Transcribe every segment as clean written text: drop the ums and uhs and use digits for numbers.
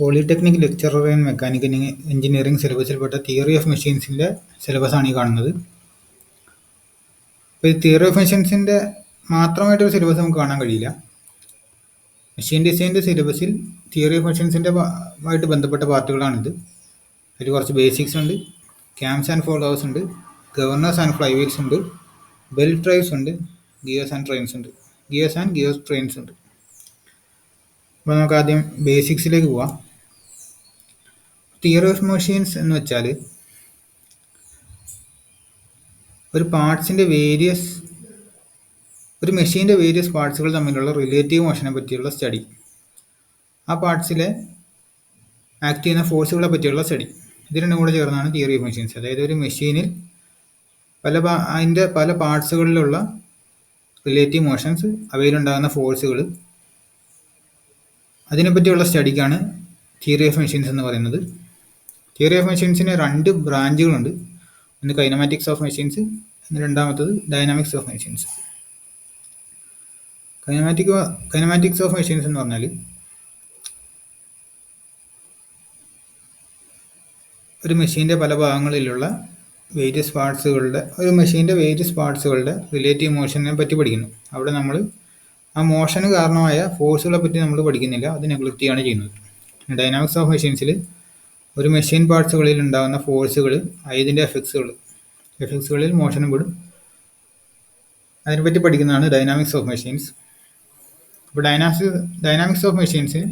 Polytechnic lecturer in mechanical engineering സിലബസിൽപ്പെട്ട theory of മെഷീൻസിൻ്റെ സിലബസാണ് ഈ കാണുന്നത്. ഇപ്പോൾ ഈ തിയറി ഓഫ് മെഷീൻസിൻ്റെ മാത്രമായിട്ടൊരു സിലബസ് നമുക്ക് കാണാൻ കഴിയില്ല. മെഷീൻ ഡിസൈൻ്റെ സിലബസിൽ തിയറി ഓഫ് മെഷീൻസിൻ്റെ ആയിട്ട് ബന്ധപ്പെട്ട പാർട്ടുകളാണിത്. അതിൽ കുറച്ച് ബേസിക്സ് ഉണ്ട്, ക്യാംസ് ആൻഡ് ഫോളോവേഴ്സ് ഉണ്ട്, ഗവർണേഴ്സ് ആൻഡ് ഫ്ലൈ വീൽസ് ഉണ്ട്, ബെൽറ്റ് ഡ്രൈവ്സ് ഉണ്ട്, ഗിയേഴ്സ് ആൻഡ് ട്രെയിൻസ് ഉണ്ട്, ഗിയേഴ്സ് ആൻഡ് ഗിയേഴ്സ് ട്രെയിൻസ് ഉണ്ട്. അപ്പോൾ നമുക്ക് ആദ്യം ബേസിക്സിലേക്ക് പോവാം. തിയറി ഓഫ് മെഷീൻസ് എന്ന് വെച്ചാൽ ഒരു മെഷീൻ്റെ വേരിയസ് പാർട്സുകൾ തമ്മിലുള്ള റിലേറ്റീവ് മോഷനെ പറ്റിയുള്ള സ്റ്റഡി, ആ പാർട്സിലെ ആക്ട് ചെയ്യുന്ന ഫോഴ്സുകളെ പറ്റിയുള്ള സ്റ്റഡി, ഇത് രണ്ടും കൂടെ ചേർന്നാണ് തിയറി ഓഫ് മെഷീൻസ്. അതായത് ഒരു മെഷീനിൽ അതിൻ്റെ പല പാർട്സുകളിലുള്ള റിലേറ്റീവ് മോഷൻസ്, അവയിലുണ്ടാകുന്ന ഫോഴ്സുകൾ, അതിനെപ്പറ്റിയുള്ള സ്റ്റഡിക്കാണ് തിയറി ഓഫ് മെഷീൻസ് എന്ന് പറയുന്നത്. തിയറി ഓഫ് മെഷീൻസിന് 2 ബ്രാഞ്ചുകളുണ്ട്. ഒന്ന് കൈനമാറ്റിക്സ് ഓഫ് മെഷീൻസ്, രണ്ടാമത്തത് dynamics of machines. Kinematics of machines എന്ന് പറഞ്ഞാൽ ഒരു മെഷീൻ്റെ പല ഭാഗങ്ങളിലുള്ള വേരിയസ് പാർട്സുകളുടെ റിലേറ്റീവ് മോഷനെ പറ്റി പഠിക്കുന്നു. അവിടെ നമ്മൾ ആ മോഷന് കാരണമായ ഫോഴ്സുകളെ പറ്റി നമ്മൾ പഠിക്കുന്നില്ല, അത് നെഗ്ലക്റ്റ് ചെയ്യാണ് ചെയ്യുന്നത്. ഡൈനാമിക്സ് ഓഫ് മെഷീൻസിൽ ഒരു മെഷീൻ പാർട്സുകളിൽ ഉണ്ടാകുന്ന ഫോഴ്സുകൾ, അതിൻ്റെ എഫക്ട്സുകളിൽ മോഷനും പെടും, അതിനെപ്പറ്റി പഠിക്കുന്നതാണ് ഡൈനാമിക്സ് ഓഫ് മെഷീൻസ്. അപ്പോൾ ഡൈനാമിക്സ് ഓഫ് മെഷീൻസിന്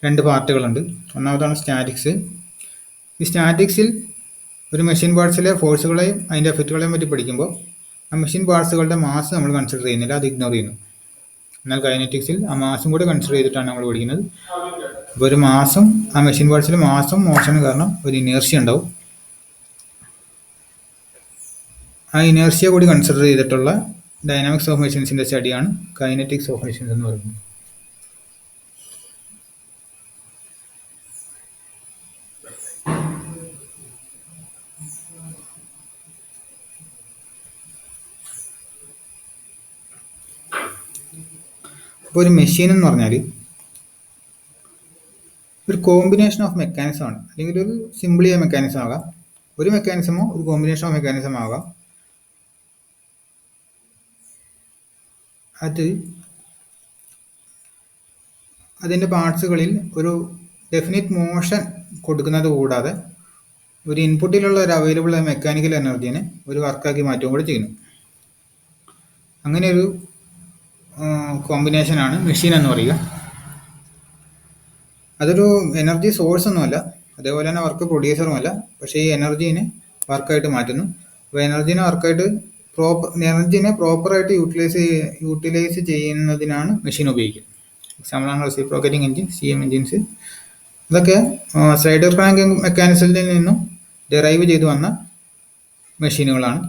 2 പാർട്ടുകളുണ്ട്. ഒന്നാമതാണ് സ്റ്റാറ്റിക്സ്. ഈ സ്റ്റാറ്റിക്സിൽ ഒരു മെഷീൻ പാർട്സിലെ ഫോഴ്സുകളെയും അതിൻ്റെ എഫക്റ്റുകളെയും പറ്റി പഠിക്കുമ്പോൾ ആ മെഷീൻ പാർട്സുകളുടെ മാസ് നമ്മൾ കൺസിഡർ ചെയ്യുന്നില്ല, അത് ഇഗ്നോർ ചെയ്യുന്നു. എന്നാൽ കൈനറ്റിക്സിൽ ആ മാസും കൂടെ കൺസിഡർ ചെയ്തിട്ടാണ് നമ്മൾ പഠിക്കുന്നത്. അപ്പോൾ ഒരു മാസും, ആ മെഷീൻ പാർട്സിൽ മാസും മോഷന് കാരണം ഒരു ഇനേർഷ്യ ഉണ്ടാവും. ആ ഇനേർഷ്യ കൂടി കൺസിഡർ ചെയ്തിട്ടുള്ള ഡൈനാമിക്സ് ഓഫ് മെഷീൻസിൻ്റെ സ്റ്റഡിയാണ് കൈനറ്റിക്സ് ഓഫ് മെഷീൻസ് എന്ന് പറയുന്നത്. അപ്പോൾ ഒരു മെഷീൻ എന്ന് പറഞ്ഞാൽ ഒരു കോമ്പിനേഷൻ ഓഫ് മെക്കാനിസം ആണ്, അല്ലെങ്കിൽ ഒരു സിമ്പിളി മെക്കാനിസം ആകാം, ഒരു മെക്കാനിസമോ ഒരു കോമ്പിനേഷൻ ഓഫ് മെക്കാനിസം ആകാം. അതിൻ്റെ പാർട്സുകളിൽ ഒരു ഡെഫിനിറ്റ് മോഷൻ കൊടുക്കുന്നത് കൂടാതെ ഒരു ഇൻപുട്ടിലുള്ള ഒരു അവൈലബിൾ മെക്കാനിക്കൽ എനർജീനെ ഒരു വർക്കാക്കി മാറ്റുകയും കൂടെ ചെയ്യുന്നു. അങ്ങനെ ഒരു കോമ്പിനേഷനാണ് മെഷീൻ എന്ന് പറയുക. അതൊരു എനർജി സോഴ്സ് ഒന്നുമല്ല, അതേപോലെ തന്നെ വർക്ക് പ്രൊഡ്യൂസറുമല്ല, പക്ഷേ ഈ എനർജീനെ വർക്കായിട്ട് മാറ്റുന്നു. അപ്പോൾ എനർജീനെ പ്രോപ്പറായിട്ട് യൂട്ടിലൈസ് ചെയ്യുന്നതിനാണ് മെഷീൻ ഉപയോഗിക്കുക. എക്സാമ്പിളാണ് റെസിപ്രോക്കേറ്റിംഗ് എഞ്ചിൻ, CM എഞ്ചിൻസ്. ഇതൊക്കെ സ്ലൈഡർ ക്രാങ്കിങ് മെക്കാനിസത്തിൽ നിന്നും ഡെറൈവ് ചെയ്തു വന്ന മെഷീനുകളാണ്.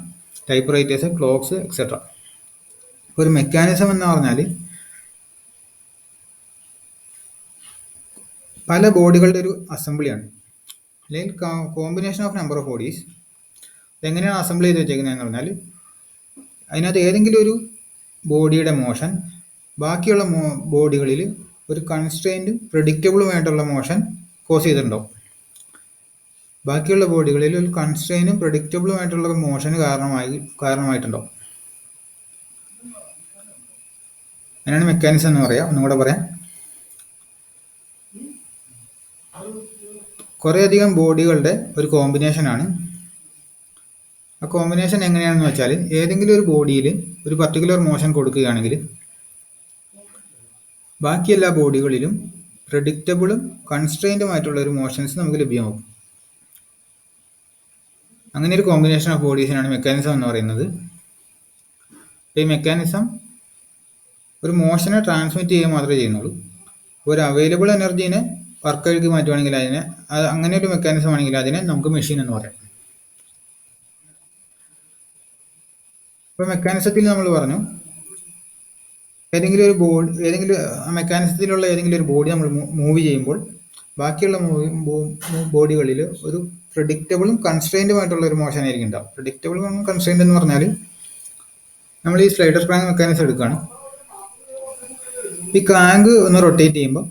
Typewriters, clocks, etcetera. ഒരു മെക്കാനിസം എന്ന് പറഞ്ഞാൽ പല ബോഡികളുടെ ഒരു അസംബ്ലിയാണ്, അല്ലെങ്കിൽ combination of number of bodies. എങ്ങനെയാണ് അസംബിൾ ചെയ്ത് വെച്ചേക്കുന്നതെന്ന് പറഞ്ഞാൽ അതിനകത്ത് ഏതെങ്കിലും ഒരു ബോഡിയുടെ മോഷൻ ബാക്കിയുള്ള ബോഡികളിൽ ഒരു കൺസ്ട്രെയിൻറ്റും പ്രെഡിക്റ്റബിളുമായിട്ടുള്ള മോഷൻ കോസ് ചെയ്തിട്ടുണ്ടാവും. ബാക്കിയുള്ള ബോഡികളിൽ ഒരു കൺസ്ട്രെയിനും പ്രെഡിക്റ്റബിളുമായിട്ടുള്ള മോഷന് കാരണമായിട്ടുണ്ടാവും. അതിനാണ് മെക്കാനിസം എന്ന് പറയാം. ഒന്നുകൂടെ പറയാം, കുറേയധികം ബോഡികളുടെ ഒരു കോമ്പിനേഷനാണ്. ആ കോമ്പിനേഷൻ എങ്ങനെയാണെന്ന് വെച്ചാൽ ഏതെങ്കിലും ഒരു ബോഡിയിൽ ഒരു പർട്ടിക്കുലർ മോഷൻ കൊടുക്കുകയാണെങ്കിൽ ബാക്കി എല്ലാ ബോഡികളിലും പ്രെഡിക്റ്റബിളും കൺസ്ട്രെയിൻറ്റുമായിട്ടുള്ള ഒരു മോഷൻസ് നമുക്ക് ലഭ്യമാകും. അങ്ങനെ ഒരു കോമ്പിനേഷൻ ഓഫ് ബോഡീസിനാണ് മെക്കാനിസം എന്ന് പറയുന്നത്. ഈ മെക്കാനിസം ഒരു മോഷനെ ട്രാൻസ്മിറ്റ് ചെയ്യുക മാത്രമേ ചെയ്യുന്നുള്ളൂ. ഒരു അവൈലബിൾ എനർജീനെ വർക്കാക്കി മാറ്റുവാണെങ്കിൽ അങ്ങനെ ഒരു മെക്കാനിസം ആണെങ്കിൽ അതിനെ നമുക്ക് മെഷീൻ എന്ന് പറയാം. ഇപ്പോൾ മെക്കാനിസത്തിൽ നമ്മൾ പറഞ്ഞു ഏതെങ്കിലും മെക്കാനിസത്തിലുള്ള ഏതെങ്കിലും ഒരു ബോഡി നമ്മൾ മൂവ് ചെയ്യുമ്പോൾ ബാക്കിയുള്ള ബോഡികളിൽ ഒരു പ്രെഡിക്റ്റബിളും കൺസ്ട്രെയിൻറ്റുമായിട്ടുള്ള ഒരു മോഷൻ ആയിരിക്കും ഉണ്ടാവും. പ്രെഡിക്റ്റബിളും കൺസ്ട്രെയിൻറ്റ് എന്ന് പറഞ്ഞാൽ നമ്മൾ ഈ സ്ലൈഡർ ക്രാങ്ക് മെക്കാനിസം എടുക്കുകയാണ്. ഈ ക്രാങ്ക് ഒന്ന് റൊട്ടേറ്റ് ചെയ്യുമ്പോൾ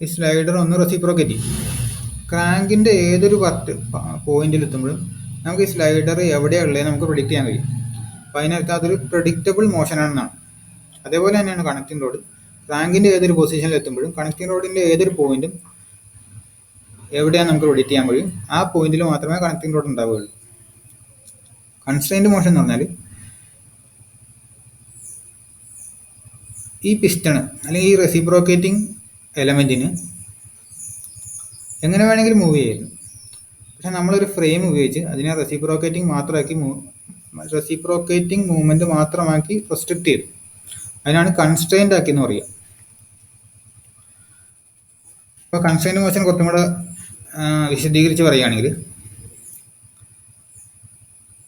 ഈ സ്ലൈഡർ ഒന്ന് റെസിപ്രോക്കേറ്റ് ചെയ്യും. ക്രാങ്കിൻ്റെ ഏതൊരു പോയിന്റിൽ എത്തുമ്പോഴും നമുക്ക് ഈ സ്ലൈഡർ എവിടെയാണ് ഉള്ളത് നമുക്ക് പ്രിഡിക്റ്റ് ചെയ്യാൻ കഴിയും. അപ്പോൾ അതിനർത്ഥം അതൊരു പ്രെഡിക്റ്റബിൾ മോഷനാണെന്നാണ്. അതേപോലെ തന്നെയാണ് കണക്റ്റിംഗ് റോഡ്. ക്രാങ്കിൻ്റെ ഏതൊരു പൊസിഷനിൽ എത്തുമ്പോഴും കണക്റ്റിംഗ് റോഡിൻ്റെ ഏതൊരു പോയിന്റും എവിടെയാണ് നമുക്ക് പ്രിഡിക്റ്റ് ചെയ്യാൻ കഴിയും. ആ പോയിന്റിൽ മാത്രമേ കണക്റ്റിംഗ് റോഡ് ഉണ്ടാവുകയുള്ളൂ. കൺസ്ട്രെയിൻറ്റ് മോഷൻ എന്ന് പറഞ്ഞാൽ ഈ പിസ്റ്റൺ അല്ലെങ്കിൽ ഈ റെസിപ്രോക്കേറ്റിംഗ് എലമെൻറ്റിന് എങ്ങനെ വേണമെങ്കിലും മൂവ് ചെയ്യായിരുന്നു. പക്ഷെ നമ്മളൊരു ഫ്രെയിം ഉപയോഗിച്ച് അതിനെ റെസിപ്രോക്കേറ്റിംഗ് മൂവ്മെൻറ്റ് മാത്രമാക്കി റെസ്ട്രിക്റ്റ് ചെയ്തു. അതിനാണ് കൺസ്ട്രെയിൻ്റ് ആക്കി എന്ന് പറയുക. ഇപ്പോൾ കൺസ്ട്രെയിൻറ്റ് മോഷൻ കുറച്ചും കൂടെ വിശദീകരിച്ച് പറയുകയാണെങ്കിൽ,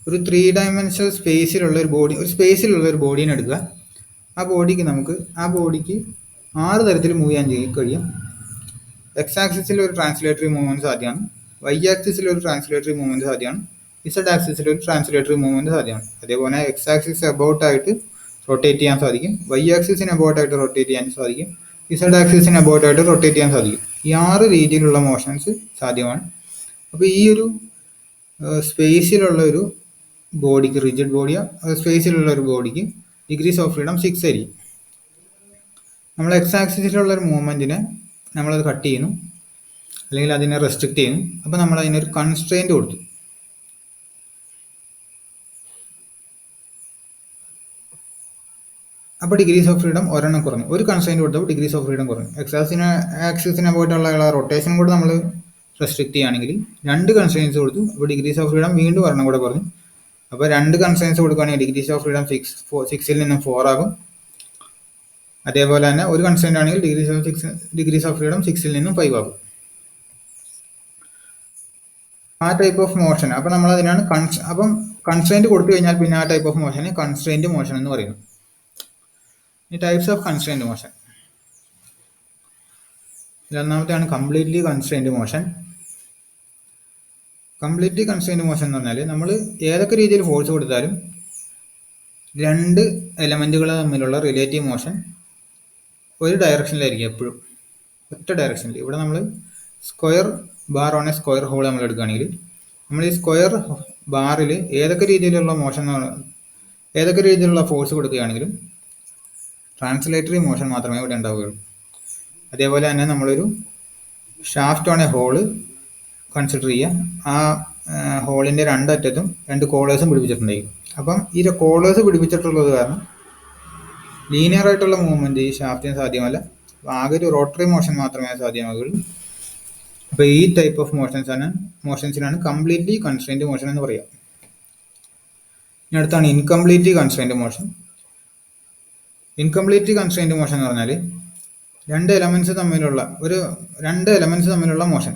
ഒരു 3 ഡയമെൻഷണൽ സ്പേസിലുള്ള ഒരു ബോഡീനെ എടുക്കുക. ആ ബോഡിക്ക് 6 തരത്തിൽ മൂവ് ചെയ്യാൻ കഴിയും. എക്സ് ആക്സിസിൽ ഒരു ട്രാൻസ്ലേറ്ററി മൂവ്മെൻറ്റ് സാധ്യമാണ്, വൈ ആക്സിസിൽ ഒരു ട്രാൻസ്ലേറ്ററി മൂവ്മെൻറ്റ് സാധ്യമാണ്, ഇസഡ് ആക്സിസിൽ ഒരു ട്രാൻസ്ലേറ്ററി മൂവ്മെൻറ്റ് സാധ്യമാണ്. അതേപോലെ എക്സ് ആക്സിസ് അബൌട്ടായിട്ട് റൊട്ടേറ്റ് ചെയ്യാൻ സാധിക്കും, വൈ ആക്സിസിന് അബൌട്ടായിട്ട് റൊട്ടേറ്റ് ചെയ്യാൻ സാധിക്കും, ഇസഡ് ആക്സിസിന് അബൌട്ടായിട്ട് റൊട്ടേറ്റ് ചെയ്യാൻ സാധിക്കും. ഈ 6 രീതിയിലുള്ള മോഷൻസ് സാധ്യമാണ്. അപ്പോൾ ഈ ഒരു സ്പേസിലുള്ള ഒരു ബോഡിക്ക്, റിജിഡ് ബോഡിയോ സ്പേസിലുള്ള ഒരു ബോഡിക്ക് ഡിഗ്രീസ് ഓഫ് ഫ്രീഡം 6 ആയിരിക്കും. നമ്മൾ എക്സ് ആക്സിസിലുള്ള ഒരു മൂവ്മെൻറ്റിനെ നമ്മളത് കട്ട് ചെയ്യുന്നു, അല്ലെങ്കിൽ അതിനെ റെസ്ട്രിക്റ്റ് ചെയ്യുന്നു. അപ്പോൾ നമ്മൾ അതിനൊരു കൺസ്ട്രെയിൻറ്റ് കൊടുത്തു. അപ്പോൾ ഡിഗ്രീസ് ഓഫ് ഫ്രീഡം ഒരെണ്ണം കുറഞ്ഞു. ഒരു കൺസ്ട്രെയിൻറ്റ് കൊടുത്തപ്പോൾ ഡിഗ്രീസ് ഓഫ് ഫ്രീഡം കുറഞ്ഞു. എക്സ് ആക്സിസിനെ പോയിട്ടുള്ള റൊട്ടേഷനും കൂടെ നമ്മൾ റെസ്ട്രിക്റ്റ് ചെയ്യുകയാണെങ്കിൽ 2 കൺസ്ട്രെയിൻസ് കൊടുത്തു. അപ്പോൾ ഡിഗ്രീസ് ഓഫ് ഫ്രീഡം വീണ്ടും ഒരെണ്ണം കൂടെ കുറഞ്ഞു. അപ്പോൾ 2 കൺസ്ട്രെയിൻസ് കൊടുക്കുകയാണെങ്കിൽ ഡിഗ്രീസ് ഓഫ് ഫ്രീഡം 6ൽ നിന്നും 4 ആകും. അതേപോലെ തന്നെ ഒരു കൺസ്ട്രെയിൻ്റ് ആണെങ്കിൽ ഡിഗ്രീസ് ഓഫ് ഫ്രീഡം 6ൽ നിന്നും 5 ആകും. ആ ടൈപ്പ് ഓഫ് മോഷൻ. അപ്പം നമ്മൾ അതിനാണ് കൺസ്ട്രെയിൻറ്റ് കൊടുത്തു കഴിഞ്ഞാൽ പിന്നെ ആ ടൈപ്പ് ഓഫ് മോഷനെ കൺസ്ട്രെയിൻറ്റ് മോഷൻ എന്ന് പറയുന്നു. ഈ ടൈപ്സ് ഓഫ് കൺസ്ട്രെയിൻറ്റ് മോഷൻ, ഒന്നാമത്തെയാണ് completely constraint motion. Completely constraint motion എന്ന് പറഞ്ഞാൽ നമ്മൾ ഏതൊക്കെ രീതിയിൽ ഫോഴ്സ് കൊടുത്താലും 2 എലമെൻറ്റുകൾ തമ്മിലുള്ള റിലേറ്റീവ് മോഷൻ ഒരു ഡയറക്ഷനിലായിരിക്കും, എപ്പോഴും ഒറ്റ ഡയറക്ഷനിൽ. ഇവിടെ നമ്മൾ square bar on a square hole നമ്മൾ എടുക്കുകയാണെങ്കിൽ നമ്മൾ ഈ സ്ക്വയർ ബാറിൽ ഏതൊക്കെ രീതിയിലുള്ള ഫോഴ്സ് കൊടുക്കുകയാണെങ്കിലും ട്രാൻസ്ലേറ്ററി മോഷൻ മാത്രമേ ഇവിടെ ഉണ്ടാവുകയുള്ളൂ. അതേപോലെ തന്നെ നമ്മളൊരു shaft on a hole consider ചെയ്യുക. ആ ഹോളിൻ്റെ 2 അറ്റത്തും 2 കോളേഴ്സും പിടിപ്പിച്ചിട്ടുണ്ടായിരിക്കും. അപ്പം ഈ കോളേഴ്സ് പിടിപ്പിച്ചിട്ടുള്ളത് കാരണം ലീനിയർ ആയിട്ടുള്ള മൂവ്മെൻറ്റ് ഈ ഷാഫ്റ്റിന് സാധ്യമല്ല. ആകെ ഒരു റോട്ടറി മോഷൻ മാത്രമേ സാധ്യമാകുള്ളൂ. അപ്പോൾ ഈ ടൈപ്പ് ഓഫ് മോഷൻസിനാണ് കംപ്ലീറ്റ്ലി കൺസ്ട്രെയിൻറ്റ് മോഷൻ എന്ന് പറയുക. ഇനി അടുത്താണ് incompletely constraint motion. Incompletely constraint motion എന്ന് പറഞ്ഞാൽ 2 എലമെൻറ്റ്സ് തമ്മിലുള്ള മോഷൻ,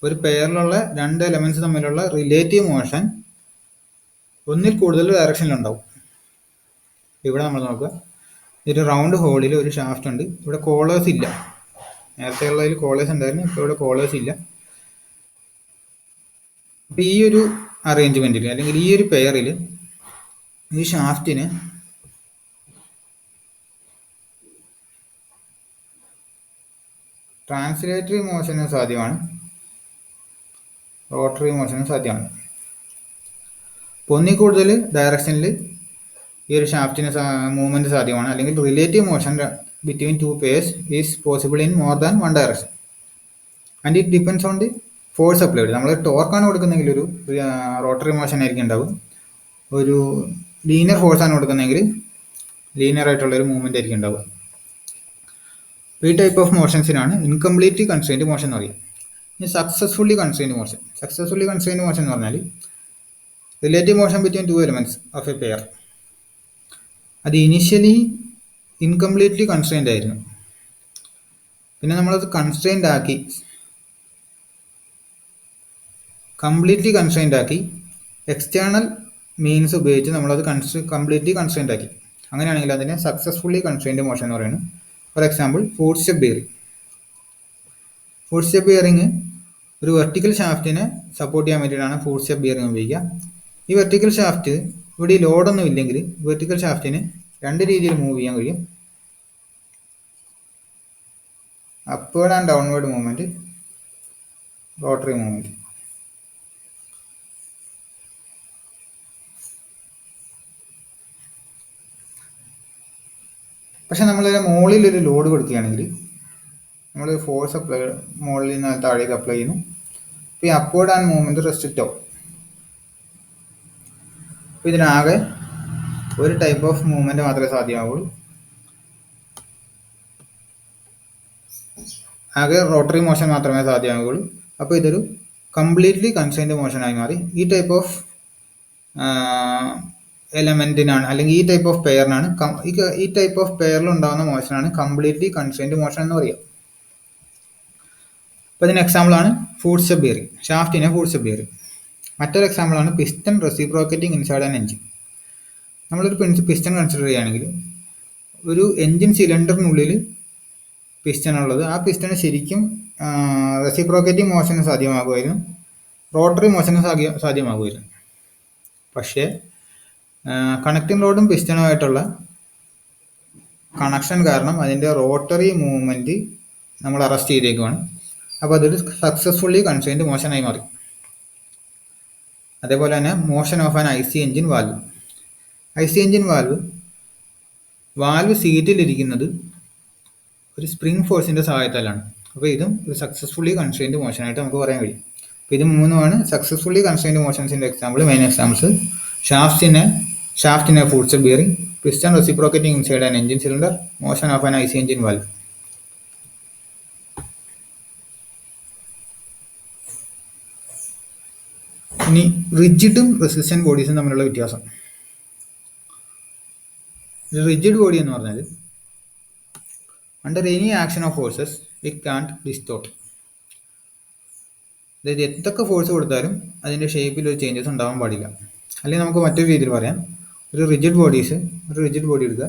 ഒരു പെയറിലുള്ള 2 എലമെൻറ്റ്സ് തമ്മിലുള്ള റിലേറ്റീവ് മോഷൻ ഒന്നിൽ കൂടുതൽ ഡയറക്ഷനിലുണ്ടാവും. ഇവിടെ നമ്മൾ നോക്കുക, ഒരു റൗണ്ട് ഹോളിൽ ഒരു ഷാഫ്റ്റ് ഉണ്ട്. ഇവിടെ കോളേഴ്സ് ഇല്ല. നേരത്തെ ഉള്ളതിൽ കോളേഴ്സ് ഉണ്ടായിരുന്നു, ഇപ്പോൾ ഇവിടെ കോളേഴ്സ് ഇല്ല. അപ്പോൾ ഈ ഒരു അറേഞ്ച്മെൻറ്റിൽ അല്ലെങ്കിൽ ഈ ഒരു പെയറിൽ ഈ ഷാഫ്റ്റിന് ട്രാൻസ്ലേറ്ററി മോഷനും സാധ്യമാണ്, റോട്ടറി മോഷനും സാധ്യമാണ്. അപ്പോൾ ഒന്നിൽ കൂടുതൽ ഡയറക്ഷനിൽ ഈ ഒരു ഷാഫ്റ്റിന് മൂവ്മെൻറ്റ് സാധ്യമാണ്, അല്ലെങ്കിൽ relative motion between 2 pairs is possible in more than 1 direction and it depends on the force applied. നമ്മൾ ടോർക്കാണ് കൊടുക്കുന്നെങ്കിൽ ഒരു റോട്ടറി മോഷൻ ആയിരിക്കും ഉണ്ടാവും. ഒരു ലീനിയർ ഫോഴ്സാണ് കൊടുക്കുന്നതെങ്കിൽ ലീനിയർ ആയിട്ടുള്ളൊരു മൂവ്മെൻ്റ് ആയിരിക്കും ഉണ്ടാവുക. ഈ ടൈപ്പ് ഓഫ് മോഷൻസിനാണ് ഇൻകംപ്ലീറ്റ്ലി കൺസ്ട്രെയിൻറ്റ് മോഷൻ എന്ന് പറയുക. ഇനി successfully constraint motion. Successfully constraint motion എന്ന് പറഞ്ഞാൽ relative motion between 2 elements of a pair. അത് ഇനിഷ്യലി ഇൻകംപ്ലീറ്റ്ലി കൺസ്ട്രെയിൻറ്റ് ആയിരുന്നു, പിന്നെ നമ്മളത് കംപ്ലീറ്റ്ലി കൺസ്ട്രെയിൻറ്റ് ആക്കി എക്സ്റ്റേണൽ മീൻസ് ഉപയോഗിച്ച് നമ്മളത് കംപ്ലീറ്റ്ലി കൺസ്ട്രെയിൻറ്റ് ആക്കി. അങ്ങനെയാണെങ്കിൽ അതിനെ സക്സസ്ഫുള്ളി കൺസ്ട്രെയിൻറ്റ് മോഷൻ എന്ന് പറയുന്നു. For example foot step bearing ഒരു വെർട്ടിക്കൽ ഷാഫ്റ്റിനെ സപ്പോർട്ട് ചെയ്യാൻ വേണ്ടിയിട്ടാണ് ഫുട് സ്റ്റെപ്പ് ബിയറിംഗ് ഉപയോഗിക്കുക. ഈ വെർട്ടിക്കൽ ഷാഫ്റ്റ് ഇവിടെ ഈ ലോഡൊന്നും ഇല്ലെങ്കിൽ വെർട്ടിക്കൽ ഷാഫ്റ്റിന് 2 രീതിയിൽ മൂവ് ചെയ്യാൻ കഴിയും. Upward and downward movement, rotary movement. പക്ഷെ നമ്മളിതിന് മുകളിലൊരു ലോഡ് കൊടുക്കുകയാണെങ്കിൽ നമ്മൾ ഫോഴ്സ് അപ്ലൈ മുകളിൽ നിന്ന് താഴേക്ക് അപ്ലൈ ചെയ്യുന്നു. അപ്പോൾ ഈ അപ്വേർഡ് ആൻഡ് മൂവ്മെൻറ്റ് റെസ്ട്രിക്റ്റ് ആവും. അപ്പോൾ ഇതിനാകെ ഒരു ടൈപ്പ് ഓഫ് മൂവ്മെൻറ്റ് മാത്രമേ സാധ്യമാവുള്ളൂ. ആകെ റോട്ടറി മോഷൻ മാത്രമേ സാധ്യമാവുകയുള്ളൂ. അപ്പോൾ ഇതൊരു കംപ്ലീറ്റ്ലി കൺസൈൻഡ് മോഷനായി മാറി. ഈ ടൈപ്പ് ഓഫ് എലമെൻറ്റിനാണ് അല്ലെങ്കിൽ ഈ ടൈപ്പ് ഓഫ് പെയറിനാണ് ഈ ടൈപ്പ് ഓഫ് പെയറിൽ ഉണ്ടാകുന്ന മോഷനാണ് കംപ്ലീറ്റ്ലി കൺസൈൻഡ് മോഷൻ എന്ന് പറയുക. അപ്പോൾ ഇതിന് എക്സാമ്പിളാണ് ഫുഡ് സ്റ്റെപ്പ് ബെയറിംഗ്, ഷാഫ്റ്റിനെ ഫുഡ് സ്റ്റെപ്പ് ബെയറിംഗ്. മറ്റൊരു എക്സാമ്പിളാണ് piston reciprocating inside an engine. നമ്മളൊരു പിസ്റ്റൺ കൺസിഡർ ചെയ്യുകയാണെങ്കിൽ ഒരു എൻജിൻ സിലിണ്ടറിനുള്ളിൽ പിസ്റ്റൺ ഉള്ളത്. ആ പിസ്റ്റണ് ശരിക്കും റെസിപ്രോക്കേറ്റിംഗ് മോഷന് സാധ്യമാകുമായിരുന്നു, റോട്ടറി മോഷന് സാധ്യമാകുമായിരുന്നു. പക്ഷേ കണക്റ്റിംഗ് റോഡും പിസ്റ്റണുമായിട്ടുള്ള കണക്ഷൻ കാരണം അതിൻ്റെ റോട്ടറി മൂവ്മെൻറ്റ് നമ്മൾ അറസ്റ്റ് ചെയ്തേക്കുവാണ്. അപ്പോൾ അതൊരു സക്സസ്ഫുള്ളി കൺസൈൻഡ് മോഷനായി മാറി. അതേപോലെ തന്നെ motion of an IC engine valve. IC engine valve സീറ്റിലിരിക്കുന്നത് ഒരു സ്പ്രിംഗ് ഫോഴ്സിൻ്റെ സഹായത്താലാണ്. അപ്പോൾ ഇതും ഒരു സക്സസ്ഫുള്ളി കൺസൈൻഡ് മോഷനായിട്ട് നമുക്ക് പറയാൻ കഴിയും. അപ്പോൾ ഇത് മൂന്നുമാണ് സക്സസ്ഫുള്ളി കൺസൈൻഡ് മോഷൻസിൻ്റെ എക്സാമ്പിൾ. മെയിൻ എക്സാമ്പിൾസ് ഷാഫ്റ്റിനെ footstep bearing, piston reciprocating inside an engine cylinder, motion of an IC engine valve. ഇനി റിജിഡും റെസിസ്റ്റന്റ് ബോഡീസും തമ്മിലുള്ള വ്യത്യാസം. റിജിഡ് ബോഡി എന്ന് പറഞ്ഞാൽ under any action of forces it can't distort. അതായത് എന്തൊക്കെ ഫോഴ്സ് കൊടുത്താലും അതിൻ്റെ ഷേപ്പിൽ ഒരു ചേഞ്ചസ് ഉണ്ടാവാൻ പാടില്ല. അല്ലെങ്കിൽ നമുക്ക് മറ്റൊരു രീതിയിൽ പറയാം, ഒരു റിജിഡ് ബോഡി എടുക്കുക.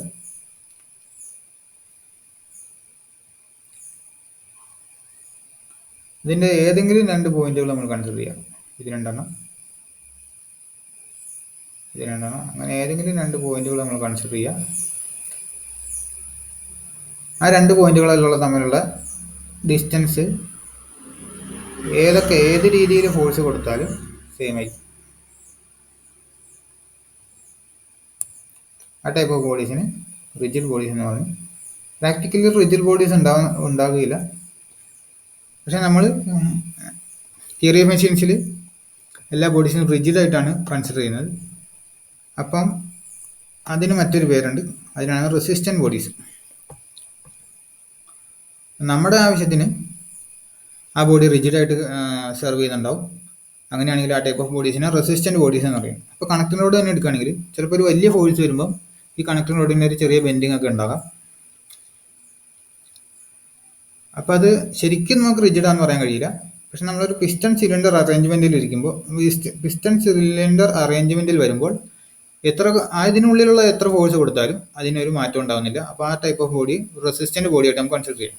ഇതിൻ്റെ ഏതെങ്കിലും രണ്ട് പോയിന്റുകൾ നമ്മൾ കൺസിഡർ ചെയ്യാം. ഇത് രണ്ടെണ്ണം, അങ്ങനെ ഏതെങ്കിലും രണ്ട് പോയിന്റുകൾ നമ്മൾ കൺസിഡർ ചെയ്യുക. ആ രണ്ട് പോയിന്റുകളിലുള്ള തമ്മിലുള്ള ഡിസ്റ്റൻസ് ഏത് രീതിയിൽ ഫോഴ്സ് കൊടുത്താലും സെയിം ആയി. ആ ടൈപ്പ് ഓഫ് ബോഡീസിന് റിജിഡ് ബോഡീസ് എന്ന് പറയും. പ്രാക്ടിക്കലി റിജിഡ് ബോഡീസ് ഉണ്ടാകുകയില്ല. പക്ഷെ നമ്മൾ തിയറി ഓഫ് മെഷീൻസിൽ എല്ലാ ബോഡീസിനും റിജിഡായിട്ടാണ് കൺസിഡർ ചെയ്യുന്നത്. അപ്പം അതിന് മറ്റൊരു പേരുണ്ട്, അതിനാണ് റെസിസ്റ്റന്റ് ബോഡീസ്. നമ്മുടെ ആവശ്യത്തിന് ആ ബോഡി റിജിഡായിട്ട് സെർവ് ചെയ്യുന്നുണ്ടാവും. അങ്ങനെയാണെങ്കിൽ ആ ടൈപ്പ് ഓഫ് ബോഡീസിനെ റെസിസ്റ്റന്റ് ബോഡീസ് എന്ന് പറയും. അപ്പോൾ കണക്റ്റിംഗ് റോഡ് തന്നെ എടുക്കുകയാണെങ്കിൽ ചിലപ്പോൾ ഒരു വലിയ ഫോഴ്സ് വരുമ്പോൾ ഈ കണക്റ്റിംഗ് റോഡിൻ്റെ ഒരു ചെറിയ ബെൻഡിങ് ഒക്കെ ഉണ്ടാകാം. അപ്പോൾ അത് ശരിക്കും നമുക്ക് റിജിഡാന്ന് പറയാൻ കഴിയില്ല. പക്ഷെ നമ്മളൊരു പിസ്റ്റൺ സിലിണ്ടർ അറേഞ്ച്മെൻറ്റിൽ ഇരിക്കുമ്പോൾ വരുമ്പോൾ അതിനുള്ളിലുള്ള എത്ര ഫോഴ്സ് കൊടുത്താലും അതിനൊരു മാറ്റം ഉണ്ടാകുന്നില്ല. അപ്പോൾ ആ type of body resistant body ആയിട്ട് നമുക്ക് കൺസിഡർ ചെയ്യാം.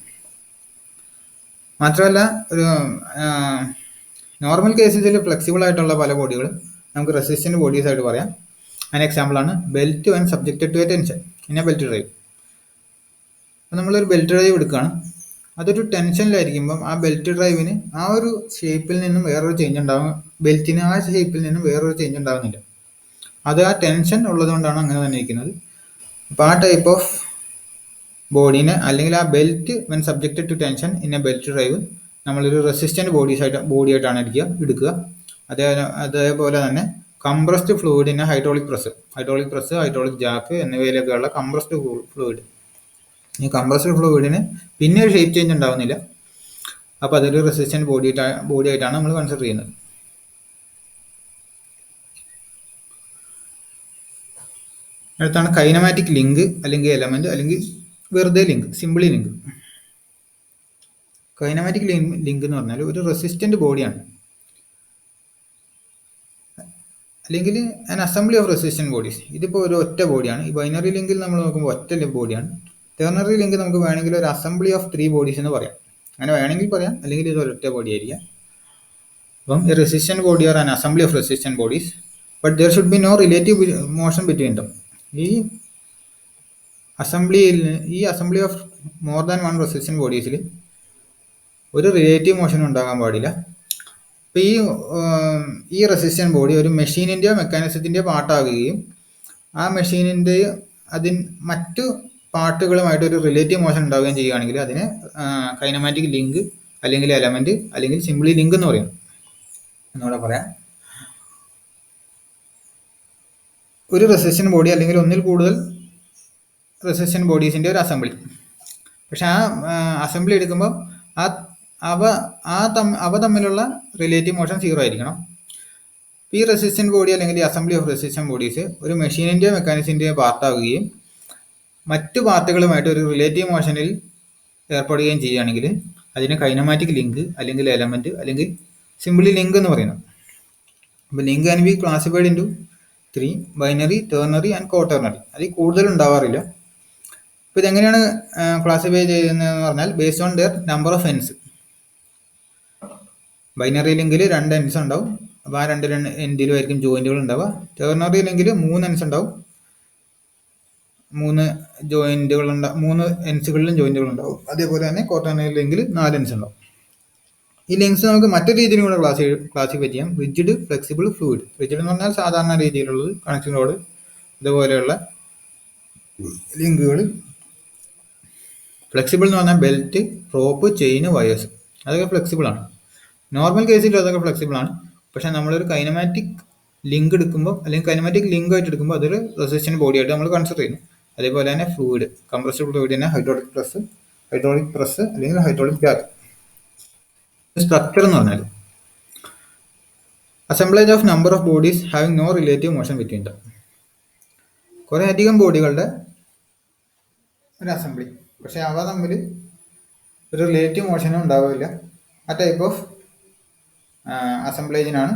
മാത്രമല്ല ഒരു നോർമൽ കേസിൽ ഫ്ലെക്സിബിൾ ആയിട്ടുള്ള പല ബോഡികളും നമുക്ക് റെസിസ്റ്റന്റ് ബോഡീസ് ആയിട്ട് പറയാം. അതിന് എക്സാമ്പിളാണ് belt when subjected to a tension in a belt drive. അപ്പോൾ നമ്മളൊരു ബെൽറ്റ് ഡ്രൈവ് എടുക്കുകയാണ്, അതൊരു ടെൻഷനിലായിരിക്കുമ്പം ആ ബെൽറ്റ് ഡ്രൈവിന് ആ ഒരു ഷേപ്പിൽ നിന്നും വേറൊരു ചേഞ്ച് ഉണ്ടാകും, ബെൽറ്റിന് ആ ഷേപ്പിൽ നിന്നും വേറൊരു ചേഞ്ച് ഉണ്ടാകുന്നില്ല. അത് ആ ടെൻഷൻ ഉള്ളതുകൊണ്ടാണ് അങ്ങനെ തന്നെ ഇരിക്കുന്നത്. അപ്പോൾ ആ ടൈപ്പ് ഓഫ് ബോഡീനെ അല്ലെങ്കിൽ ആ belt when subjected to tension in a belt drive നമ്മളൊരു റെസിസ്റ്റന്റ് ബോഡിയായിട്ടാണ് എടുക്കുക. അതേപോലെ തന്നെ കംപ്രസ്ഡ് ഫ്ലൂയിഡിനെ ഹൈഡ്രോളിക് പ്രസ്, ഹൈഡ്രോളിക് ജാക്ക് എന്നിവയിലൊക്കെയുള്ള കംപ്രസ്ഡ് ഫ്ലൂയിഡ്, ഈ കംപ്രസ്ഡ് ഫ്ലൂയിഡിന് പിന്നെ ഒരു ഷേപ്പ് ചേഞ്ച് ഉണ്ടാകുന്നില്ല. അപ്പോൾ അതൊരു റെസിസ്റ്റന്റ് ബോഡി ആയിട്ടാണ് നമ്മൾ കൺസിഡർ ചെയ്യുന്നത്. അടുത്താണ് കൈനമാറ്റിക് ലിങ്ക് അല്ലെങ്കിൽ എലമെന്റ് അല്ലെങ്കിൽ വെറുതെ link, simply link. Kinematic link എന്ന് പറഞ്ഞാൽ ഒരു റെസിസ്റ്റന്റ് ബോഡിയാണ്, അല്ലെങ്കിൽ an assembly of resistant bodies. ഇതിപ്പോൾ ഒരു ഒറ്റ ബോഡിയാണ്. ഈ ബൈനറി ലിങ്കിൽ നമ്മൾ നോക്കുമ്പോൾ ഒറ്റ ബോഡിയാണ്. ടെർണറി ലിങ്ക് നമുക്ക് വേണമെങ്കിൽ ഒരു അസംബ്ലി ഓഫ് 3 ബോഡീസ് എന്ന് പറയാം. അങ്ങനെ വേണമെങ്കിൽ പറയാം, അല്ലെങ്കിൽ ഇത് ഒരൊറ്റ ബോഡി ആയിരിക്കാം. അപ്പം ഈ resistant body are an assembly of resistant bodies but there should be no relative motion between them. ഈ assembly of more than one resistant ബോഡീസിൽ ഒരു റിലേറ്റീവ് മോഷനും ഉണ്ടാകാൻ പാടില്ല. അപ്പോൾ ഈ റെസിസ്റ്റൻറ്റ് ബോഡി ഒരു മെഷീനിൻ്റെയോ മെക്കാനിസത്തിൻ്റെയോ പാർട്ടാകുകയും ആ മെഷീനിൻ്റെ മറ്റു പാർട്ടുകളുമായിട്ട് ഒരു റിലേറ്റീവ് മോഷൻ ഉണ്ടാവുകയും ചെയ്യുകയാണെങ്കിൽ അതിനെ കൈനമാറ്റിക് ലിങ്ക് അല്ലെങ്കിൽ എലമെന്റ് അല്ലെങ്കിൽ സിംപ്ലി ലിങ്ക് എന്ന് പറയും. എന്നൂടെ പറയാം. ഒരു റെസിസ്റ്റൻറ്റ് ബോഡി അല്ലെങ്കിൽ ഒന്നിൽ കൂടുതൽ റെസിസ്റ്റൻറ്റ് ബോഡീസിൻ്റെ ഒരു അസംബ്ലി. പക്ഷെ ആ അസംബ്ലി എടുക്കുമ്പോൾ അവ തമ്മിലുള്ള റിലേറ്റീവ് മോഷൻ 0 ആയിരിക്കണം. ഈ റെസിസ്റ്റൻറ്റ് ബോഡി അല്ലെങ്കിൽ ഈ അസംബ്ലി ഓഫ് റെസിസ്റ്റൻറ്റ് ബോഡീസ് ഒരു മെഷീനിൻ്റെയോ മെക്കാനിക്സിൻ്റെയോ പാർട്ടാവുകയും മറ്റു പാർട്ടുകളുമായിട്ട് ഒരു റിലേറ്റീവ് മോഷനിൽ ഏർപ്പെടുകയും ചെയ്യുകയാണെങ്കിൽ അതിന് കൈനമാറ്റിക് ലിങ്ക് അല്ലെങ്കിൽ എലമെന്റ് അല്ലെങ്കിൽ സിംപ്ലി ലിങ്ക് എന്ന് പറയുന്നത്. അപ്പോൾ link can be classified into 3: binary, ternary and quaternary. അതിൽ കൂടുതൽ ഉണ്ടാവാറില്ല. അപ്പോൾ ഇതെങ്ങനെയാണ് ക്ലാസിഫൈ ചെയ്യുന്നതെന്ന് പറഞ്ഞാൽ based on their number of ends. Binary ലിങ്കിൽ 2 എൻഡ്സ് ഉണ്ടാവും. അപ്പോൾ ആ 2 എൻഡിലും ആയിരിക്കും ജോയിന്റുകൾ ഉണ്ടാവുക. ടെർണറി ലിങ്കിൽ 3 എൻഡ്സ് ഉണ്ടാവും. 3 എൻഡ്സുകളിലും ജോയിന്റുകൾ ഉണ്ടാവും. അതേപോലെ തന്നെ കോട്ടേർണറി ലിങ്കിൽ 4 എൻഡ്സ് ഉണ്ടാവും. ഈ ലിങ്ക്സ് നമുക്ക് മറ്റൊരു രീതിയിലും കൂടെ ക്ലാസിഫൈ ചെയ്യാം. Rigid, flexible, fluid. റിജിഡ് എന്ന് പറഞ്ഞാൽ സാധാരണ രീതിയിലുള്ളത്, കണക്ഷൻ റോഡ്, ഇതുപോലെയുള്ള ലിങ്കുകൾ. ഫ്ലെക്സിബിൾ എന്ന് പറഞ്ഞാൽ ബെൽറ്റ്, റോപ്പ്, ചെയിന്, വയേഴ്സ്, അതൊക്കെ ഫ്ലെക്സിബിൾ ആണ്. നോർമൽ കേസിൽ അതൊക്കെ ഫ്ലെക്സിബിൾ ആണ്. പക്ഷെ നമ്മളൊരു കൈനമാറ്റിക് ലിങ്ക് എടുക്കുമ്പോൾ അല്ലെങ്കിൽ കൈനമാറ്റിക് ലിങ്ക് ആയിട്ട് എടുക്കുമ്പോൾ അതൊരു റെസിസ്റ്റൻറ്റ് ബോഡി ആയിട്ട് നമ്മൾ കൺസിഡർ ചെയ്യുന്നു. അതേപോലെ തന്നെ ഫ്ലൂയിഡ്, കംപ്രസ്ഡ് ഫ്ലൂയിഡിനെ ഹൈഡ്രോളിക് പ്രസ് അല്ലെങ്കിൽ ഹൈഡ്രോളിക് ജാക്ക്. സ്ട്രക്ചർ എന്ന് പറഞ്ഞാൽ assemblage of number of bodies having no relative motion between them. കുറേ അധികം ബോഡികളുടെ ഒരു അസംബ്ലി, പക്ഷെ അവ തമ്മിൽ ഒരു റിലേറ്റീവ് മോഷനും ഉണ്ടാവില്ല. ആ ടൈപ്പ് ഓഫ് അസംബ്ലേജിനാണ്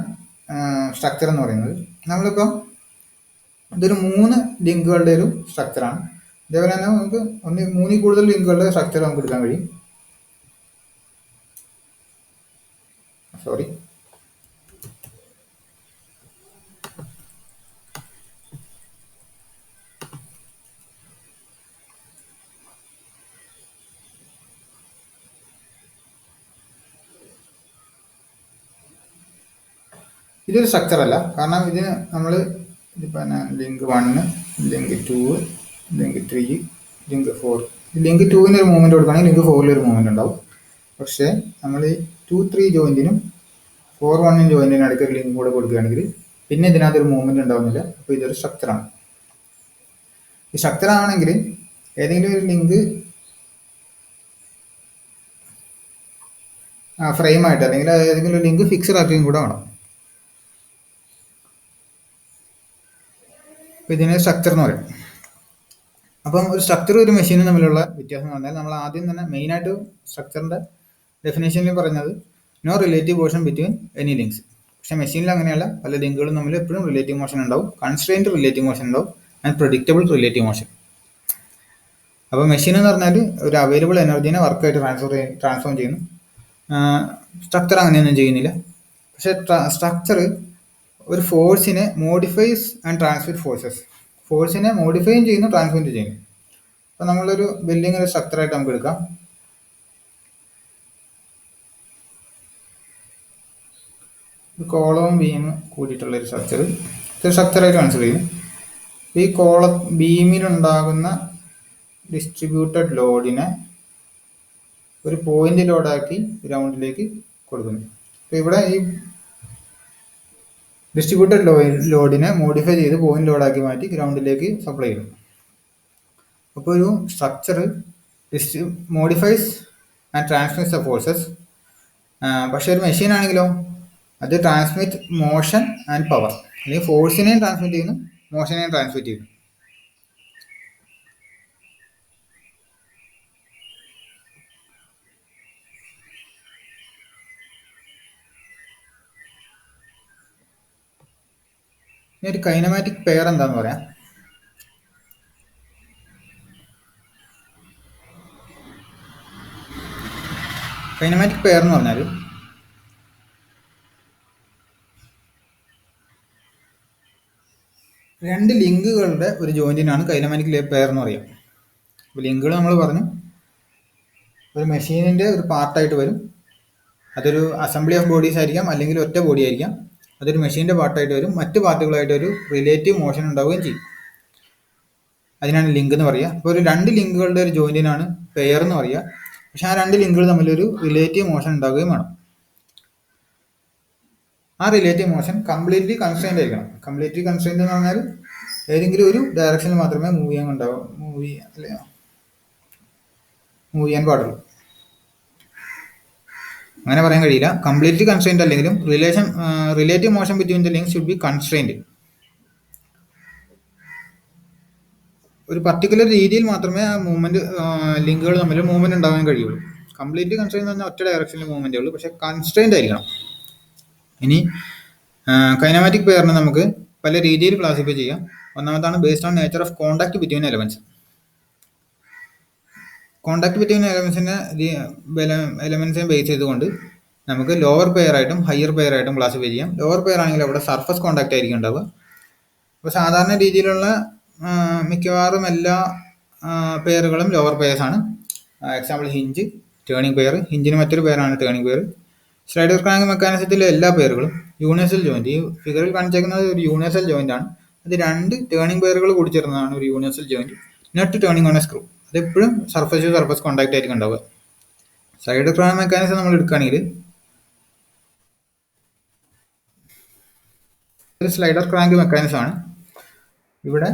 സ്ട്രക്ചർ എന്ന് പറയുന്നത്. നമ്മളിപ്പോൾ ഇതൊരു 3 ലിങ്കുകളുടെ ഒരു സ്ട്രക്ചറാണ്. ഇതേപോലെ തന്നെ നമുക്ക് 3 കൂടുതൽ ലിങ്കുകളുടെ സ്ട്രക്ചർ നമുക്ക് എടുക്കാൻ കഴിയും. സോറി, ഇതൊരു സ്ട്രക്ചർ അല്ല. കാരണം ഇതിന് നമ്മൾ പിന്നെ link 1, link 2, link 3, link 4. Link 2-ന് ഒരു മൂവ്മെൻറ്റ് കൊടുക്കുകയാണെങ്കിൽ ലിങ്ക് 4-ൽ ഒരു മൂവ്മെൻറ്റ് ഉണ്ടാവും. പക്ഷേ നമ്മൾ 2-3 ജോയിൻറ്റിനും 4-1 ജോയിൻറ്റിനും ഇടയ്ക്ക് ഒരു ലിങ്ക് കൂടെ കൊടുക്കുകയാണെങ്കിൽ പിന്നെ ഇതിനകത്തൊരു മൂവ്മെൻറ്റ് ഉണ്ടാവുന്നില്ല. അപ്പോൾ ഇതൊരു സ്ട്രക്ചറാണ്. ഈ സ്ട്രക്ചർ ആണെങ്കിൽ ഏതെങ്കിലും ഒരു ലിങ്ക് ഫ്രെയിമായിട്ട് അല്ലെങ്കിൽ ഏതെങ്കിലും ഒരു ലിങ്ക് ഫിക്സഡ് ആക്കുകയും കൂടെ വേണം. അപ്പോൾ ഇതിനെ സ്ട്രക്ചർ എന്ന് പറയും. അപ്പം ഒരു സ്ട്രക്ചറും ഒരു മെഷീനും തമ്മിലുള്ള വ്യത്യാസം എന്ന് പറഞ്ഞാൽ നമ്മൾ ആദ്യം തന്നെ മെയിനായിട്ട് സ്ട്രക്ചറിൻ്റെ ഡെഫിനേഷനിൽ പറഞ്ഞത് no relative motion between any links. പക്ഷേ മെഷീനിൽ അങ്ങനെയല്ല. പല ലിങ്കുകളും തമ്മിൽ എപ്പോഴും റിലേറ്റീവ് മോഷൻ ഉണ്ടാവും, കൺസ്ട്രെയിൻഡ് റിലേറ്റീവ് മോഷൻ ഉണ്ടാവും ആൻഡ് പ്രഡിക്റ്റബിൾ റിലേറ്റീവ് മോഷൻ. അപ്പോൾ മെഷീൻ എന്ന് പറഞ്ഞാൽ ഒരു അവൈലബിൾ എനർജീനെ വർക്കായിട്ട് ട്രാൻസ്ഫോം ചെയ്യുന്നു. സ്ട്രക്ചർ അങ്ങനെയൊന്നും ചെയ്യുന്നില്ല. പക്ഷേ സ്ട്രക്ചർ ഒരു ഫോഴ്സിനെ മോഡിഫൈസ് ആൻഡ് ട്രാൻസ്മിറ്റ് ഫോഴ്സസ്. ഫോഴ്സിനെ മോഡിഫൈയും ചെയ്യുന്നു, ട്രാൻസ്മിറ്റ് ചെയ്യുന്നു. അപ്പോൾ നമ്മളൊരു ബിൽഡിങ്ങിൻ്റെ സ്ട്രക്ചറായിട്ട് നമുക്ക് എടുക്കാം. കോളവും ബീമും കൂടിയിട്ടുള്ളൊരു സ്ട്രക്ചർ സ്ട്രക്ചറായിട്ട് കൺസിഡർ ചെയ്യും. ഈ ബീമിലുണ്ടാകുന്ന ഡിസ്ട്രിബ്യൂട്ടഡ് ലോഡിനെ ഒരു പോയിന്റ് ലോഡാക്കി ഗ്രൗണ്ടിലേക്ക് കൊടുക്കുന്നു. അപ്പോൾ ഇവിടെ ഈ ഡിസ്ട്രിബ്യൂട്ടഡ് ലോഡിനെ മോഡിഫൈ ചെയ്ത് പോയിന്റ് ലോഡാക്കി മാറ്റി ഗ്രൗണ്ടിലേക്ക് സപ്ലൈ ചെയ്യുന്നു. അപ്പോൾ ഒരു structure modifies and transmits the forces. പക്ഷേ ഒരു മെഷീൻ ആണെങ്കിലോ അത് ട്രാൻസ്മിറ്റ് മോഷൻ ആൻഡ് പവർ, അല്ലെങ്കിൽ ഫോഴ്സിനെയും ട്രാൻസ്മിറ്റ് ചെയ്യുന്നു, മോഷനെയും ട്രാൻസ്മിറ്റ് ചെയ്യുന്നു. ഇനി ഒരു കൈനമാറ്റിക് പെയർ എന്താന്ന് പറയാം. കൈനമാറ്റിക് പെയർ എന്ന് പറഞ്ഞാൽ രണ്ട് ലിങ്കുകളുടെ ഒരു ജോയിന്റിനാണ് കൈനമാറ്റിക് പെയർ എന്ന് പറയുക. അപ്പോൾ ലിങ്കുകൾ നമ്മൾ പറഞ്ഞു ഒരു മെഷീനിൻ്റെ ഒരു പാർട്ടായിട്ട് വരും. അതൊരു അസംബ്ലി ഓഫ് ബോഡീസ് ആയിരിക്കാം, അല്ലെങ്കിൽ ഒറ്റ ബോഡി ആയിരിക്കാം. അതൊരു മെഷീൻ്റെ പാർട്ടായിട്ട് വരും, മറ്റ് പാർട്ടുകളായിട്ട് ഒരു റിലേറ്റീവ് മോഷൻ ഉണ്ടാവുകയും ചെയ്യും. അതിനാണ് ലിങ്ക് എന്ന് പറയുക. അപ്പോൾ ഒരു രണ്ട് ലിങ്കുകളുടെ ഒരു ജോയിന്റിനാണ് പെയർ എന്ന് പറയുക. പക്ഷെ ആ രണ്ട് ലിങ്കുകൾ തമ്മിലൊരു റിലേറ്റീവ് മോഷൻ ഉണ്ടാവുകയും വേണം. ആ റിലേറ്റീവ് മോഷൻ കംപ്ലീറ്റ്ലി കൺസ്ട്രെയിൻ്റ് ആയിരിക്കണം. കംപ്ലീറ്റ്ലി കൺസ്ട്രെയിൻ്റ് എന്ന് പറഞ്ഞാൽ ഏതെങ്കിലും ഒരു ഡയറക്ഷനിൽ മാത്രമേ മൂവ് ചെയ്യാൻ പാടുള്ളൂ. അങ്ങനെ പറയാൻ കഴിയില്ല. കംപ്ലീറ്റ്ലി കൺസ്ട്രെയിൻ്റ് അല്ലെങ്കിലും relative motion between the links should be constrained. ഒരു പർട്ടിക്കുലർ രീതിയിൽ മാത്രമേ ആ മൂവ്മെന്റ് ലിങ്കുകൾ തമ്മിൽ മൂവ്മെന്റ് ഉണ്ടാകാൻ കഴിയുള്ളൂ. കംപ്ലീറ്റ്ലി കൺസ്ട്രെയിൻ എന്ന് പറഞ്ഞാൽ ഒറ്റ ഡയറക്ഷനിൽ മൂവ്മെന്റേ ഉള്ളൂ, പക്ഷെ കൺസ്ട്രെയിൻഡ് ആയിരിക്കണം. ഇനി കൈനമാറ്റിക് പെയറിനെ നമുക്ക് പല രീതിയിൽ ക്ലാസിഫൈ ചെയ്യാം. ഒന്നാമതാണ് based on nature of contact between elements. Contact between എലമെന്റ്സിനെ ബേസ് ചെയ്തുകൊണ്ട് നമുക്ക് ലോവർ പെയർ ആയിട്ടും ഹയർ പെയർ ആയിട്ടും ക്ലാസിഫൈ ചെയ്യാം. ലോവർ പെയർ ആണെങ്കിൽ അവിടെ സർഫസ് കോണ്ടാക്ട് ആയിരിക്കും ഉണ്ടാവുക. അപ്പോൾ സാധാരണ രീതിയിലുള്ള മിക്കവാറും എല്ലാ പെയറുകളും ലോവർ പെയർസ് ആണ്. Example hinge, turning pair. ഹിഞ്ചിന് മറ്റൊരു പെയറാണ് ടേണിംഗ് പെയർ. സ്ലൈഡർ ക്രാങ്ക് മെക്കാനിസത്തിലെ എല്ലാ പെയറുകളും യൂണിവേഴ്സൽ ജോയിന്റ്. ഈ ഫിഗറിൽ കാണിച്ചേക്കുന്നത് ഒരു യൂണിവേഴ്സൽ ജോയിന്റ് ആണ്. അത് രണ്ട് ടേണിംഗ് പെയറുകൾ കൂടി ചേർന്നതാണ് ഒരു universal joint. Net turning on A screw. അതെപ്പോഴും സർഫസ് ടു സർഫസ് കോണ്ടാക്ട് ആയിരിക്കും ഉണ്ടാവുക. സ്ലൈഡർ ക്രാങ്ക് മെക്കാനിസം നമ്മൾ എടുക്കുകയാണെങ്കിൽ ഒരു സ്ലൈഡർ ക്രാങ്ക് മെക്കാനിസം ആണ്. ഇവിടെ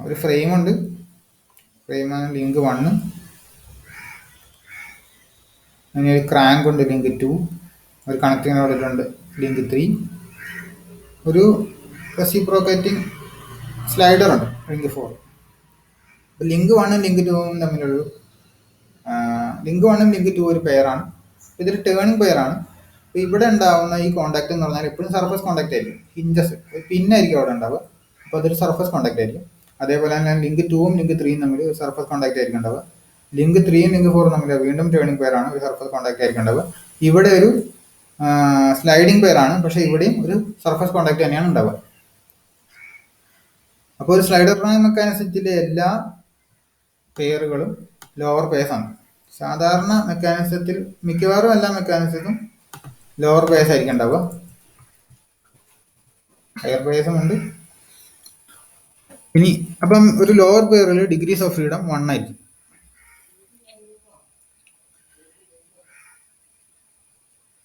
ഒരു ഫ്രെയിമുണ്ട്. ഫ്രെയിമാണ് ലിങ്ക് 1. അങ്ങനെ ഒരു ക്രാങ്ക് ഉണ്ട് ലിങ്ക് 2. ഒരു കണക്റ്റിംഗ് റോഡിലുണ്ട് ലിങ്ക് 3. ഒരു റെസിപ്രോക്കേറ്റിംഗ് സ്ലൈഡർ ഉണ്ട് ലിങ്ക് 4. ലിങ്ക് 1ഉം ലിങ്ക് 2ഉം തമ്മിലൊരു ലിങ്ക് 1ഉം ലിങ്ക് 2 ഒരു പെയറാണ്. ഇതൊരു ടേണിംഗ് പെയറാണ്. അപ്പോൾ ഇവിടെ ഉണ്ടാവുന്ന ഈ കോണ്ടാക്ട് എന്ന് പറഞ്ഞാൽ എപ്പോഴും സർഫസ് കോണ്ടാക്ട് ആയിരിക്കും. ഹിഞ്ചസ് പിന്നായിരിക്കും അവിടെ ഉണ്ടാവുക. അപ്പോൾ അതൊരു സർഫസ് കോണ്ടാക്ട് ആയിരിക്കും. അതേപോലെ തന്നെ ലിങ്ക് 2ഉം ലിങ്ക് 3ഉം തമ്മിൽ സർഫസ് കോണ്ടാക്ട് ആയിരിക്കും ഉണ്ടാവുക. ലിങ്ക് 3ഉം ലിങ്ക് 4ഉം തമ്മിൽ വീണ്ടും ടേണിംഗ് പെയറാണ്, ഒരു സർഫസ് കോണ്ടാക്ട് ആയിരിക്കും ഉണ്ടാവുക. ഇവിടെ ഒരു സ്ലൈഡിംഗ് പെയറാണ്, പക്ഷേ ഇവിടെയും ഒരു സർഫസ് കോണ്ടാക്ട് തന്നെയാണ് ഉണ്ടാവുക. അപ്പോൾ ഒരു സ്ലൈഡർ ക്രാങ്ക് മെക്കാനിസത്തിലെ എല്ലാ പെയറുകളും ലോവർ പെയർസ് ആണ്. സാധാരണ മെക്കാനിസത്തിൽ മിക്കവാറും എല്ലാ മെക്കാനിസത്തിലും ലോവർ പെയർസ് ആയിരിക്കും ഉണ്ടാവുക. ഹയർ പെയർസും ഉണ്ട്. ഇനി അപ്പം ഒരു ലോവർ പെയറിൽ ഡിഗ്രീസ് ഓഫ് ഫ്രീഡം 1 ആയിരിക്കും.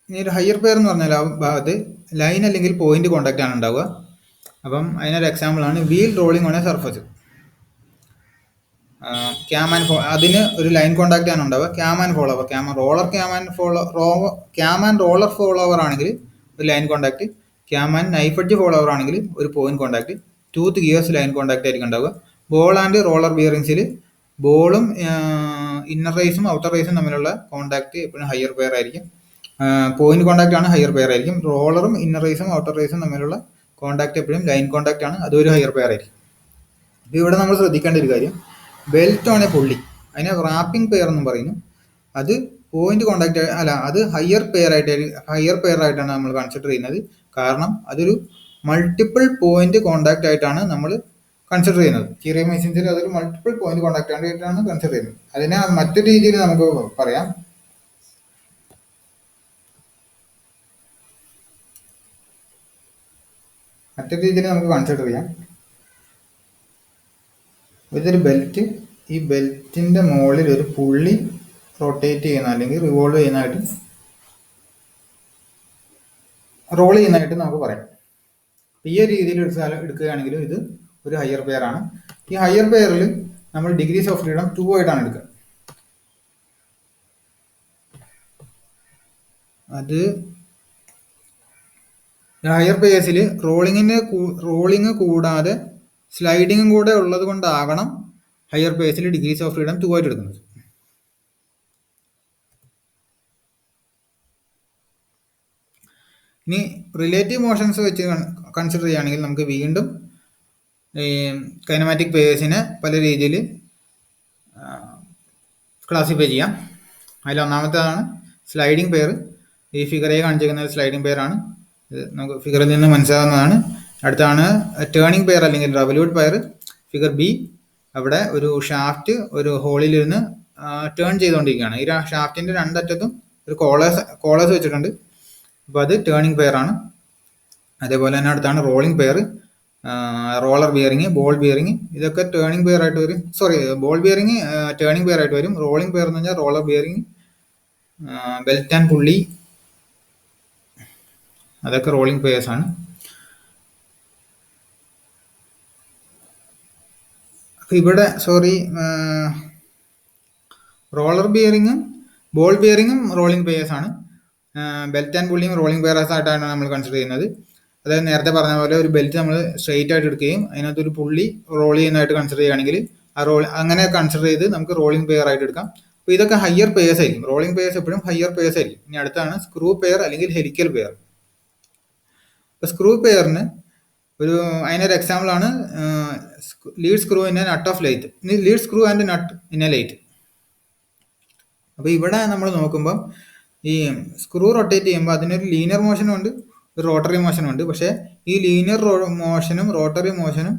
ഇനി ഒരു ഹയർ പെയർ എന്ന് പറഞ്ഞാൽ ആ ഭാഗത്ത് ലൈൻ അല്ലെങ്കിൽ പോയിന്റ് കോണ്ടാക്ട് ആണ് ഉണ്ടാവുക. അപ്പം അതിനൊരു എക്സാമ്പിളാണ് wheel rolling on A surface. Cam and അതിന് ഒരു ലൈൻ കോണ്ടാക്ട് ആണ് ഉണ്ടാവുക. Cam and follower, cam and roller follower ആണെങ്കിൽ ഒരു line contact. Cam and knife edge follower ആണെങ്കിൽ ഒരു point contact. Tooth gears line contact ആയിരിക്കും ഉണ്ടാവുക. ബോൾ ആൻഡ് റോളർ ബിയറിങ്സിൽ ബോളും ഇന്നർ റേസും ഔട്ടർ റേസും തമ്മിലുള്ള കോണ്ടാക്ട് എപ്പോഴും ഹയർ പെയർ ആയിരിക്കും. പോയിന്റ് കോണ്ടാക്ട് ആണ് ഹയർ പെയർ ആയിരിക്കും. റോളറും ഇന്നർ റേസും ഔട്ടർ റേസും തമ്മിലുള്ള കോണ്ടാക്ട് എപ്പോഴും ലൈൻ കോണ്ടാക്ട് ആണ്, അതൊരു ഹയർ പെയർ ആയിരിക്കും. അപ്പോൾ ഇവിടെ നമ്മൾ ശ്രദ്ധിക്കേണ്ട ഒരു കാര്യം, ബെൽറ്റ് ആണ് പുള്ളി, അതിനെ റാപ്പിംഗ് പെയർ എന്നും പറയുന്നു. അത് പോയിന്റ് കോണ്ടാക്ട് അല്ല, അത് ഹയർ പെയർ ആയിട്ടാണ് നമ്മൾ കൺസിഡർ ചെയ്യുന്നത്. കാരണം അതൊരു മൾട്ടിപ്പിൾ പോയിന്റ് കോണ്ടാക്ട് ആയിട്ടാണ് നമ്മൾ കൺസിഡർ ചെയ്യുന്നത്. ചെറിയ മെഷീൻസിൽ അതൊരു മൾട്ടിപ്പിൾ പോയിന്റ് കോണ്ടാക്ട് ആയിട്ടാണ് കൺസിഡർ ചെയ്യുന്നത്. അതിനെ മറ്റൊരു രീതിയിൽ നമുക്ക് പറയാം. മറ്റൊരു രീതിയിൽ നമുക്ക് കൺസിഡർ ചെയ്യാം. ഇതൊരു ബെൽറ്റ്, ഈ ബെൽറ്റിന്റെ മുകളിൽ ഒരു പുള്ളി റൊട്ടേറ്റ് ചെയ്യുന്ന അല്ലെങ്കിൽ റിവോൾവ് ചെയ്യുന്നതായിട്ട് റോൾ ചെയ്യുന്നതായിട്ട് നമുക്ക് പറയാം. ഈ ഒരു രീതിയിൽ എടുക്കുകയാണെങ്കിൽ ഇത് ഒരു ഹയർ പെയർ ആണ്. ഈ ഹയർ പെയറിൽ നമ്മൾ ഡിഗ്രീസ് ഓഫ് ഫ്രീഡം 2 ആയിട്ടാണ് എടുക്കുക. അത് ഹയർ പെയർസിൽ റോളിങ് കൂടാതെ സ്ലൈഡിങ്ങും കൂടെ ഉള്ളത് കൊണ്ടാകണം ഹയർ പെയർസിൽ ഡിഗ്രീസ് ഓഫ് ഫ്രീഡം 2 ആയിട്ട് എടുക്കുന്നത്. ഇനി റിലേറ്റീവ് മോഷൻസ് വെച്ച് കൺസിഡർ ചെയ്യുകയാണെങ്കിൽ നമുക്ക് വീണ്ടും കൈനമാറ്റിക് പെയേഴ്സിനെ പല രീതിയിൽ ക്ലാസിഫൈ ചെയ്യാം. അതിൽ ഒന്നാമത്തേതാണ് സ്ലൈഡിംഗ് പെയർ. ഈ ഫിഗറെ കാണിച്ചിരിക്കുന്ന ഒരു സ്ലൈഡിംഗ് പെയർ ആണ്. ഇത് നമുക്ക് ഫിഗറിൽ നിന്ന് മനസ്സിലാവുന്നതാണ്. അടുത്താണ് ടേണിംഗ് പെയർ അല്ലെങ്കിൽ റവല്യൂട്ട് പെയർ. ഫിഗർ ബി, അവിടെ ഒരു ഷാഫ്റ്റ് ഒരു ഹോളിലിരുന്ന് ടേൺ ചെയ്തുകൊണ്ടിരിക്കുകയാണ്. ഈ ഷാഫ്റ്റിൻ്റെ രണ്ടറ്റത്തും ഒരു കോളേഴ്സ് വെച്ചിട്ടുണ്ട്. അപ്പോൾ അത് ടേണിംഗ് പെയർ ആണ്. അതേപോലെ തന്നെ അടുത്താണ് rolling pair, roller bearing, ball bearing. ഇതൊക്കെ ടേണിംഗ് പെയർ ആയിട്ട് വരും. ബോൾ ബിയറിങ് ടേണിംഗ് പെയർ ആയിട്ട് വരും. റോളിംഗ് പെയർ എന്ന് പറഞ്ഞാൽ റോളർ ബിയറിങ്, ബെൽറ്റ് ആൻഡ് പുള്ളി, അതൊക്കെ റോളിംഗ് പെയർസ് ആണ്. ഇവിടെ റോളർ ബിയറിങ്ങും ബോൾ ബിയറിങ്ങും റോളിംഗ് പെയർസ് ആണ്. ബെൽറ്റ് ആൻഡ് പുള്ളിയും റോളിംഗ് പെയർസ് ആയിട്ടാണ് നമ്മൾ കൺസിഡർ ചെയ്യുന്നത്. അതായത് നേരത്തെ പറഞ്ഞ പോലെ ഒരു ബെൽറ്റ് നമ്മൾ സ്ട്രെയിറ്റ് ആയിട്ട് എടുക്കുകയും അതിനകത്തൊരു പുള്ളി റോൾ ചെയ്യുന്നതായിട്ട് കൺസിഡർ ചെയ്യുകയാണെങ്കിൽ അങ്ങനെ കൺസിഡർ ചെയ്ത് നമുക്ക് റോളിംഗ് പെയർ ആയിട്ട് എടുക്കാം. അപ്പോൾ ഇതൊക്കെ ഹയർ പെയർസ് ആയിരിക്കും. റോളിംഗ് പെയർസ് എപ്പോഴും ഹയർ പെയർസ് ആയിരിക്കും. ഇനി അടുത്താണ് സ്ക്രൂ പെയർ അല്ലെങ്കിൽ ഹെലിക്കൽ പെയർ. ഇപ്പോൾ സ്ക്രൂ പെയറിന് അതിനൊരു എക്സാമ്പിൾ ആണ് lead screw in A nut of lathe, lead screw and nut in A lathe. അപ്പോൾ ഇവിടെ നമ്മൾ നോക്കുമ്പോൾ ഈ സ്ക്രൂ റൊട്ടേറ്റ് ചെയ്യുമ്പോൾ അതിനൊരു ലീനിയർ മോഷനും ഉണ്ട്, ഒരു റോട്ടറി മോഷനും ഉണ്ട്. പക്ഷേ ഈ ലീനിയർ മോഷനും റോട്ടറി മോഷനും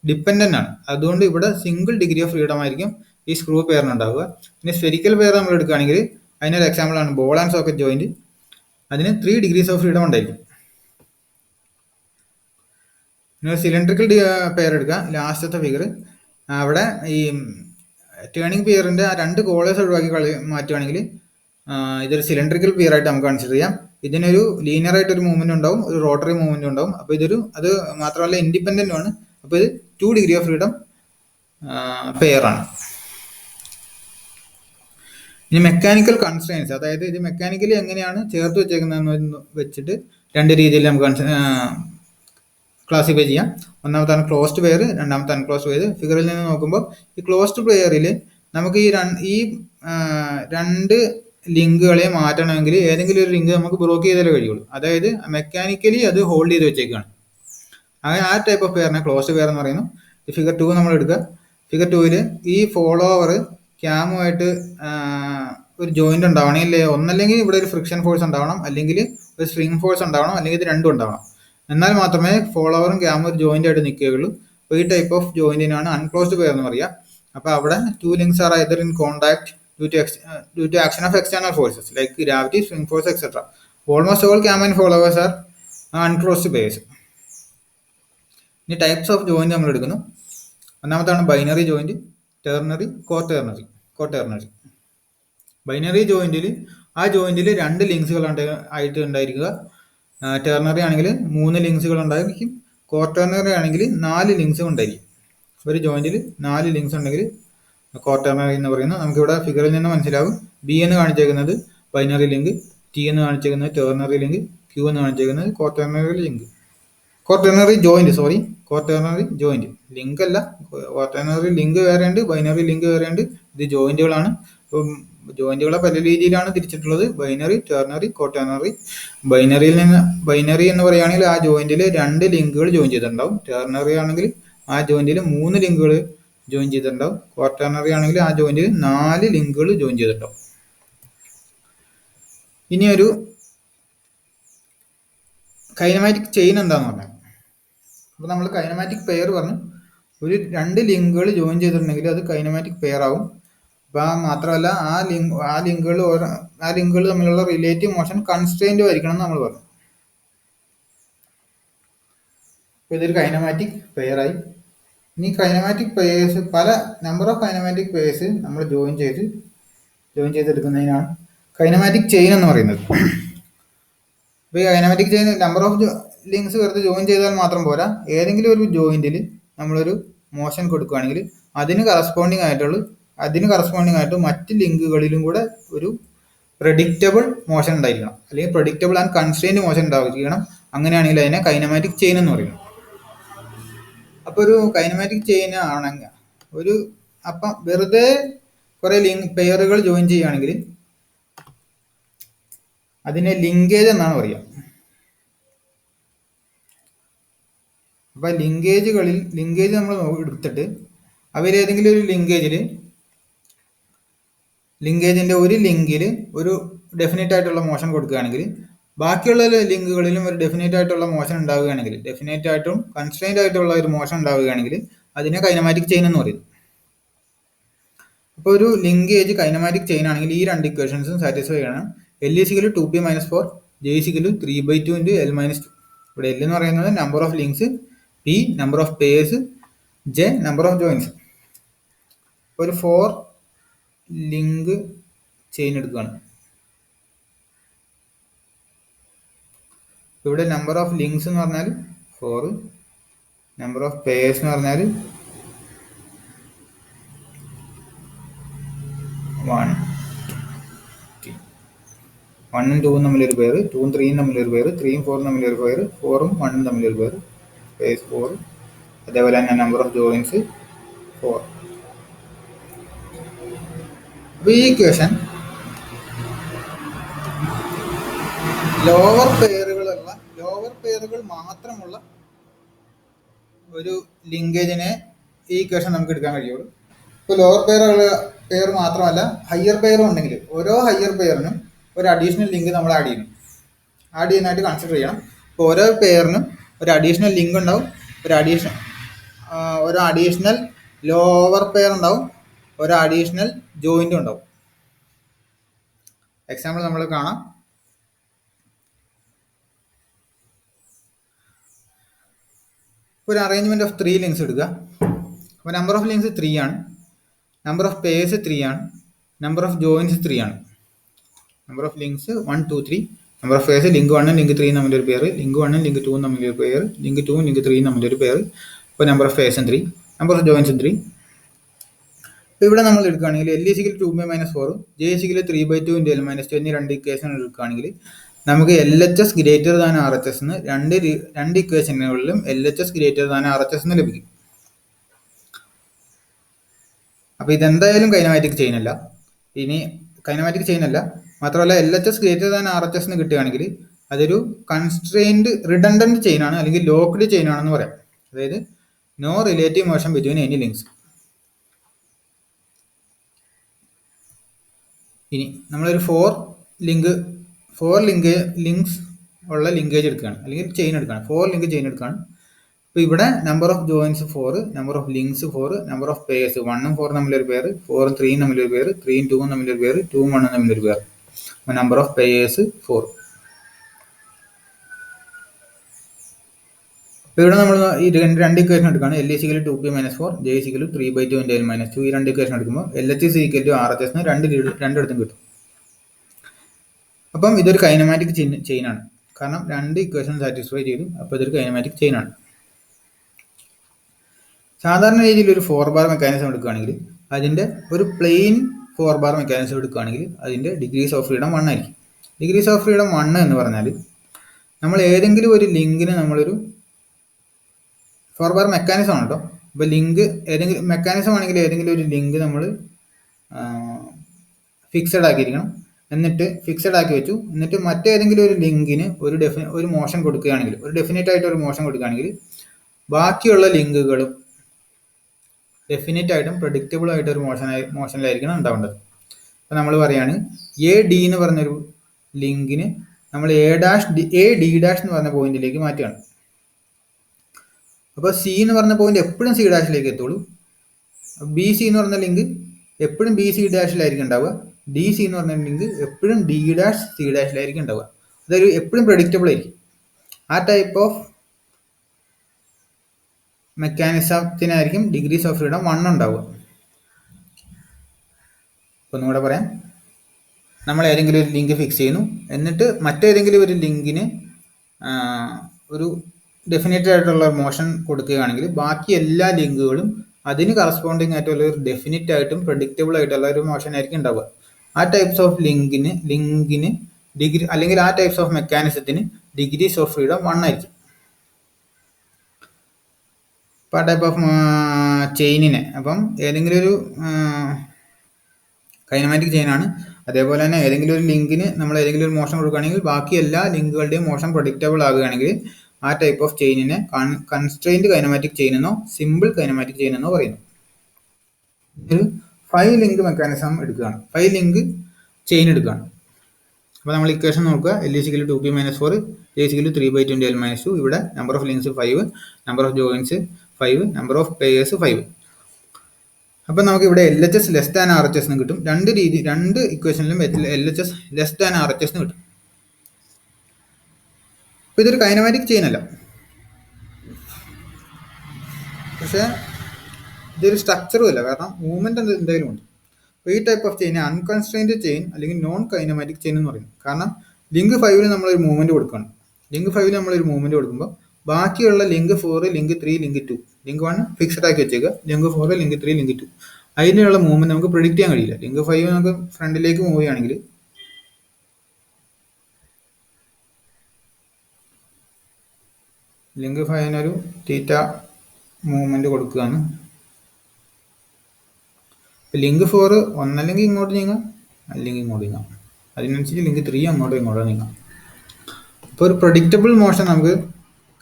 ഡിപ്പെൻഡൻ്റ് ആണ്. അതുകൊണ്ട് ഇവിടെ സിംഗിൾ ഡിഗ്രി ഓഫ് ഫ്രീഡം ആയിരിക്കും ഈ സ്ക്രൂ പെയറിന് ഉണ്ടാവുക. ഇനി സ്ഫെരിക്കൽ പെയർ നമ്മൾ എടുക്കുകയാണെങ്കിൽ അതിനൊരു എക്സാമ്പിൾ ആണ് ബോൾ ആൻഡ് സോക്കറ്റ് ജോയിന്റ്. അതിന് 3 ഡിഗ്രീസ് ഓഫ് ഫ്രീഡം ഉണ്ടായിരിക്കും. ഇനി സിലിണ്ടറിക്കൽ പെയർ എടുക്കുക, ലാസ്റ്റത്തെ ഫിഗർ. അവിടെ ഈ ടേണിംഗ് പെയറിൻ്റെ ആ 2 കോളേഴ്സ് ഒഴിവാക്കി മാറ്റുകയാണെങ്കിൽ ഇതൊരു സിലിണ്ടറിക്കൽ പെയർ ആയിട്ട് നമുക്ക് കൺസിഡർ ചെയ്യാം. ഇതിനൊരു ലീനിയർ ആയിട്ടൊരു മൂവ്മെന്റ് ഉണ്ടാവും, ഒരു റോട്ടറി മൂവ്മെന്റ് ഉണ്ടാവും. അപ്പോൾ അത് മാത്രമല്ല ഇൻഡിപെൻഡൻ്റ് ആണ്. അപ്പോൾ ഇത് 2 ഡിഗ്രി ഓഫ് ഫ്രീഡം പെയർ ആണ്. ഇനി മെക്കാനിക്കൽ കൺസ്ട്രെയിൻസ്, അതായത് ഇത് മെക്കാനിക്കലി എങ്ങനെയാണ് ചേർത്ത് വെച്ചേക്കുന്നതെന്ന് വെച്ചിട്ട് 2 രീതിയിൽ നമുക്ക് ക്ലാസിഫൈ ചെയ്യാം. ഒന്നാമത്താണ് ക്ലോസ്ഡ് പെയർ, രണ്ടാമത്തെ അൺക്ലോസ്ഡ് പെയർ. ഫിഗറിൽ നിന്ന് നോക്കുമ്പോൾ ഈ ക്ലോസ്ഡ് പെയറിൽ നമുക്ക് ഈ 2 ലിങ്കുകളെ മാറ്റണമെങ്കിൽ ഏതെങ്കിലും ഒരു ലിങ്ക് നമുക്ക് ബ്ലോക്ക് ചെയ്താലേ കഴിയുള്ളൂ. അതായത് മെക്കാനിക്കലി അത് ഹോൾഡ് ചെയ്ത് വെച്ചേക്കാണ്. അങ്ങനെ ആ ടൈപ്പ് ഓഫ് പെയറിനെ ക്ലോസ്ഡ് പെയർ എന്ന് പറയുന്നു. ഈ ഫിഗർ 2 നമ്മൾ എടുക്കുക. ഫിഗർ 2 ഈ ഫോളോവർ ക്യാമുമായിട്ട് ഒരു ജോയിന്റ് ഉണ്ടാവണം, ഒന്നല്ലെങ്കിൽ ഇവിടെ ഒരു ഫ്രിക്ഷൻ ഫോഴ്സ് ഉണ്ടാവണം, അല്ലെങ്കിൽ ഒരു സ്പ്രിംഗ് ഫോഴ്സ് ഉണ്ടാവണം, അല്ലെങ്കിൽ ഇത് രണ്ടും ഉണ്ടാവണം. എന്നാൽ മാത്രമേ ഫോളോവറും ക്യാമും ഒരു ജോയിന്റ് ആയിട്ട് നിൽക്കുകയുള്ളൂ. അപ്പോൾ ഈ ടൈപ്പ് ഓഫ് ജോയിന്റിനാണ് അൺക്ലോസ്ഡ് പെയർ എന്ന് പറയുക. അപ്പോൾ അവിടെ 2 links R either in contact due to action of external forces like gravity, spring force, etc. Almost all cam and followers are unclosed pairs. ഇനി ടൈപ്സ് ഓഫ് ജോയിന്റ് നമ്മൾ എടുക്കുന്നു. ഒന്നാമത്താണ് ബൈനറി ജോയിന്റ്, ടെർണറി, കോട്ടേർണറി. ബൈനറി ജോയിന്റിൽ ആ ജോയിന്റിൽ 2 ലിങ്ക്സുകൾ ആയിട്ട് ഉണ്ടായിരിക്കുക. Ternary ആണെങ്കിൽ 3 ലിങ്ക്സുകൾ ഉണ്ടായിരിക്കും. കോട്ടേർണറി ആണെങ്കിൽ 4 ലിങ്ക്സും ഉണ്ടായിരിക്കും. ഒരു ജോയിന്റിൽ 4 ലിങ്ക്സ് ഉണ്ടെങ്കിൽ കോട്ടേർണറി എന്ന് പറയുന്നത്. നമുക്കിവിടെ ഫിഗറിൽ നിന്ന് മനസ്സിലാവും. ബി എന്ന് കാണിച്ചേക്കുന്നത് ബൈനറി ലിങ്ക്, ടി എന്ന് കാണിച്ചേക്കുന്നത് ടെർണറി ലിങ്ക്, ക്യൂ എന്ന് കാണിച്ചേക്കുന്നത് കോട്ടേർണറി ജോയിന്റ്. ലിങ്ക് അല്ല, കോട്ടേർണറി ലിങ്ക് വേറെ ഉണ്ട്, ബൈനറി ലിങ്ക് വേറെ ഉണ്ട്. ഇത് ജോയിന്റുകളാണ്. അപ്പം ജോയിന്റുകളെ പല രീതിയിലാണ് തിരിച്ചിട്ടുള്ളത്: ബൈനറി, ടെർണറി, കോട്ടേർണറി. ബൈനറി എന്ന് പറയുകയാണെങ്കിൽ ആ ജോയിന്റിൽ 2 ലിങ്കുകൾ ജോയിൻ ചെയ്തിട്ടുണ്ടാവും. ടെർണറി ആണെങ്കിൽ ആ ജോയിന്റിൽ 3 ലിങ്കുകൾ ജോയിൻ ചെയ്തിട്ടുണ്ടാവും. ക്വാട്ടേർണറി ആണെങ്കിൽ ആ ജോയിന്റിൽ 4 ലിങ്കുകൾ ജോയിൻ ചെയ്തിട്ടുണ്ടാവും. ഇനി ഒരു കൈനമാറ്റിക് ചെയിൻ എന്താന്ന് പറഞ്ഞാൽ, അപ്പോൾ നമ്മൾ കൈനമാറ്റിക് പെയർ പറഞ്ഞു. ഒരു 2 ലിങ്കുകൾ ജോയിൻ ചെയ്തിട്ടുണ്ടെങ്കിൽ അത് കൈനമാറ്റിക് പെയർ ആവും. അപ്പോൾ മാത്രമല്ല ആ ലിങ്കുകൾ തമ്മിലുള്ള റിലേറ്റീവ് മോഷൻ കൺസ്ട്രെയിൻറ്റും ആയിരിക്കണം എന്ന് നമ്മൾ പറഞ്ഞു. അപ്പോൾ ഇതൊരു കൈനമാറ്റിക് പെയറായി. ഇനി കൈനമാറ്റിക് പെയേഴ്സ്, പല നമ്പർ ഓഫ് കൈനമാറ്റിക് പെയേഴ്സ് നമ്മൾ ജോയിൻ ചെയ്തെടുക്കുന്നതിനാണ് കൈനമാറ്റിക് ചെയിൻ എന്ന് പറയുന്നത്. അപ്പോൾ ഈ kinematic chain number of links വെറുതെ ജോയിൻ ചെയ്താൽ മാത്രം പോരാ. ഏതെങ്കിലും ഒരു ജോയിന്റിൽ നമ്മളൊരു മോഷൻ കൊടുക്കുകയാണെങ്കിൽ അതിന് കറസ്പോണ്ടിങ് ആയിട്ട് മറ്റ് ലിങ്കുകളിലും കൂടെ ഒരു പ്രെഡിക്റ്റബിൾ മോഷൻ ഉണ്ടായിരിക്കണം, അല്ലെങ്കിൽ പ്രെഡിക്റ്റബിൾ ആൻഡ് കൺസ്ട്രെയിൻഡ് മോഷൻ ഉണ്ടായിരിക്കണം. അങ്ങനെയാണെങ്കിൽ അതിനെ കൈനമാറ്റിക് ചെയിൻ എന്ന് പറയുന്നു. അപ്പോൾ ഒരു കൈനമാറ്റിക് ചെയിൻ ആണെങ്കിൽ അപ്പം വെറുതെ കുറേ പെയറുകൾ ജോയിൻ ചെയ്യുകയാണെങ്കിൽ അതിനെ ലിങ്കേജ് എന്നാണ് പറയുക. അപ്പം ലിങ്കേജ് നമ്മൾ എടുത്തിട്ട് അവരേതെങ്കിലും ഒരു ലിങ്കേജിൻ്റെ ഒരു ലിങ്കിൽ ഒരു ഡെഫിനറ്റ് ആയിട്ടുള്ള മോഷൻ കൊടുക്കുകയാണെങ്കിൽ ബാക്കിയുള്ള ലിങ്കുകളിലും ഒരു ഡെഫിനറ്റ് ആയിട്ടുള്ള മോഷൻ ഉണ്ടാവുകയാണെങ്കിൽ, ഡെഫിനറ്റ് ആയിട്ടും കൺസ്ട്രെയിൻഡ് ആയിട്ടുള്ള ഒരു മോഷൻ ഉണ്ടാവുകയാണെങ്കിൽ അതിനെ കൈനമാറ്റിക് ചെയിൻ എന്ന് പറയുന്നു. അപ്പോൾ ഒരു ലിങ്കേജ് കൈനമാറ്റിക് ചെയിൻ ആണെങ്കിൽ ഈ രണ്ട് ഇക്വേഷൻസും സാറ്റിസ്ഫൈ ചെയ്യണം. L is equal 2p-4, J is equal 3/2 × l-2. ഇവിടെ എൽ എന്ന് പറയുന്നത് number of links, P number of purse, J number of joints. ഒരു 4 ലിങ്ക് ചെയിൻ എടുക്കുകയാണ്. ഇവിടെ നമ്പർ ഓഫ് ലിങ്ക്സ് എന്ന് പറഞ്ഞാൽ 4, നമ്പർ ഓഫ് പേഴ്സ് എന്ന് പറഞ്ഞാൽ 1, 1ഉം 2ഉം തമ്മിലൊരു പേര്, 2ഉം 3ഉം തമ്മിലൊരു പേര്, 3ഉം 4ഉം തമ്മിലൊരു പേര്, 4ഉം 1ഉം തമ്മിലൊരു പേര്, സ്പേസ് 4. അതേപോലെ തന്നെ നമ്പർ ഓഫ് ജോയിൻസ് 4. അപ്പോൾ ഈ ഇക്വേഷൻ ലോവർ പെയറുകൾ മാത്രമുള്ള ഒരു ലിങ്കേജിനെ ഈ ഇക്വേഷൻ നമുക്ക് എടുക്കാൻ കഴിയുള്ളൂ. ഇപ്പോൾ ലോവർ പെയർ മാത്രമല്ല, ഹയർ പെയറും ഉണ്ടെങ്കിൽ ഓരോ ഹയർ പെയറിനും ഒരു അഡീഷണൽ ലിങ്ക് നമ്മൾ ആഡ് ചെയ്യുന്നതായിട്ട് കൺസിഡർ ചെയ്യണം. ഇപ്പോൾ ഓരോ പെയറിനും ഒരു അഡീഷണൽ ലിങ്ക് ഉണ്ടാവും, ഒരു അഡീഷണൽ ലോവർ പെയർ ഉണ്ടാവും, ഒരു അഡീഷണൽ ജോയിൻറ്റും ഉണ്ടാവും. എക്സാമ്പിൾ നമ്മൾ കാണാം. ഒരു അറേഞ്ച്മെന്റ് ഓഫ് 3 ലിങ്ക്സ് എടുക്കുക. അപ്പോൾ നമ്പർ ഓഫ് ലിങ്ക്സ് 3 ആണ്, നമ്പർ ഓഫ് പേഴ്സ് 3 ആണ്, നമ്പർ ഓഫ് ജോയിൻസ് 3 ആണ്. Number of links 1, 2, 3. Number of pairs link 1ഉം ലിങ്ക് 3ഉം തമ്മിലൊരു പേര്, ലിങ്ക് 1ഉം ലിങ്ക് 2ഉം തമ്മിലൊരു പേര്, ലിങ്ക് 2ഉം ലിങ്ക് 3ഉം തമ്മിലൊരു പേര്. ഇപ്പോൾ നമ്പർ ഓഫ് പേഴ്സും 3, നമ്പർ ഓഫ് ജോയിൻസും 3. ഇപ്പോൾ ഇവിടെ നമ്മൾ എടുക്കുകയാണെങ്കിൽ L is equal 2p-4, J is equal 3/2 × l-2 എന്നീ രണ്ട് ഇക്വേഷൻ എടുക്കുകയാണെങ്കിൽ നമുക്ക് L H S greater than R H S എന്ന് രണ്ട് ഇക്വേഷനുകളിലും L H S greater than R H S എന്ന് ലഭിക്കും. അപ്പോൾ ഇതെന്തായാലും കൈനമാറ്റിക് ചെയിൻ അല്ല. മാത്രമല്ല L H S greater than R H S എന്ന് കിട്ടുകയാണെങ്കിൽ അതൊരു കൺസ്ട്രെയിൻഡ് റിഡണ്ടന്റ് ചെയിൻ ആണ്, അല്ലെങ്കിൽ ലോക്ക്ഡ് ചെയിൻ ആണെന്ന് പറയാം. അതായത് no relative motion between any links. ഇനി നമ്മളൊരു 4 ലിങ്ക്സ് ഉള്ള ലിങ്കേജ് എടുക്കുകയാണ്, അല്ലെങ്കിൽ ചെയിൻ എടുക്കുകയാണ്. 4 ലിങ്ക് ചെയിൻ എടുക്കുകയാണ്. അപ്പോൾ ഇവിടെ number of joints 4, number of links 4, number of pairs 1ഉം 4ഉം തമ്മിലൊരു പേര്, 4ഉം 3ഉം തമ്മിലൊരു പേര്, 3ഉം 2ഉം തമ്മിലൊരു പേര്, 2ഉം 1ഉം തമ്മിലൊരു പേര്. അപ്പോൾ നമ്പർ ഓഫ് പേഴ്സ് 4. അപ്പോൾ ഇവിടെ നമ്മൾ ഈ രണ്ട് ഇക്വേഷൻ എടുക്കുകയാണ്. L is equal 2p-4, J is equal 3/2 × l-2. ഈ രണ്ട് ഇക്വേഷൻ എടുക്കുമ്പോൾ L H is equal to R H S രണ്ടിടത്തും കിട്ടും. അപ്പം ഇതൊരു കൈനമാറ്റിക് ചെയിൻ ആണ്, കാരണം രണ്ട് ഇക്വേഷൻ സാറ്റിസ്ഫൈ ചെയ്തു. അപ്പോൾ ഇതൊരു കൈനമാറ്റിക് ചെയിൻ ആണ്. സാധാരണ രീതിയിൽ ഒരു 4 ബാർ മെക്കാനിസം എടുക്കുകയാണെങ്കിൽ, അതിൻ്റെ ഒരു പ്ലെയിൻ 4 ബാർ മെക്കാനിസം എടുക്കുകയാണെങ്കിൽ അതിൻ്റെ ഡിഗ്രീസ് ഓഫ് ഫ്രീഡം 1 ആയിരിക്കും. ഡിഗ്രീസ് ഓഫ് ഫ്രീഡം 1 എന്ന് പറഞ്ഞാൽ നമ്മൾ ഏതെങ്കിലും ഒരു ലിങ്കിന് നമ്മളൊരു 4 ബാർ മെക്കാനിസം ആണ് കേട്ടോ. അപ്പോൾ ഏതെങ്കിലും മെക്കാനിസം ആണെങ്കിൽ ഏതെങ്കിലും ഒരു ലിങ്ക് നമ്മൾ ഫിക്സഡ് ആക്കിയിരിക്കണം. എന്നിട്ട് ഫിക്സഡ് ആക്കി വെച്ചു. എന്നിട്ട് മറ്റേതെങ്കിലും ഒരു ലിങ്കിന് ഒരു മോഷൻ കൊടുക്കുകയാണെങ്കിൽ, ഒരു ഡെഫിനറ്റ് ആയിട്ട് ഒരു മോഷൻ കൊടുക്കുകയാണെങ്കിൽ ബാക്കിയുള്ള ലിങ്കുകളും ഡെഫിനറ്റ് ആയിട്ടും പ്രഡിക്റ്റബിൾ ആയിട്ട് ഒരു മോഷനിലായിരിക്കണം ഉണ്ടാവേണ്ടത്. അപ്പോൾ നമ്മൾ പറയുകയാണ് എ ഡി എന്ന് പറഞ്ഞൊരു ലിങ്കിന് നമ്മൾ എ ഡി ഡാഷ് എന്ന് പറഞ്ഞ പോയിന്റിലേക്ക് മാറ്റുകയാണ്. അപ്പോൾ സി എന്ന് പറഞ്ഞ പോയിന്റ് എപ്പോഴും സി ഡാഷിലേക്ക് എത്തുള്ളൂ. ബി സി എന്ന് പറഞ്ഞ ലിങ്ക് എപ്പോഴും ബി സി ഡാഷിലായിരിക്കും ഉണ്ടാവുക. ഡി സി എന്ന് പറഞ്ഞ ലിങ്ക് എപ്പോഴും ഡി ഡാഷ് സി ഡാഷിലായിരിക്കും ഉണ്ടാവുക. അതൊരു എപ്പോഴും പ്രഡിക്റ്റബിൾ ആയിരിക്കും. ആ ടൈപ്പ് ഓഫ് മെക്കാനിസത്തിനായിരിക്കും ഡിഗ്രീസ് ഓഫ് ഫ്രീഡം 1 ഉണ്ടാവുക. അപ്പോൾ ഒന്നുകൂടെ പറയാം. നമ്മൾ ഏതെങ്കിലും ഒരു ലിങ്ക് ഫിക്സ് ചെയ്യുന്നു, എന്നിട്ട് മറ്റേതെങ്കിലും ഒരു ലിങ്കിന് ഒരു ഡെഫിനറ്റ് ആയിട്ടുള്ള മോഷൻ കൊടുക്കുകയാണെങ്കിൽ ബാക്കി എല്ലാ ലിങ്കുകളും അതിന് കറസ്പോണ്ടിങ് ആയിട്ടുള്ള ഒരു ഡെഫിനറ്റ് ആയിട്ടും പ്രഡിക്റ്റബിൾ ആയിട്ടുള്ള ഒരു മോഷൻ ആയിരിക്കും ഉണ്ടാവുക. ആ ടൈപ്സ് ഓഫ് ലിങ്കിന് ഡിഗ്രി, അല്ലെങ്കിൽ ആ ടൈപ്സ് ഓഫ് മെക്കാനിസത്തിന് ഡിഗ്രീസ് ഓഫ് ഫ്രീഡം 1 ആയിരിക്കും. അപ്പോൾ ആ ടൈപ്പ് ഓഫ് ചെയിനിനെ, അപ്പം ഏതെങ്കിലും ഒരു കൈനമാറ്റിക് ചെയിനാണ്. അതേപോലെ തന്നെ ഏതെങ്കിലും ഒരു ലിങ്കിന് നമ്മൾ ഏതെങ്കിലും ഒരു മോഷൻ കൊടുക്കുകയാണെങ്കിൽ ബാക്കി എല്ലാ ലിങ്കുകളുടെയും മോഷൻ പ്രഡിക്റ്റബിൾ ആകുകയാണെങ്കിൽ ആ ടൈപ്പ് ഓഫ് ചെയിനിനെ കൺസ്ട്രെയിൻഡ് കൈനമാറ്റിക് ചെയിൻ എന്നോ സിമ്പിൾ കൈനമാറ്റിക് ചെയിൻ എന്നോ പറയുന്നു. ഒരു 5 ലിങ്ക് മെക്കാനിസം എടുക്കുകയാണ്, 5 ലിങ്ക് ചെയിൻ എടുക്കുകയാണ്. അപ്പോൾ നമ്മൾ ഇക്വേഷൻ നോക്കുക. L is equal 2p-4, J is equal 3/2 × l-2. ഇവിടെ number of links 5, number of joints 5, number of pairs 5. അപ്പം നമുക്ക് ഇവിടെ L H S less than R H S എന്ന് കിട്ടും. രണ്ട് ഇക്വേഷനിലും L H S less than R H S എന്ന് കിട്ടും. അപ്പോൾ ഇതൊരു കൈനമാറ്റിക് ചെയിൻ അല്ല, പക്ഷേ ഇതൊരു സ്ട്രക്ചറും അല്ല, കാരണം മൂവ്മെന്റ് എന്തെങ്കിലും ഉണ്ട്. അപ്പോൾ ഈ type of chain unconstrained chain അല്ലെങ്കിൽ നോൺ കൈനമാറ്റിക് ചെയിൻ എന്ന് പറയും. കാരണം ലിങ്ക് 5 നമ്മളൊരു മൂവ്മെന്റ് കൊടുക്കുകയാണ്. ലിങ്ക് 5 നമ്മളൊരു മൂവ്മെന്റ് കൊടുക്കുമ്പോൾ ബാക്കിയുള്ള link 4, link 3, link 2, link 1 fixed ആക്കി വെച്ചേക്കുക, ലിങ്ക് 4, ലിങ്ക് 3, ലിങ്ക് 2 അതിനുള്ള മൂവ്മെന്റ് നമുക്ക് പ്രിഡിക്റ്റ് ചെയ്യാൻ കഴിയില്ല. ലിങ്ക് 5 നമുക്ക് ഫ്രണ്ടിലേക്ക് മൂവ് ചെയ്യുകയാണെങ്കിൽ ലിങ്ക് 5 തീറ്റ മൂവ്മെന്റ് കൊടുക്കുകയാണ്. ലിങ്ക് 4 ഒന്നല്ലെങ്കിൽ ഇങ്ങോട്ട് നീങ്ങാം, അല്ലെങ്കിൽ ഇങ്ങോട്ട് നീങ്ങാം. അതിനനുസരിച്ച് ലിങ്ക് 3 അങ്ങോട്ടോ ഇങ്ങോട്ടോ നീങ്ങാം. ഇപ്പോൾ ഒരു പ്രൊഡിക്റ്റബിൾ മോഷൻ നമുക്ക്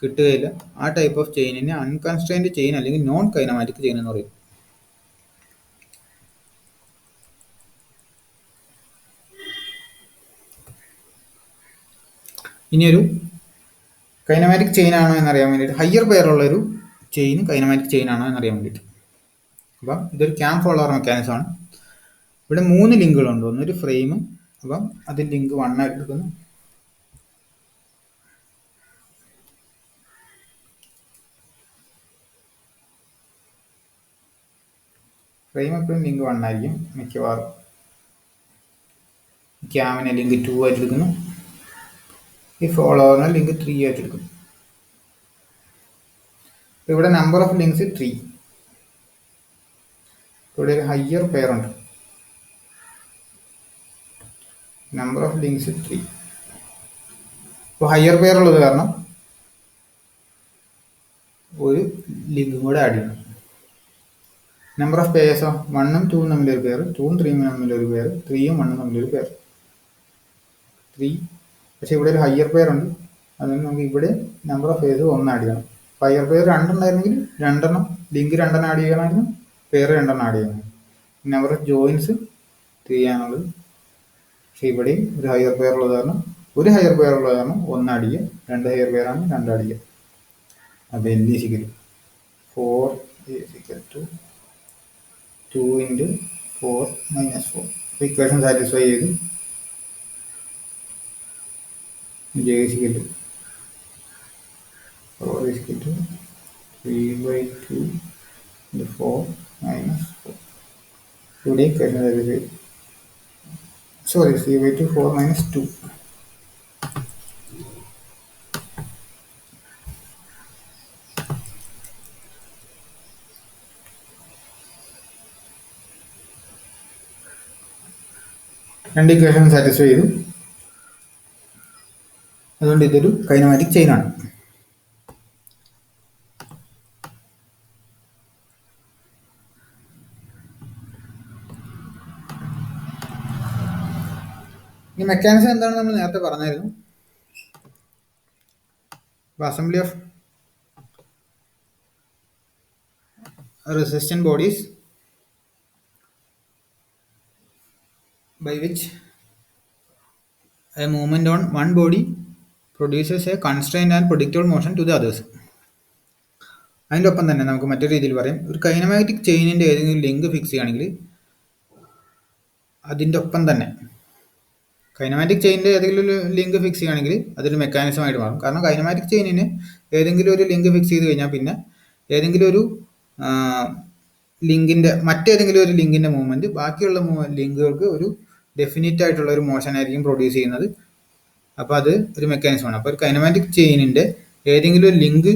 കിട്ടുകയില്ല. ആ ടൈപ്പ് ഓഫ് ചെയിനിനെ അൺകൺസ്ട്രെയിൻഡ് ചെയിൻ അല്ലെങ്കിൽ നോൺ കൈനമാറ്റിക് ചെയിൻ എന്ന് പറയും. ഇനിയൊരു കൈനമാറ്റിക് ചെയിൻ ആണോ എന്നറിയാൻ വേണ്ടിയിട്ട്, ഹയർ പെയറുള്ള ഒരു ചെയിൻ കൈനമാറ്റിക് ചെയിൻ ആണോ എന്നറിയാൻ വേണ്ടിയിട്ട്. അപ്പം ഇതൊരു ക്യാം ഫോളോവർ മെക്കാനിസം ആണ്. ഇവിടെ 3 ലിങ്കുകളുണ്ട്. ഒന്നൊരു ഫ്രെയിം, അപ്പം അതിൽ ലിങ്ക് 1 ആയിട്ട് എടുക്കുന്നു. ഫ്രെയിം എപ്പോഴും ലിങ്ക് 1 ആയിരിക്കും മിക്കവാറും. ക്യാമിനെ ലിങ്ക് 2 ആയിട്ട് എടുക്കുന്നു. ഈ ഫോളോവറിനെ ലിങ്ക് 3 ആയിട്ട് എടുക്കുന്നു. ഇവിടെ നമ്പർ ഓഫ് ലിങ്ക്സ് 3. ഇവിടെ ഒരു ഹയർ പെയർ ഉണ്ട്, നമ്പർ ഓഫ് ലിങ്ക്സ് 3. അപ്പോൾ ഹയർ പെയർ ഉള്ളത് കാരണം ഒരു ലിങ്കും കൂടെ ആഡ് ചെയ്യണം. നമ്പർ ഓഫ് പെയർസോ 1ഉം 2ഉം തമ്മിലൊരു പെയർ, 2ഉം 3ഉം തമ്മിലൊരു പെയർ, 3ഉം 1ഉം തമ്മിലൊരു പെയർ, 3. പക്ഷേ ഇവിടെ ഒരു ഹയർ പെയർ ഉണ്ട്, അതുകൊണ്ട് നമുക്ക് ഇവിടെ നമ്പർ ഓഫ് പെയർസ് 1 ആഡ് ചെയ്യണം. ഹയർ പെയർ 2 ഉണ്ടായിരുന്നെങ്കിൽ 2 ലിങ്ക് 2 ആഡ് ചെയ്യണമായിരുന്നു, പെയർ 2 ആഡ് ചെയ്യണം. നമ്പർ ഓഫ് ജോയിൻസ് 3 ആണുള്ളത്. പക്ഷേ ഇവിടെയും ഒരു ഹയർ പെയർ ഉള്ളത് കാരണം 1 ആഡ് ചെയ്യുക, 2 ഹയർ പെയർ ആണ് 2 ആഡ് ചെയ്യുക. അപ്പോൾ L = 4 2 × 4 - 4. ഇക്വേഷൻ സാറ്റിസ്ഫൈ ചെയ്തു. J = 4 3/2 × 4 - 4. ഇവിടെ ഇക്വേഷൻ സാറ്റിസ്ഫൈ, സോറി 3/2 4 - 2. രണ്ട് ഇക്വേഷൻ സാറ്റിസ്ഫൈ ചെയ്തു. അതുകൊണ്ട് ഇതൊരു കൈനമാറ്റിക് ചെയിൻ ആണ്. ഈ മെക്കാനിസം എന്താണ് നമ്മൾ നേരത്തെ പറഞ്ഞായിരുന്നു. Assembly of resistant bodies by which a movement on one body produces a constrained and predictable motion to the others. അതിൻ്റെ ഒപ്പം തന്നെ നമുക്ക് മറ്റൊരു രീതിയിൽ പറയാം, ഒരു കൈനമാറ്റിക് ചെയിനിൻ്റെ ഏതെങ്കിലും ലിങ്ക് ഫിക്സ് ചെയ്യുകയാണെങ്കിൽ അതിൻ്റെ ഒപ്പം തന്നെ കൈനമാറ്റിക് ചെയിനിൻ്റെ ഏതെങ്കിലും ഒരു ലിങ്ക് ഫിക്സ് ചെയ്യുകയാണെങ്കിൽ അതൊരു മെക്കാനിസമായിട്ട് മാറും. കാരണം കൈനമാറ്റിക് ചെയിനിന് ഏതെങ്കിലും ഒരു ലിങ്ക് ഫിക്സ് ചെയ്ത് കഴിഞ്ഞാൽ പിന്നെ ഏതെങ്കിലും ഒരു ലിങ്കിൻ്റെ മറ്റേതെങ്കിലും ഒരു ലിങ്കിൻ്റെ മൂവ്മെൻറ്റ് ബാക്കിയുള്ള ലിങ്കുകൾക്ക് ഒരു ഡെഫിനിറ്റ് ആയിട്ടുള്ള ഒരു മോഷൻ ആയിരിക്കും പ്രൊഡ്യൂസ് ചെയ്യുന്നത്. അപ്പോൾ അത് ഒരു മെക്കാനിസമാണ്. അപ്പോൾ ഒരു കൈനമാറ്റിക് ചെയിനിൻ്റെ ഏതെങ്കിലും ഒരു ലിങ്ക്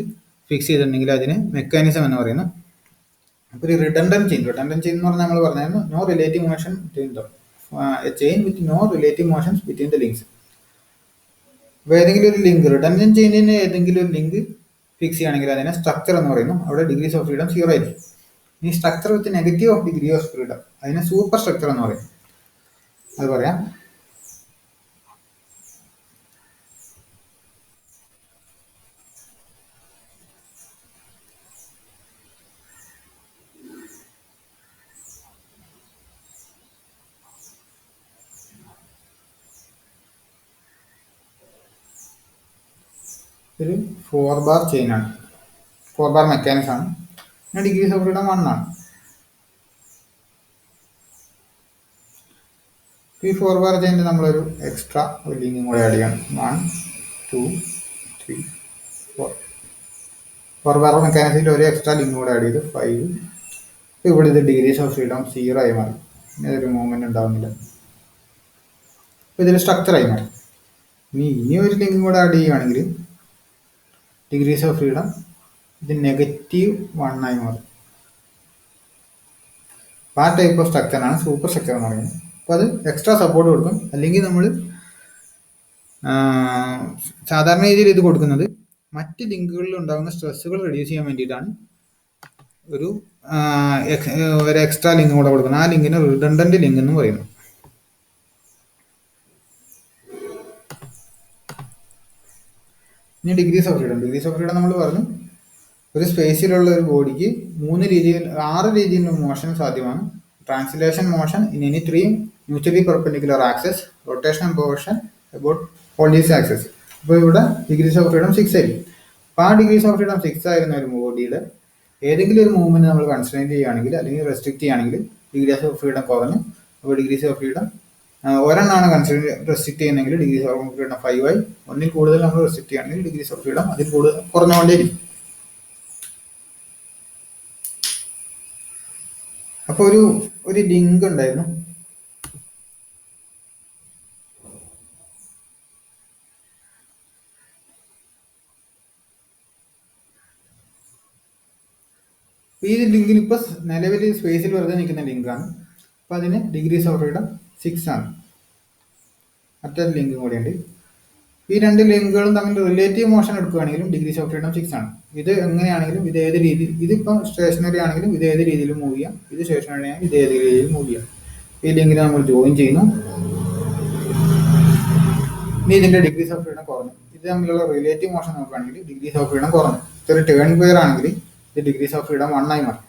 ഫിക്സ് ചെയ്തിട്ടുണ്ടെങ്കിൽ അതിന് മെക്കാനിസം എന്ന് പറയുന്നു. അപ്പോൾ ഒരു റിഡൻഡന്റ് ചെയിൻ എന്ന് പറഞ്ഞാൽ നമ്മൾ പറഞ്ഞായിരുന്നു no relative motion between the chain with no relative motions between the links. അപ്പോൾ ഏതെങ്കിലും ഒരു ലിങ്ക് റിഡൻഡന്റ് ചെയിനിന് ഏതെങ്കിലും ഒരു ലിങ്ക് ഫിക്സ് ചെയ്യുകയാണെങ്കിൽ അതിനെ സ്ട്രക്ചർ എന്ന് പറയുന്നു. അവിടെ ഡിഗ്രീസ് ഓഫ് ഫ്രീഡം 0 ആയിരിക്കും. ഈ structure with negative of degree of freedom അതിനെ സൂപ്പർ സ്ട്രക്ചർ എന്ന് പറയും. അത് പറയാം. ഒരു 4 ബാർ ചെയിനാണ്, 4 ബാർ മെക്കാനിസം ആണ്. പിന്നെ ഡിഗ്രീസ് ഓഫ് ഫ്രീഡം 1 ആണ്. ഈ ഫോർവേർ ചെയിനിൽ നമ്മളൊരു എക്സ്ട്രാ ഒരു ലിങ്കും കൂടെ ആഡ് ചെയ്യണം. 1 2 3 4 ഫോർവേർ മെക്കാനിസത്തിൽ ഒരു എക്സ്ട്രാ ലിങ്ക് കൂടെ ആഡ് ചെയ്ത് 5. ഇവിടെ ഇത് ഡിഗ്രീസ് ഓഫ് ഫ്രീഡം 0 ആയി മാറി. ഇനി അതൊരു മൂവ്മെന്റ് ഉണ്ടാവുന്നില്ല. അപ്പോൾ ഇതിൽ സ്ട്രക്ചറായി മാറി. ഇനി ഒരു ലിങ്കും കൂടെ ആഡ് ചെയ്യുകയാണെങ്കിൽ ഡിഗ്രീസ് ഓഫ് ഫ്രീഡം ഇത് -1 ആയി മാറും. അപ്പോൾ ആ ടൈപ്പ് ഓഫ് സ്ട്രക്ചറാണ് സൂപ്പർ സ്ട്രക്ചർ എന്ന് പറയുന്നത്. അപ്പോൾ അത് എക്സ്ട്രാ സപ്പോർട്ട് കൊടുക്കും. അല്ലെങ്കിൽ നമ്മൾ സാധാരണ രീതിയിൽ ഇത് കൊടുക്കുന്നത് മറ്റ് ലിങ്കുകളിൽ ഉണ്ടാകുന്ന സ്ട്രെസ്സുകൾ റെഡ്യൂസ് ചെയ്യാൻ വേണ്ടിയിട്ടാണ് ഒരു എക്സ്ട്രാ ലിങ്ക് കൂടെ കൊടുക്കുന്നത്. ആ ലിങ്കിന് റിഡണ്ടന്റ് ലിങ്ക് എന്ന് പറയുന്നു. ഇനി ഡിഗ്രീസ് ഓഫ് ഫ്രീഡം നമ്മൾ പറഞ്ഞു, ഒരു സ്പേസിലുള്ള ഒരു ബോഡിക്ക് 6 രീതിയിൽ മോഷൻ സാധ്യമാണ്. Translation motion in any 3 mutually perpendicular access, rotational motion about all these access. അപ്പോൾ ഇവിടെ ഡിഗ്രീസ് ഓഫ് ഫ്രീഡം 6 ആയിരിക്കും. അപ്പോൾ ആ ഡിഗ്രീസ് ഓഫ് ഫ്രീഡം 6 ആയിരുന്ന ഒരു ബോഡിയുടെ ഏതെങ്കിലും ഒരു മൂവ്മെന്റ് നമ്മൾ കൺസ്ട്രെയിൻ ചെയ്യുകയാണെങ്കിൽ അല്ലെങ്കിൽ റെസ്ട്രിക്ട് ചെയ്യുകയാണെങ്കിൽ ഡിഗ്രീസ് ഓഫ് ഫ്രീഡം കുറഞ്ഞു. അപ്പോൾ ഡിഗ്രീസ് ഓഫ് ഫ്രീഡം ഒരെണ്ണമാണ് റെസ്ട്രിക്ട് ചെയ്യുന്നതെങ്കിൽ ഡിഗ്രീസ് ഓഫ് ഫ്രീഡം 5 ആയി. ഒന്നിൽ കൂടുതൽ നമ്മൾ റെസ്ട്രിക്ട് ചെയ്യുകയാണെങ്കിൽ ഡിഗ്രീസ് ഓഫ് ഫ്രീഡം അതിൽ കൂടുതൽ കുറഞ്ഞുകൊണ്ടേയിരിക്കും. അപ്പോൾ ഒരു ലിങ്ക് ഉണ്ടായിരുന്നു. ഈ ലിങ്കിന് ഇപ്പോൾ നിലവിൽ സ്പേസിൽ വെറുതെ നിൽക്കുന്ന ലിങ്കാണ്. അപ്പോൾ അതിന് ഡിഗ്രീസ് ഓഫ് ഫ്രീഡം 6 ആണ്. മറ്റൊരു ലിങ്കും കൂടിയുണ്ട്. ഈ രണ്ട് ലിങ്കുകളും തമ്മിൽ റിലേറ്റീവ് മോഷൻ എടുക്കുകയാണെങ്കിലും ഡിഗ്രീസ് ഓഫ് ഫ്രീഡം 6 ആണ്. ഇത് എങ്ങനെയാണെങ്കിലും ഇത് ഏത് രീതിയിൽ, ഇതിപ്പോൾ സ്റ്റേഷനറി ആണെങ്കിലും ഇത് ഏത് രീതിയിലും മൂവ് ചെയ്യാം, ഇത് സ്റ്റേഷനറി ആണെങ്കിൽ ഇത് ഏത് രീതിയിലും മൂവ് ചെയ്യാം. ഈ ലിങ്കിന് നമ്മൾ ജോയിൻ ചെയ്യുന്നു. ഇനി ഇതിൻ്റെ ഡിഗ്രീസ് ഓഫ് ഫ്രീഡം കുറഞ്ഞു. ഇത് തമ്മിലുള്ള റിലേറ്റീവ് മോഷൻ നോക്കുകയാണെങ്കിൽ ഡിഗ്രീസ് ഓഫ് ഫ്രീഡം കുറഞ്ഞു. ഇതൊരു ടേൺ പെയർ ആണെങ്കിൽ ഇത് ഡിഗ്രീസ് ഓഫ് ഫ്രീഡം 1 ആയി മാറും.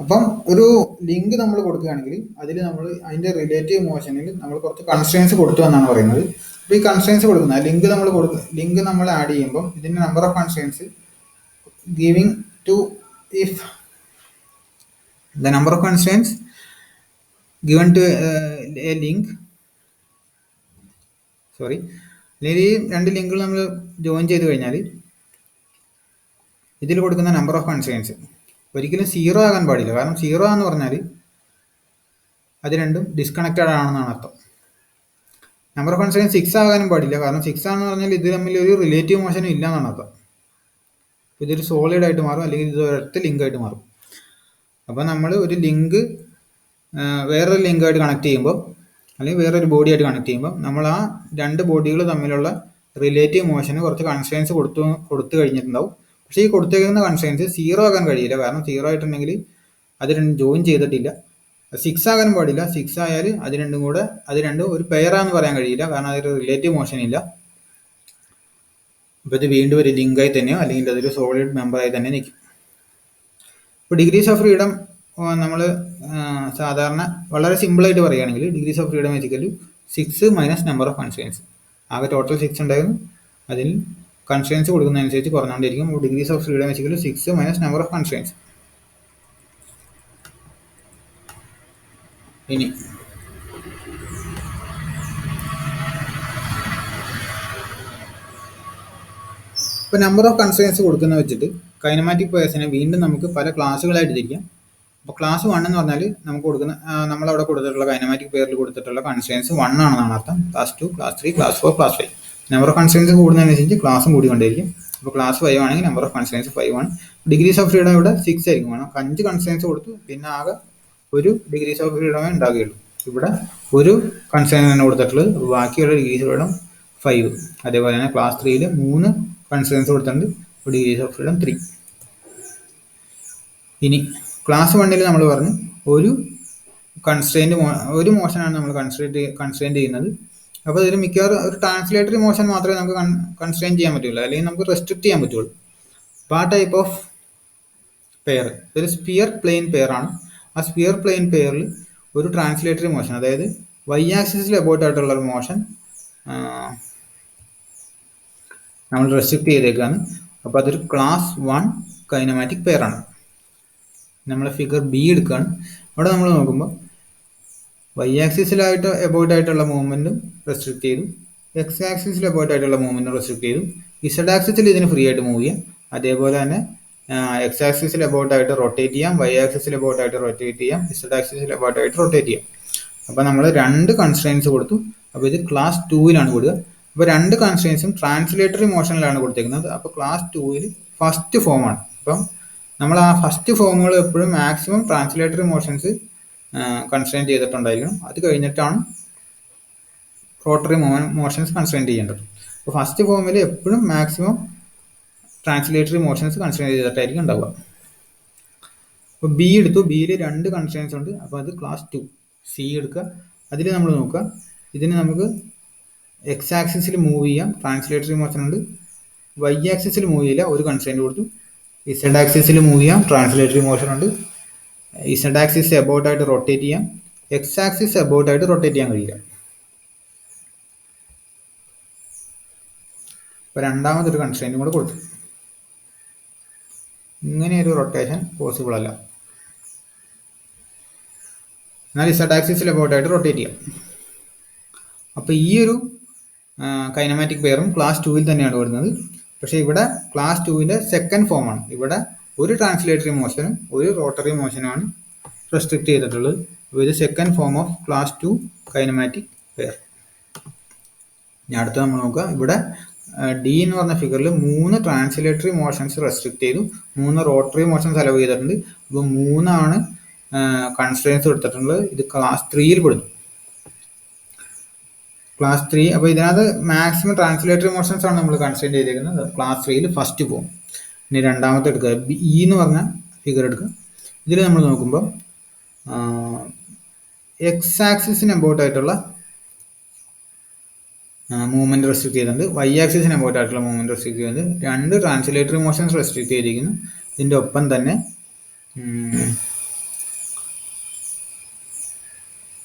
അപ്പം ഒരു ലിങ്ക് നമ്മൾ കൊടുക്കുകയാണെങ്കിൽ അതിൽ നമ്മൾ അതിൻ്റെ റിലേറ്റീവ് മോഷനിൽ നമ്മൾ കുറച്ച് കൺസ്ട്രെയിൻസ് കൊടുത്തു എന്നാണ് പറയുന്നത്. അപ്പോൾ ഈ കൺസ്ട്രെയിൻസ് കൊടുക്കുന്നത് ലിങ്ക് നമ്മൾ ആഡ് ചെയ്യുമ്പോൾ ഇതിൻ്റെ number of constraints giving to if the number of constraints given to a link അല്ലെങ്കിൽ ഈ രണ്ട് ലിങ്കുകൾ നമ്മൾ ജോയിൻ ചെയ്ത് കഴിഞ്ഞാൽ ഇതിൽ കൊടുക്കുന്ന നമ്പർ ഓഫ് കൺസ്ട്രെയിൻസ് ഒരിക്കലും 0 ആകാൻ പാടില്ല. കാരണം 0 എന്ന് പറഞ്ഞാൽ അത് രണ്ടും ഡിസ്കണക്റ്റഡ് ആണെന്നാണ് അർത്ഥം. നമ്പർ ഓഫ് കൺസ്ട്രെയിൻസ് 6 ആകാനും പാടില്ല. കാരണം 6 ആണെന്ന് പറഞ്ഞാൽ ഇത് തമ്മിൽ ഒരു റിലേറ്റീവ് മോഷനും ഇല്ല എന്നാണ് അർത്ഥം. ഇതൊരു സോളിഡ് ആയിട്ട് മാറും, അല്ലെങ്കിൽ ഇത് ഒരൊറ്റ ലിങ്കായിട്ട് മാറും. അപ്പോൾ നമ്മൾ ഒരു ലിങ്ക് വേറൊരു ലിങ്കായിട്ട് കണക്ട് ചെയ്യുമ്പോൾ അല്ലെങ്കിൽ വേറൊരു ബോഡിയായിട്ട് കണക്ട് ചെയ്യുമ്പോൾ നമ്മൾ ആ രണ്ട് ബോഡികൾ തമ്മിലുള്ള റിലേറ്റീവ് മോഷന് കുറച്ച് കൺസ്ട്രെയിൻസ് കൊടുത്തു കഴിഞ്ഞിട്ടുണ്ടാവും. പക്ഷേ ഈ കൊടുത്തേക്കുന്ന കൺസ്ട്രെയിൻസ് 0 ആകാൻ കഴിയില്ല. കാരണം 0 ആയിട്ടുണ്ടെങ്കിൽ അത് രണ്ടും ജോയിൻ ചെയ്തിട്ടില്ല. 6 ആകാൻ പാടില്ല. 6 ആയാൽ അത് രണ്ടും ഒരു പെയറാന്ന് പറയാൻ കഴിയില്ല. കാരണം അതൊരു റിലേറ്റീവ് മോഷൻ ഇല്ല. അപ്പോൾ ഇത് വീണ്ടും ഒരു ലിങ്കായി തന്നെയോ അല്ലെങ്കിൽ അതൊരു സോളിഡ് മെമ്പറായി തന്നെ നിൽക്കും. ഇപ്പോൾ ഡിഗ്രീസ് ഓഫ് ഫ്രീഡം നമ്മൾ സാധാരണ വളരെ സിമ്പിളായിട്ട് പറയുകയാണെങ്കിൽ ഡിഗ്രീസ് ഓഫ് ഫ്രീഡം വെച്ചിട്ട് 6 മൈനസ് നമ്പർ ഓഫ് കൺസ്ട്രെയിൻസ്. ആകെ ടോട്ടൽ 6 ഉണ്ടായിരുന്നു, അതിൽ കൺസ്ട്രെയിൻസ് കൊടുക്കുന്നതനുസരിച്ച് കുറഞ്ഞുകൊണ്ടിരിക്കും. ഡിഗ്രീസ് ഓഫ് ഫ്രീഡം വെച്ചിട്ട് 6 മൈനസ് നമ്പർ ഓഫ് കൺസ്ട്രെയിൻസ്. ഇനി ഇപ്പോൾ നമ്പർ ഓഫ് കൺസ്ട്രെയിൻസ് കൊടുക്കുന്ന വെച്ചിട്ട് കൈനമാറ്റിക് പേഴ്സിനെ വീണ്ടും നമുക്ക് പല ക്ലാസ്സുകളായിട്ട് തിരിക്കാം. അപ്പോൾ ക്ലാസ് 1 എന്ന് പറഞ്ഞാൽ നമുക്ക് കൊടുക്കുന്ന നമ്മളവിടെ കൊടുത്തിട്ടുള്ള കൈനമാറ്റിക് പെയറിൽ കൊടുത്തിട്ടുള്ള കൺസ്ട്രെയിൻസ് 1 ആണെന്നാണ് അർത്ഥം. Class 2, class 3, class 4, class 5. Number of constraints കൂടുന്നതനുസരിച്ച് ക്ലാസ്സും കൂടിക്കൊണ്ടിരിക്കും. അപ്പോൾ ക്ലാസ് 5 ആണെങ്കിൽ നമ്പർ ഓഫ് കൺസ്ട്രെയിൻസ് 5 ആണ്. ഡിഗ്രീസ് ഓഫ് ഫ്രീഡം ഇവിടെ 6 ആയിരിക്കും. വേണം 5 കൺസ്ട്രെയിൻസ് കൊടുത്തു, പിന്നെ ആകെ ഒരു ഡിഗ്രീസ് ഓഫ് ഫ്രീഡമേ ഉണ്ടാകുകയുള്ളൂ. ഇവിടെ ഒരു കൺസ്ട്രെയിൻ തന്നെ കൊടുത്തിട്ടുള്ളത്, ബാക്കിയുള്ള ഡിഗ്രീസ് ഓഫ് ഫ്രീഡം 5. അതേപോലെ തന്നെ ക്ലാസ് 3ൽ 3 കൺസ്ട്രെയിൻസ് കൊടുത്തിട്ടുണ്ട്, ഡിഗ്രീസ് ഓഫ് ഫ്രീഡം 3. ഇനി ക്ലാസ് 1ൽ നമ്മൾ പറഞ്ഞു ഒരു മോഷനാണ് നമ്മൾ കൺസ്ട്രെയിൻ ചെയ്യുന്നത്. അപ്പോൾ ഇതിൽ മിക്കവാറും ഒരു ട്രാൻസ്ലേറ്ററി മോഷൻ മാത്രമേ നമുക്ക് കൺസ്ട്രെയിൻ ചെയ്യാൻ പറ്റുള്ളൂ, അല്ലെങ്കിൽ നമുക്ക് റെസ്ട്രിക്ട് ചെയ്യാൻ പറ്റുള്ളൂ. അപ്പോൾ ആ ടൈപ്പ് ഓഫ് പെയർ ഒരു സ്പിയർ പ്ലെയിൻ പെയർ ആണ്. ആ സ്പിയർ പ്ലെയിൻ പെയറിൽ ഒരു ട്രാൻസ്ലേറ്ററി മോഷൻ, അതായത് വൈ ആക്സിസിൽ അബൌട്ട് ആയിട്ടുള്ള ഒരു മോഷൻ നമ്മൾ റെസ്ട്രിക്ട് ചെയ്തേക്കാണ്. അപ്പോൾ അതൊരു ക്ലാസ് 1 കൈനമാറ്റിക് പെയർ ആണ്. നമ്മൾ ഫിഗർ ബി എടുക്കുകയാണ്. അവിടെ നമ്മൾ നോക്കുമ്പോൾ വൈ ആക്സിസിലായിട്ട് എബോർഡ് ആയിട്ടുള്ള മൂവ്മെൻറ്റും റെസ്ട്രിക്ട് ചെയ്തു, എക്സ് ആക്സിസിൽ എബോർഡ് ആയിട്ടുള്ള മൂവ്മെൻറ്റും റെസ്ട്രിക്ട് ചെയ്തു. ഇസഡ് ആക്സിസിൽ ഇതിന് ഫ്രീ ആയിട്ട് മൂവ് ചെയ്യാം. അതേപോലെ തന്നെ എക്സ് ആക്സിസിൽ എബോർഡ് ആയിട്ട് റൊട്ടേറ്റ് ചെയ്യാം, വൈ ആക്സിസിൽ എബോർഡ് ആയിട്ട് റൊട്ടേറ്റ് ചെയ്യാം, ഇസഡ് ആക്സിസിൽ എബോർഡ് ആയിട്ട് റൊട്ടേറ്റ് ചെയ്യാം. അപ്പോൾ നമ്മൾ 2 കൺസ്ട്രെയിൻസ് കൊടുത്തു. അപ്പോൾ ഇത് ക്ലാസ് 2ലാണ് കൊടുക്കുക. അപ്പോൾ 2 കൺസ്ട്രെയിൻസും ട്രാൻസ്ലേറ്ററി മോഷനിലാണ് കൊടുത്തേക്കുന്നത്. അപ്പോൾ ക്ലാസ് 2ൽ ഫസ്റ്റ് ഫോമാണ്. അപ്പം നമ്മൾ ആ ഫസ്റ്റ് ഫോമുകൾ എപ്പോഴും മാക്സിമം ട്രാൻസ്ലേറ്ററി മോഷൻസ് കൺസ്ട്രെയിൻ ചെയ്തിട്ടുണ്ടായിരിക്കണം. അത് കഴിഞ്ഞിട്ടാണ് റോട്ടറി മോഷൻസ് കൺസ്ട്രെയിൻ ചെയ്യേണ്ടത്. അപ്പോൾ ഫസ്റ്റ് ഫോമിൽ എപ്പോഴും മാക്സിമം ട്രാൻസ്ലേറ്ററി മോഷൻസ് കൺസ്ട്രെയിൻ ചെയ്തിട്ടായിരിക്കും ഉണ്ടാവുക. അപ്പോൾ ബി എടുത്തു. ബിയിൽ 2 കൺസ്ട്രെയിൻസ് ഉണ്ട്. അപ്പോൾ അത് ക്ലാസ് 2. സി എടുക്കുക. അതിൽ നമ്മൾ നോക്കുക, ഇതിന് നമുക്ക് എക്സ് ആക്സിസിൽ മൂവ് ചെയ്യാം, ട്രാൻസ്ലേറ്ററി മോഷൻ ഉണ്ട്. വൈ ആക്സിസിൽ മൂവ് ചെയ്യില്ല, ഒരു കൺസ്ട്രെയിൻറ്റ് കൊടുത്തു. ഇസഡ് ആക്സിസിൽ മൂവ് ചെയ്യാം, ട്രാൻസ്ലേറ്ററി മോഷൻ ഉണ്ട്. ഇസഡ് ആക്സിസ് എബോർട്ട് ആയിട്ട് റൊട്ടേറ്റ് ചെയ്യാം, എക്സ് ആക്സിസ് എബോർട്ട് ആയിട്ട് റൊട്ടേറ്റ് ചെയ്യാൻ കഴിയില്ല. ഇപ്പോൾ രണ്ടാമതൊരു കൺസ്ട്രെയിൻറ്റും കൂടെ കൊടുത്തു. ഇങ്ങനെയൊരു റൊട്ടേഷൻ പോസിബിൾ അല്ല. എന്നാൽ ഇസഡ് ആക്സിസിൽ എബോർട്ട് ആയിട്ട് റൊട്ടേറ്റ് ചെയ്യാം. അപ്പോൾ ഈ ഒരു കൈനമാറ്റിക് പെയറും ക്ലാസ് 2ൽ തന്നെയാണ് വരുന്നത്. പക്ഷേ ഇവിടെ ക്ലാസ് 2ൻ്റെ സെക്കൻഡ് ഫോമാണ്. ഇവിടെ ഒരു ട്രാൻസ്ലേറ്ററി മോഷനും ഒരു റോട്ടറി മോഷനുമാണ് റെസ്ട്രിക്ട് ചെയ്തിട്ടുള്ളത്. അപ്പോൾ ഇത് second form of class 2 kinematic pair. ഇനി അടുത്ത് നമ്മൾ നോക്കുക, ഇവിടെ ഡി എന്ന് പറഞ്ഞ ഫിഗറിൽ 3 ട്രാൻസ്ലേറ്ററി മോഷൻസ് റെസ്ട്രിക്ട് ചെയ്തു, 3 റോട്ടറി മോഷൻസ് അലവ് ചെയ്തിട്ടുണ്ട്. അപ്പോൾ 3 കൺസ്ട്രെയിൻസ് എടുത്തിട്ടുള്ളത്. ഇത് ക്ലാസ് 3ൽ പെടുന്നു. ക്ലാസ് 3. അപ്പോൾ ഇതിനകത്ത് മാക്സിമം ട്രാൻസ്ലേറ്ററി മോഷൻസ് ആണ് നമ്മൾ കൺസ്ട്രെയിൻ ചെയ്തിരിക്കുന്നത്. ക്ലാസ് 3ൽ ഫസ്റ്റ് ഫോം. ഇനി രണ്ടാമത്തെ എടുക്കുക, ഇ എന്ന് പറഞ്ഞ ഫിഗർ എടുക്കുക. ഇതിൽ നമ്മൾ നോക്കുമ്പോൾ എക്സ് ആക്സിസിന് എബോർട്ട് ആയിട്ടുള്ള മൂവ്മെൻറ്റ് റെസ്ട്രിക്ട് ചെയ്തിട്ടുണ്ട്, വൈ ആക്സിസിന് എബോർട്ട് ആയിട്ടുള്ള മൂവ്മെൻറ്റ് റെസ്ട്രിക്ട് ചെയ്തിട്ടുണ്ട്. 2 ട്രാൻസ്ലേറ്ററി മോഷൻസ് റെസ്ട്രിക്ട് ചെയ്തിരിക്കുന്നു. ഇതിൻ്റെ ഒപ്പം തന്നെ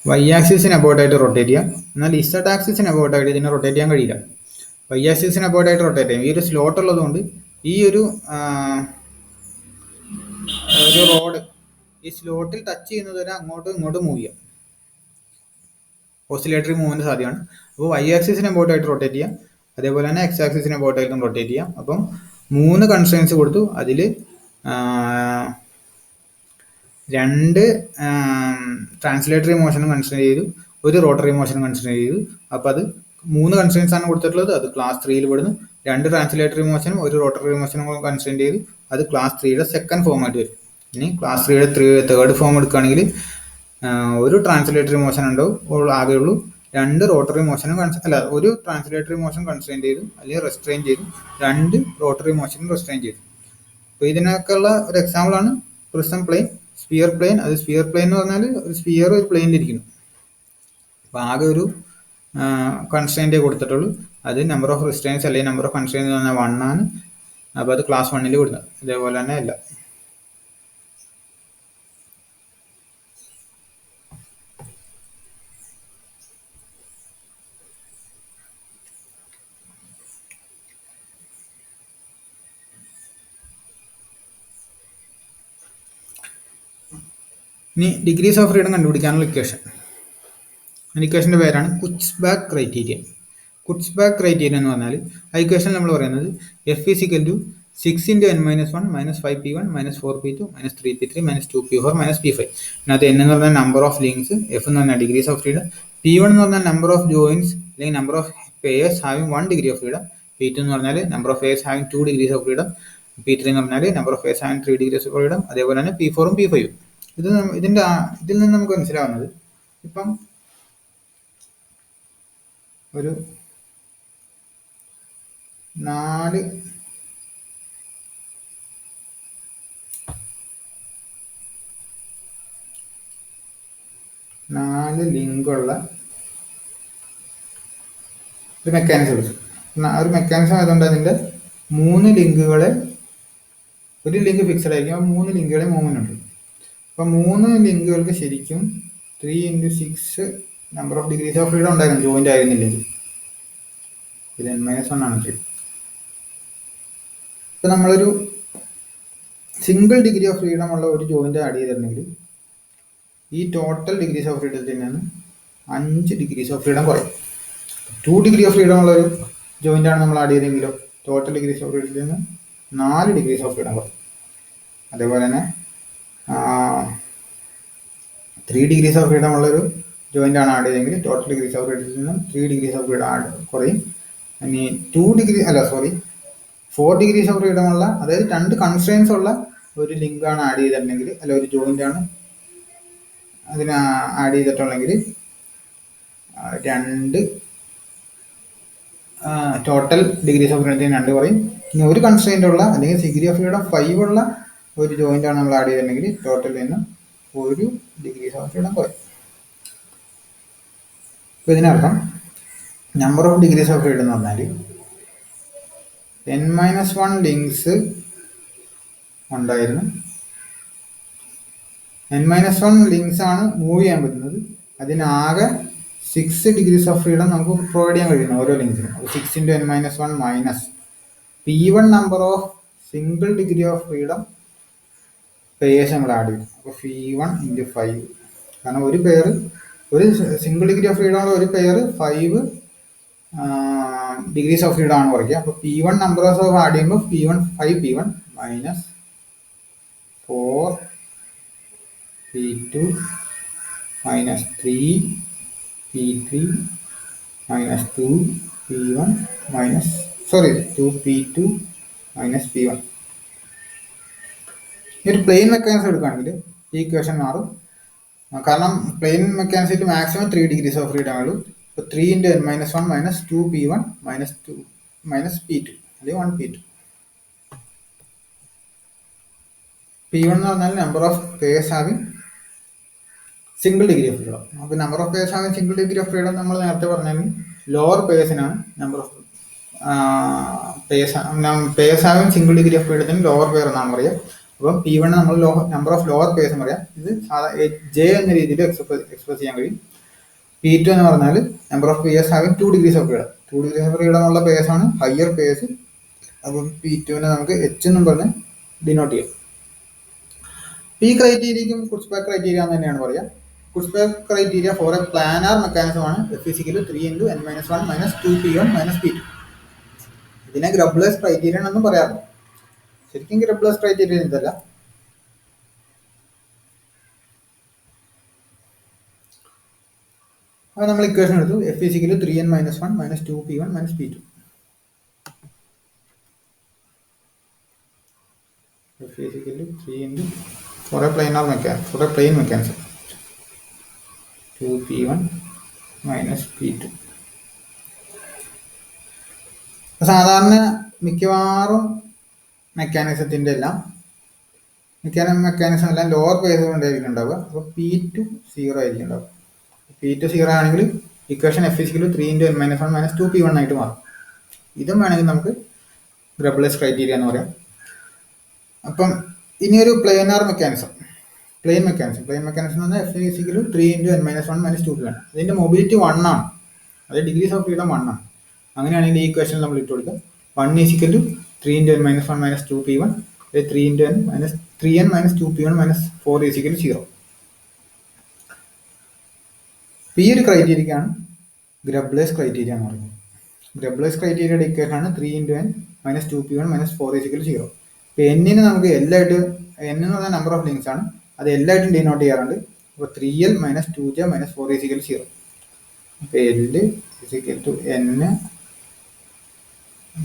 വൈ ആക്സിസിന് എബോർട്ട് ആയിട്ട് റൊട്ടേറ്റ് ചെയ്യാം. എന്നാൽ ഇസഡ് ആക്സിസിന് എബോർട്ട് ആയിട്ട് ഇതിനെ റൊട്ടേറ്റ് ചെയ്യാൻ കഴിയില്ല. വൈ ആക്സിസിന് എബോർട്ട് ആയിട്ട് റൊട്ടേറ്റ് ചെയ്യാം. ഈ ഒരു സ്ലോട്ട് ഉള്ളതുകൊണ്ട് ഈ ഒരു റോഡ് ഈ സ്ലോട്ടിൽ ടച്ച് ചെയ്യുന്നത് വരെ അങ്ങോട്ടും ഇങ്ങോട്ടും മൂവ് ചെയ്യാം. ഓസിലേറ്ററി മൂവ്മെന്റ് സാധ്യമാണ്. അപ്പോൾ വൈ ആക്സിസിന് എബോർട്ട് ആയിട്ട് റൊട്ടേറ്റ് ചെയ്യാം, അതേപോലെ തന്നെ എക്സ് ആക്സിസിന് എബോർട്ട് ആയിട്ടും റൊട്ടേറ്റ് ചെയ്യാം. അപ്പം 3 കൺസ്ട്രെയിൻസ് കൊടുത്തു. അതിൽ 2 ട്രാൻസ്ലേറ്ററി മോഷനും കൺസിഡർ ചെയ്തു, ഒരു റോട്ടറി മോഷനും കൺസിഡർ ചെയ്തു. അപ്പോൾ അത് 3 കൺസ്ട്രെയിൻസ് ആണ് കൊടുത്തിട്ടുള്ളത്. അത് ക്ലാസ് 3ൽ പെടുന്നു. 2 ട്രാൻസ്ലേറ്ററി മോഷനും ഒരു റോട്ടറി മോഷനും കൺസിഡർ ചെയ്തു. അത് ക്ലാസ് 3യുടെ സെക്കൻഡ് ഫോം ആയിട്ട് വരും. ഇനി ക്ലാസ് 3യുടെ തേർഡ് ഫോം എടുക്കുകയാണെങ്കിൽ ഒരു ട്രാൻസ്ലേറ്ററി മോഷൻ ഉണ്ടാവും ആകെയുള്ളൂ, 2 റോട്ടറി മോഷനും ഒരു ട്രാൻസ്ലേറ്ററി മോഷൻ കൺസ്ട്രെയിൻ ചെയ്തു അല്ലെങ്കിൽ റെസ്ട്രെയിൻ ചെയ്തു, 2 റോട്ടറി മോഷനും റെസ്ട്രെയിൻ ചെയ്തു. അപ്പോൾ ഇതിനൊക്കെയുള്ള ഒരു എക്സാമ്പിളാണ് പ്രിസം പ്ലെയിൻ, സ്പിയർ പ്ലെയിൻ. അത് സ്പിയർ പ്ലെയിൻ എന്ന് പറഞ്ഞാൽ ഒരു സ്പിയർ ഒരു പ്ലെയിനിലിരിക്കുന്നു. അപ്പോൾ ആകെ ഒരു കൺസ്ട്രെയിൻറ്റേ കൊടുത്തിട്ടുള്ളൂ. അത് നമ്പർ ഓഫ് റിസ്ട്രെയിൻസ് അല്ലെങ്കിൽ നമ്പർ ഓഫ് കൺസ്ട്രെയിൻസ് എന്ന് പറഞ്ഞാൽ 1 ആണ്. അപ്പോൾ അത് ക്ലാസ് 1ൽ കൊടുക്കുന്നത്. ഇതേപോലെ തന്നെ അല്ല. ഇനി ഡിഗ്രീസ് ഓഫ് ഫ്രീഡം കണ്ടുപിടിക്കാനുള്ള ഇക്വേഷൻ്റെ പേരാണ് കുറ്റ്സ്ബാക്ക് ക്രൈറ്റീരിയൻ. കുറ്റ്സ്ബാക്ക് ക്രൈറ്റീരിയൻ എന്ന് പറഞ്ഞാൽ ആ ഇക്വേഷൻ നമ്മൾ പറയുന്നത് F is equal to 6 × n-1 - 5p1 - 4p2 - 3p3 - 2p4 - p5. ഇതിനകത്ത് n എന്ന് പറഞ്ഞാൽ നമ്പർ ഓഫ് ലിങ്ക്സ്, എഫ് എന്ന് പറഞ്ഞാൽ ഡിഗ്രീസ് ഓഫ് ഫ്രീഡം, p1 എന്ന് പറഞ്ഞാൽ നമ്പർ ഓഫ് ജോയിൻസ് അല്ലെങ്കിൽ number of payers having 1 degree of freedom, p2 എന്ന് പറഞ്ഞാൽ number of payers having 2 degrees of freedom, p3 എന്ന് പറഞ്ഞാൽ number of payers having 3 degrees of freedom, അതേപോലെ തന്നെ p4 ഉം p5 ഉം. ഇതിൽ നിന്ന് നമുക്ക് മനസ്സിലാവുന്നത് ഇപ്പം ഒരു 4 ലിങ്കുള്ള ഒരു മെക്കാനിസം എടുത്തു. ഒരു മെക്കാനിസം ആയതുകൊണ്ട് അതിൻ്റെ 3 ലിങ്കുകളെ, ഒരു ലിങ്ക് ഫിക്സഡ് ആയിരിക്കും, ആ 3 ലിങ്കുകളെ മൂവ്മെന്റ് ഉണ്ട്. അപ്പം 3 ലിങ്കുകൾക്ക് ശരിക്കും 3 × 6 number of degrees of freedom ഉണ്ടായിരുന്നു ജോയിന്റ് ആയിരുന്നില്ലെങ്കിൽ. ഇത് n-1 ആണ്. ഇപ്പം നമ്മളൊരു സിംഗിൾ ഡിഗ്രി ഓഫ് ഫ്രീഡം ഉള്ള ഒരു ജോയിന്റ് ആഡ് ചെയ്തിട്ടുണ്ടെങ്കിൽ ഈ ടോട്ടൽ ഡിഗ്രീസ് ഓഫ് ഫ്രീഡത്തിൽ നിന്ന് 5 ഡിഗ്രീസ് ഓഫ് ഫ്രീഡം കുറയും. 2 ഡിഗ്രി ഓഫ് ഫ്രീഡം ഉള്ളൊരു ജോയിൻ്റാണ് നമ്മൾ ആഡ് ചെയ്തെങ്കിലോ ടോട്ടൽ ഡിഗ്രീസ് ഓഫ് ഫ്രീഡത്തിൽ നിന്ന് 4 ഡിഗ്രീസ് ഓഫ് ഫ്രീഡം കുറയും. അതേപോലെ തന്നെ 3 ഡിഗ്രീസ് ഓഫ് ഫ്രീഡം ഉള്ളൊരു ജോയിൻ്റാണ് ആഡ് ചെയ്തെങ്കിൽ ടോട്ടൽ ഡിഗ്രീസ് ഓഫ് ഫ്രീഡത്തിൽ നിന്ന് 3 ഡിഗ്രീസ് ഓഫ് ഫ്രീഡം കുറയും. ഇനി 4 ഡിഗ്രീസ് ഓഫ് ഫ്രീഡം ഉള്ള, അതായത് 2 കൺസ്ട്രെയിൻസ് ഉള്ള ഒരു ലിങ്കാണ് ആഡ് ചെയ്തിട്ടുണ്ടെങ്കിൽ, അല്ല ഒരു ജോയിൻ്റാണ് അതിന് ആഡ് ചെയ്തിട്ടുണ്ടെങ്കിൽ 2 ടോട്ടൽ ഡിഗ്രീസ് ഓഫ് ഫ്രീഡത്തിന് 2 കുറയും. ഇനി ഒരു കൺസ്ട്രെയിൻ്റ് ഉള്ള അല്ലെങ്കിൽ ഡിഗ്രി ഓഫ് ഫ്രീഡം 5 ഉള്ള ഒരു ജോയിൻ്റാണ് നമ്മൾ ആഡ് ചെയ്തിട്ടുണ്ടെങ്കിൽ ടോട്ടലിൽ നിന്ന് 1 ഡിഗ്രീസ് ഓഫ് ഫ്രീഡം കുറയും. അപ്പോൾ ഇതിനർത്ഥം number of degrees of freedom എന്ന് പറഞ്ഞാൽ n-1 ലിങ്ക്സ് ഉണ്ടായിരുന്നു. n-1 ലിങ്ക്സ് ആണ് മൂവ് ചെയ്യാൻ പറ്റുന്നത്. അതിനാകെ 6 ഡിഗ്രീസ് ഓഫ് ഫ്രീഡം നമുക്ക് പ്രൊവൈഡ് ചെയ്യാൻ കഴിയുന്നു ഓരോ ലിങ്ക്സിനും. അപ്പോൾ 6 × n-1 minus P1 number of single degree of freedom purse നമ്മൾ ആഡ് ചെയ്തു. അപ്പോൾ P1 × 5, കാരണം ഒരു സിംഗിൾ ഡിഗ്രി ഓഫ് ഫ്രീഡം ഉള്ള ഒരു പെയർ 5 ഡിഗ്രീസ് ഓഫ് ഫ്രീഡം ആണ് കുറയ്ക്കുക. അപ്പോൾ P1 നമ്പേഴ്സ് ഓഫ് ആഡ് ചെയ്യുമ്പോൾ 5P1 minus 4P2 minus 3P3 minus 2P1 minus 2P2 minus P1. ഈ ഒരു പ്ലെയിൻ മെക്കാനിസം എടുക്കുകയാണെങ്കിൽ ഈ ഇക്വേഷൻ മാറും. കാരണം പ്ലെയിൻ മെക്കാനിസത്തിൽ മാക്സിമം 3 ഡിഗ്രീസ് ഓഫ് ഫ്രീഡം ഉള്ളൂ. അപ്പോൾ 3 × n-1 minus 2P1 minus P2 അല്ലെങ്കിൽ 1P2. P1 എന്ന് പറഞ്ഞാൽ number of pairs having single degree of freedom. അപ്പോൾ number of pairs having single degree of freedom നമ്മൾ നേരത്തെ പറഞ്ഞാൽ ലോവർ പേഴ്സിനാണ് number of pairs having single degree of ഫ്രീഡത്തിന് lower pair എന്നാണ് പറയുക. അപ്പം P1 നമ്മൾ നമ്പർ ഓഫ് ലോവർ പേഴ്സ് എന്ന് പറയാം. ഇത് J എന്ന രീതിയിൽ എക്സ്പ്രസ് ചെയ്യാൻ കഴിയും. P2 എന്ന് പറഞ്ഞാൽ number of pairs having 2 degrees of freedom. 2 degrees of freedom ഉള്ള പേഴ്സ് ആണ് ഹയർ പേഴ്സ്. അപ്പം P2നെ നമുക്ക് H എന്നും പറഞ്ഞ് ഡിനോട്ട് ചെയ്യാം. ഈ ക്രൈറ്റീരിയക്കും കുർട്സ്ബാക്ക് ക്രൈറ്റീരിയ എന്ന് തന്നെയാണ് പറയുക. Kutzbach criteria for a planar mechanism ആണ് F = 3 × n-1 minus 2P1 minus P2. ഇതിനെ ഗ്രബ്ലേഴ്സ് ക്രൈറ്റീരിയൻ എന്നും പറയാറുണ്ട്. ശരിക്കും ഗ്രബ്ലേഴ്സ് ക്രൈറ്റീരിയൻ ഇതല്ല. അപ്പോൾ നമ്മൾ ഇക്വേഷൻ എടുത്തു. F = 3n-1 minus 2P1 minus P2. F = 3 for a plane mechanism 2P1 minus P2. സാധാരണ മിക്കവാറും മെക്കാനിസത്തിൻ്റെ മെക്കാനിസം എല്ലാം ലോവർ പേഴ്സ് കൊണ്ടായിരിക്കും ഉണ്ടാവുക. അപ്പോൾ P2 0 ആയിരിക്കും ഉണ്ടാവുക. P2 0 ആണെങ്കിൽ equation F = 3 × n-1 minus 2P1 ആയിട്ട് മാറും. ഇതും വേണമെങ്കിൽ നമുക്ക് ഗ്രബ്ലേഴ്സ് ക്രൈറ്റീരിയ എന്ന് പറയാം. അപ്പം ഇനിയൊരു പ്ലെയിൻ മെക്കാനിസം എന്ന് പറഞ്ഞാൽ F = 3 × n-1 മൈനസ് 2P1. അതിൻ്റെ മൊബിലിറ്റി 1 ആണ്, അതായത് ഡിഗ്രീസ് ഓഫ് ഫ്രീഡം 1 ആണ്. അങ്ങനെയാണെങ്കിൽ ഈ ഇക്വേഷൻ നമ്മൾ ഇട്ട് കൊടുക്കുക. 1 = 3 × n-1 minus 2P1, 3n minus 2P1 minus 4 = 0. ഈ ഒരു ക്രൈറ്റീരിയക്കാണ് ഗ്രബ്ലേഴ്സ് ക്രൈറ്റീരിയ എന്ന് പറയുന്നത്. ഗ്രബ്ലേഴ്സ് ക്രൈറ്റീരിയയുടെ ഇക്വേഷനാണ് 3 × n മൈനസ് 2P1 മൈനസ് 4 = 0. ഇപ്പോൾ എന്നിന് നമുക്ക് എല്ലായിട്ട്, n എന്ന് പറഞ്ഞാൽ നമ്പർ ഓഫ് ലിങ്ക്സ് ആണ്, അത് എല്ലായിട്ടും ഡിനോട്ട് ചെയ്യാറുണ്ട്. അപ്പോൾ 3l മൈനസ് 2j മൈനസ് 4 = 0. അപ്പോൾ L = n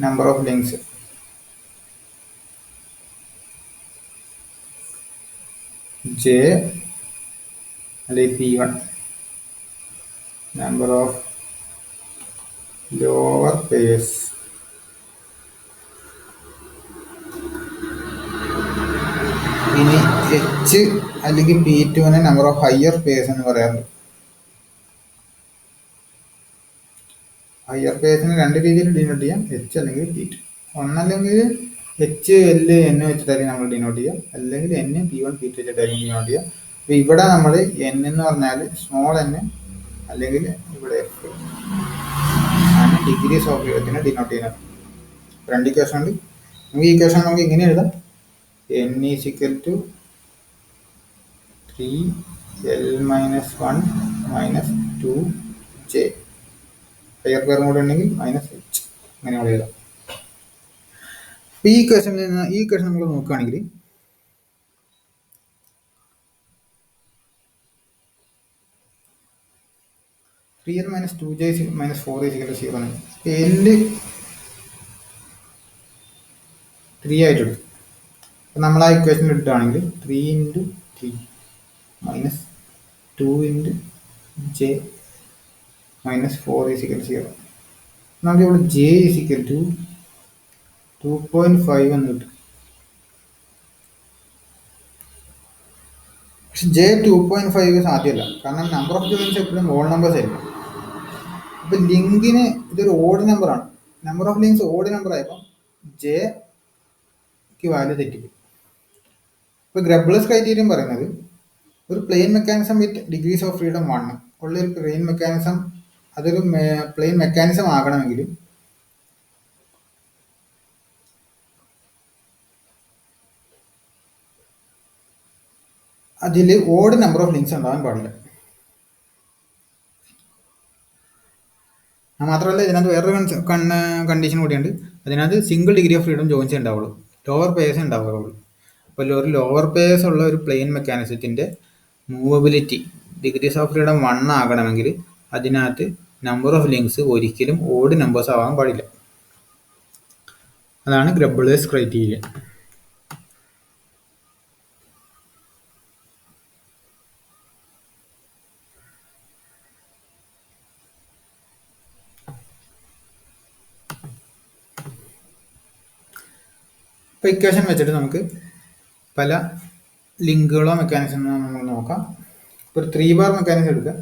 number of links j അല്ലെങ്കിൽ P1 number of lower purse ഇനി H അല്ലെങ്കിൽ P2നെ നമ്പർ ഓഫ് ഹയർ പേഴ്സ് എന്ന് പറയാറുണ്ട്. ഹയർ പേഴ്സിന് 2 രീതിയിൽ ഡിനോട്ട് ചെയ്യാം, H അല്ലെങ്കിൽ P2. ഒന്നല്ലെങ്കിൽ H L N വെച്ചിട്ടായിരിക്കും നമ്മൾ ഡിനോട്ട് ചെയ്യുക, അല്ലെങ്കിൽ N P1 P2 വെച്ചിട്ടായിരിക്കും ഡിനോട്ട് ചെയ്യുക. അപ്പോൾ ഇവിടെ നമ്മൾ N എന്ന് പറഞ്ഞാൽ സ്മോൾ n, അല്ലെങ്കിൽ ഇവിടെ F ആണ് ഡിഗ്രീസ് ഓഫ് ഫ്രീഡത്തിനെ ഡിനോട്ട് ചെയ്യുന്നത്. 2 ഇക്വേഷൻ ഉണ്ട്. നമുക്ക് ഈ ഇക്വേഷൻ നമുക്ക് ഇങ്ങനെ എഴുതാം. N = 3l - 1 minus two J, higher പെയറും കൂടെ ഉണ്ടെങ്കിൽ -h, അങ്ങനെ അവിടെ എഴുതാം. അപ്പോൾ ഈ ഇക്വേഷനിൽ നിന്ന് ഈ ഇക്വേഷൻ നമ്മൾ നോക്കുകയാണെങ്കിൽ 3n - 2j - 4 = 0 ആണ്. L 3 ആയിട്ട് എടുക്കും. അപ്പം നമ്മൾ ആ ഇക്വേഷൻ ഇട്ടാണെങ്കിൽ 3 × 3 - 2 × j - 4 = 0. നമുക്ക് ഇവിടെ j = 2.5 എന്ന് കിട്ടും. പക്ഷെ j 2.5 സാധ്യമല്ല, കാരണം നമ്പർ ഓഫ് ജോയിൻസ് എപ്പോഴും ഓൾ നമ്പേഴ്സ് ആയിരിക്കും. അപ്പം ലിങ്കിന് ഇതൊരു ഓഡ് നമ്പറാണ്. Number of links odd number ആയപ്പോൾ ജെക്ക് വാല്യൂ തെറ്റിക്കും. ഇപ്പോൾ ഗ്രബ്ലേഴ്സ് ക്രൈറ്റീരിയൻ പറയുന്നത് ഒരു plane mechanism with degrees of freedom 1 ഉള്ള ഒരു പ്ലെയിൻ മെക്കാനിസം, അതൊരു പ്ലെയിൻ മെക്കാനിസം ആകണമെങ്കിൽ അതിൽ ഓഡ് നമ്പർ ഓഫ് ലിങ്ക്സ് ഉണ്ടാകാൻ പാടില്ല. മാത്രമല്ല ഇതിനകത്ത് വേറൊരു കണ്ടീഷൻ കൂടിയുണ്ട്. അതിനകത്ത് single degree of freedom joints ഉണ്ടാവുള്ളൂ, ലോവർ പേയേഴ്സ് ഉണ്ടാവുള്ളൂ. അപ്പോൾ ഒരു ലോവർ പേയേഴ്സ് ഉള്ള ഒരു പ്ലെയിൻ മെക്കാനിസത്തിൻ്റെ മൂവബിലിറ്റി ഡിഗ്രീസ് ഓഫ് ഫ്രീഡം 1 ആകണമെങ്കിൽ അതിനകത്ത് നമ്പർ ഓഫ് ലിങ്ക്സ് ഒരിക്കലും ഓഡ് നമ്പേഴ്സ് ആവാൻ പാടില്ല. അതാണ് ഗ്രബ്ലേഴ്സ് ക്രൈറ്റീരിയൻ. ഇപ്പോൾ ഇക്വേഷൻ വെച്ചിട്ട് നമുക്ക് പല ലിങ്കുകളോ മെക്കാനിസമോ നമ്മൾ നോക്കാം. ഇപ്പോൾ ഒരു 3 ബാർ മെക്കാനിസം എടുക്കുക.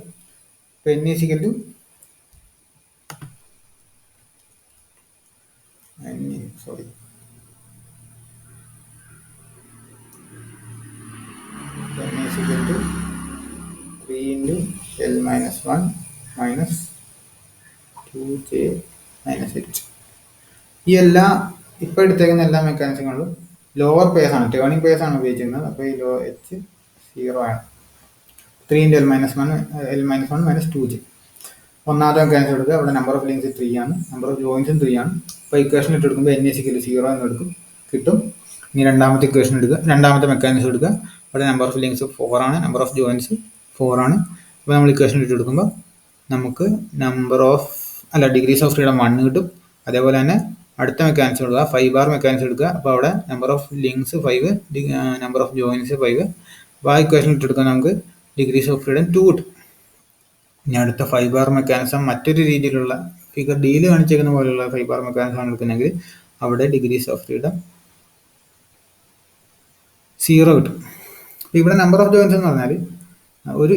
ഇപ്പോൾ n = sorry 3 × L - 1 - 2j - h. ഈ എല്ലാ ഇപ്പോൾ എടുത്തേക്കുന്ന എല്ലാ മെക്കാനിസങ്ങളും ലോവർ പേസ് ആണ്, ടേണിംഗ് പേസ് ആണ് ഉപയോഗിച്ചിരുന്നത്. അപ്പോൾ ഈ h 0 ആണ്. 3 × L - 1 - 2j. ഒന്നാമത്തെ മെക്കാനിസം എടുക്കുക. അവിടെ നമ്പർ ഓഫ് ലിങ്ക്സ് 3 ആണ്, നമ്പർ ഓഫ് ജോയിൻസും 3 ആണ്. അപ്പോൾ ഇക്വേഷൻ ഇട്ടെടുക്കുമ്പോൾ n = 0 എന്ന് എടുക്കും, കിട്ടും. ഇനി രണ്ടാമത്തെ ഇക്വേഷൻ എടുക്കുക, രണ്ടാമത്തെ മെക്കാനിസം എടുക്കുക. അവിടെ നമ്പർ ഓഫ് ലിങ്ക്സ് 4 ആണ്, നമ്പർ ഓഫ് ജോയിൻസ് 4 ആണ്. അപ്പോൾ നമ്മൾ ഇക്വേഷൻ ഇട്ടെടുക്കുമ്പോൾ നമുക്ക് ഡിഗ്രീസ് ഓഫ് ഫ്രീഡം 1 കിട്ടും. അതേപോലെ തന്നെ അടുത്ത മെക്കാനിസം എടുക്കുക, 5 ബാർ മെക്കാനിസം എടുക്കുക. അപ്പോൾ അവിടെ number of links 5, number of joints 5. അപ്പോൾ ആ ഇക്വേഷൻ ഇട്ടെടുക്കാൻ നമുക്ക് ഡിഗ്രീസ് ഓഫ് ഫ്രീഡം 2 കിട്ടും. ഇനി അടുത്ത 5 ബാർ മെക്കാനിസം മറ്റൊരു രീതിയിലുള്ള ഫിഗർ ഡിയിൽ കാണിച്ചേക്കുന്ന പോലെയുള്ള 5 ബാർ മെക്കാനിസം ആണ് എടുക്കുന്നതെങ്കിൽ അവിടെ ഡിഗ്രീസ് ഓഫ് ഫ്രീഡം 0 കിട്ടും. അപ്പോൾ ഇവിടെ നമ്പർ ഓഫ് ജോയിൻസ് എന്ന് പറഞ്ഞാൽ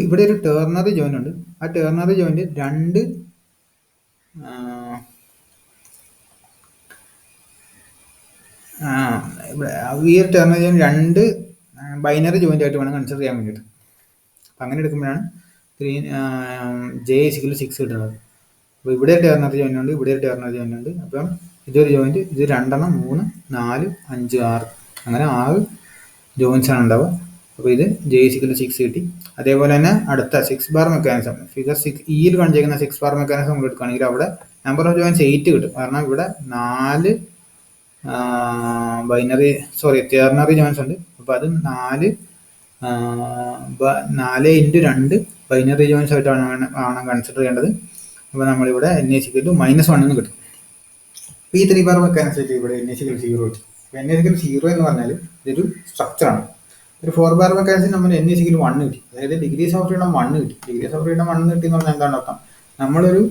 ഇവിടെ ഒരു ടേർണറി ജോയിൻ്റ് ഉണ്ട്. ആ ടേർണറി ജോയിൻ്റ് ഈ ഒരു ടേർണറി ജോയിൻ്റ് 2 ബൈനറി ജോയിൻ്റ് ആയിട്ട് വേണം കൺസിഡർ ചെയ്യാൻ വേണ്ടിയിട്ട്. അപ്പം അങ്ങനെ എടുക്കുമ്പോഴാണ് j = 6 കിട്ടുന്നത്. അപ്പോൾ ഇവിടെ ഒരു ടേർണറി ജോയിൻ്റ് ഉണ്ട്, ഇവിടെ ഒരു ടേർണറി ജോയിൻ്റ് ഉണ്ട്. അപ്പം ഇതൊരു ജോയിൻ്റ്, ഇത് 2 3 4 5 6 അങ്ങനെ 6 ജോയിൻസ് ആണ് ഉണ്ടാവുക. അപ്പോൾ ഇത് j = 6 കിട്ടി. അതേപോലെ തന്നെ അടുത്ത 6 ബാർ മെക്കാനിസം, ഫിഗർ 6 യിൽ കാണിച്ചിരിക്കുന്ന 6 ബാർ മെക്കാനിസം നമ്മൾ എടുക്കുകയാണെങ്കിൽ അവിടെ നമ്പർ ഓഫ് ജോയിൻസ് 8 കിട്ടും. കാരണം ഇവിടെ 4 ടേർണറി ജോയിൻസ് ഉണ്ട്. അപ്പോൾ അത് 4 × 2 ബൈനറി ജോയിൻസ് ആയിട്ടാണ് കൺസിഡർ ചെയ്യേണ്ടത്. അപ്പോൾ നമ്മളിവിടെ n = -1 എന്ന് കിട്ടും. അപ്പോൾ ഈ 3 ബാർ മെക്കാനിസം ഇവിടെ n = 0 കിട്ടും. n = 0 എന്ന് പറഞ്ഞാൽ ഇതൊരു സ്ട്രക്ചറാണ്. ഒരു 4 ബാർ മെക്കാനിസം നമ്മൾ n = 1 കിട്ടി, അതായത് ഡിഗ്രീസ് ഓഫ് ഫ്രീഡം 1 കിട്ടി. ഡിഗ്രീസ് ഓഫ് ഫ്രീഡം 1 കിട്ടി എന്ന് പറഞ്ഞാൽ എന്താണ് അർത്ഥം? നമ്മളൊരു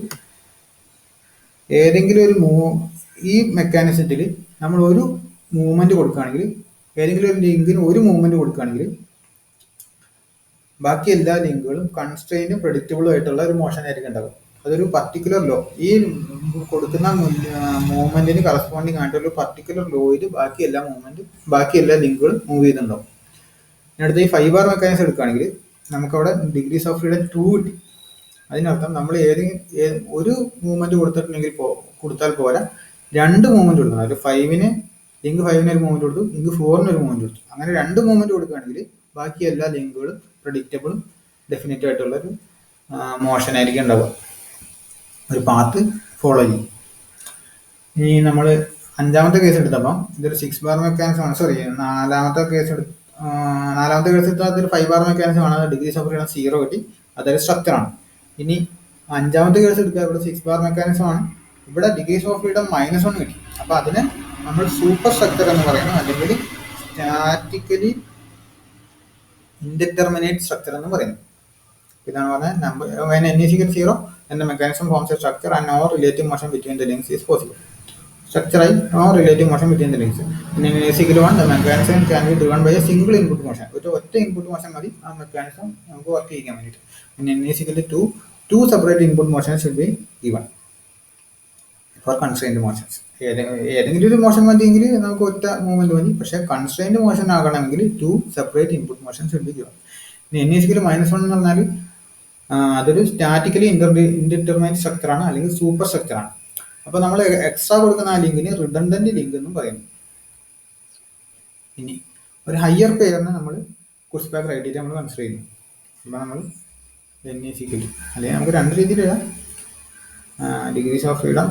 ഏതെങ്കിലും ഒരു ഈ മെക്കാനിസത്തിൽ നമ്മൾ ഒരു മൂവ്മെൻറ്റ് കൊടുക്കുകയാണെങ്കിൽ, ഏതെങ്കിലും ഒരു ലിങ്കിന് ഒരു മൂവ്മെൻറ്റ് കൊടുക്കുകയാണെങ്കിൽ ബാക്കി എല്ലാ ലിങ്കുകളും കൺസ്ട്രെയിനും പ്രെഡിക്റ്റബിളും ആയിട്ടുള്ള ഒരു മോഷൻ ആയിരിക്കും ഉണ്ടാകും. അതൊരു പർട്ടിക്കുലർ ലോ, ഈ കൊടുക്കുന്ന മൂവ്മെൻറ്റിന് കറസ്പോണ്ടിങ് ആയിട്ട് ഒരു പർട്ടിക്കുലർ ലോയിൽ ബാക്കി എല്ലാ ലിങ്കുകളും മൂവ് ചെയ്തിട്ടുണ്ടാവും. അടുത്ത ഈ 5 ബാർ മെക്കാനിസം എടുക്കുകയാണെങ്കിൽ നമുക്കവിടെ ഡിഗ്രീസ് ഓഫ് ഫ്രീഡം 2 കിട്ടി. അതിനർത്ഥം നമ്മൾ ഒരു മൂവ്മെൻറ്റ് കൊടുത്താൽ പോരാ, 2 മൂവ്മെൻറ്റ് കൊടുക്കണം. അതിൽ ലിങ്ക് 5-ന് ഒരു മൂവ്മെൻറ്റ് കൊടുത്തു, ലിങ്ക് 4-ന് ഒരു മൂവ്മെൻറ്റ് കൊടുത്തു. അങ്ങനെ 2 മൂവ്മെൻറ്റ് കൊടുക്കുകയാണെങ്കിൽ ബാക്കി എല്ലാ ലിങ്കുകളും പ്രെഡിക്റ്റബിളും ഡെഫിനറ്റ് ആയിട്ടുള്ളൊരു മോഷൻ ആയിരിക്കും ഉണ്ടാവുക, ഒരു പാത്ത് ഫോളോ ചെയ്യും. ഇനി നമ്മൾ അഞ്ചാമത്തെ കേസ് എടുത്തപ്പം ഇതൊരു 6 ബാർ മെക്കാനിസം ആണ്. സോറി, നാലാമത്തെ കേസ് എടുത്താൽ അതൊരു 5 ബാർ മെക്കാനിസം ആണ്. ഡിഗ്രീസ് ഓഫ് ഫ്രീഡം 0 കിട്ടി, അതൊരു സ്ട്രക്ചറാണ്. ഇനി അഞ്ചാമത്തെ കേസ് എടുക്കുക, ഇവിടെ 6 ബാർ മെക്കാനിസം ആണ്, ഇവിടെ ഡിഗ്രീസ് ഓഫ് ഫ്രീഡം -1 കിട്ടി. അപ്പോൾ അതിന് നമ്മൾ സൂപ്പർ സ്ട്രക്ചർ എന്ന് പറയുന്നു, അല്ലെങ്കിൽ സ്റ്റാറ്റിക്കലി ഇൻഡിറ്റർമിനേറ്റ് സ്ട്രക്ചർ എന്ന് പറയുന്നു. ഇതാണ് പറഞ്ഞാൽ number n=0 and the mechanism forms a structure and no relative motion between the links is possible. Structure-ആയി no relative motion between the links. In n=1 the mechanism can be driven by a single input motion. ഒറ്റ input motion മതി ആ mechanism നമുക്ക് work ചെയ്യാൻ വേണ്ടിയിട്ട്. In n=2 two separate input motions should be given for constrained motions. ഏതെങ്കിലും ഒരു motion മതിയെങ്കിൽ നമുക്ക് ഒറ്റ മൂവ്മെന്റ് മതി, പക്ഷെ കൺസ്ട്രെയിൻഡ് മോഷൻ ആകണമെങ്കിൽ 2 separate input motion should be given. n=-1 എന്ന് പറഞ്ഞാൽ അതൊരു സ്റ്റാറ്റിക്കലി ഇൻഡിറ്റർമിനേറ്റ് സ്ട്രക്ചറാണ്, അല്ലെങ്കിൽ സൂപ്പർ സ്ട്രക്ചറാണ്. അപ്പോൾ നമ്മൾ എക്സ്ട്രാ കൊടുക്കുന്ന ആ ലിങ്കിന് റിഡണ്ടന്റ് ലിങ്ക് എന്നും പറയുന്നു. ഇനി ഒരു ഹയർ പെയറിനെ നമ്മൾ കുഷ്ബാക്ക് ക്രൈറ്റീരിയ നമ്മൾ കൺസിഡർ ചെയ്യുന്നു. അപ്പോൾ നമ്മൾ n=, അല്ലെങ്കിൽ നമുക്ക് രണ്ട് രീതിയിൽ എഴുതാം. Degrees of freedom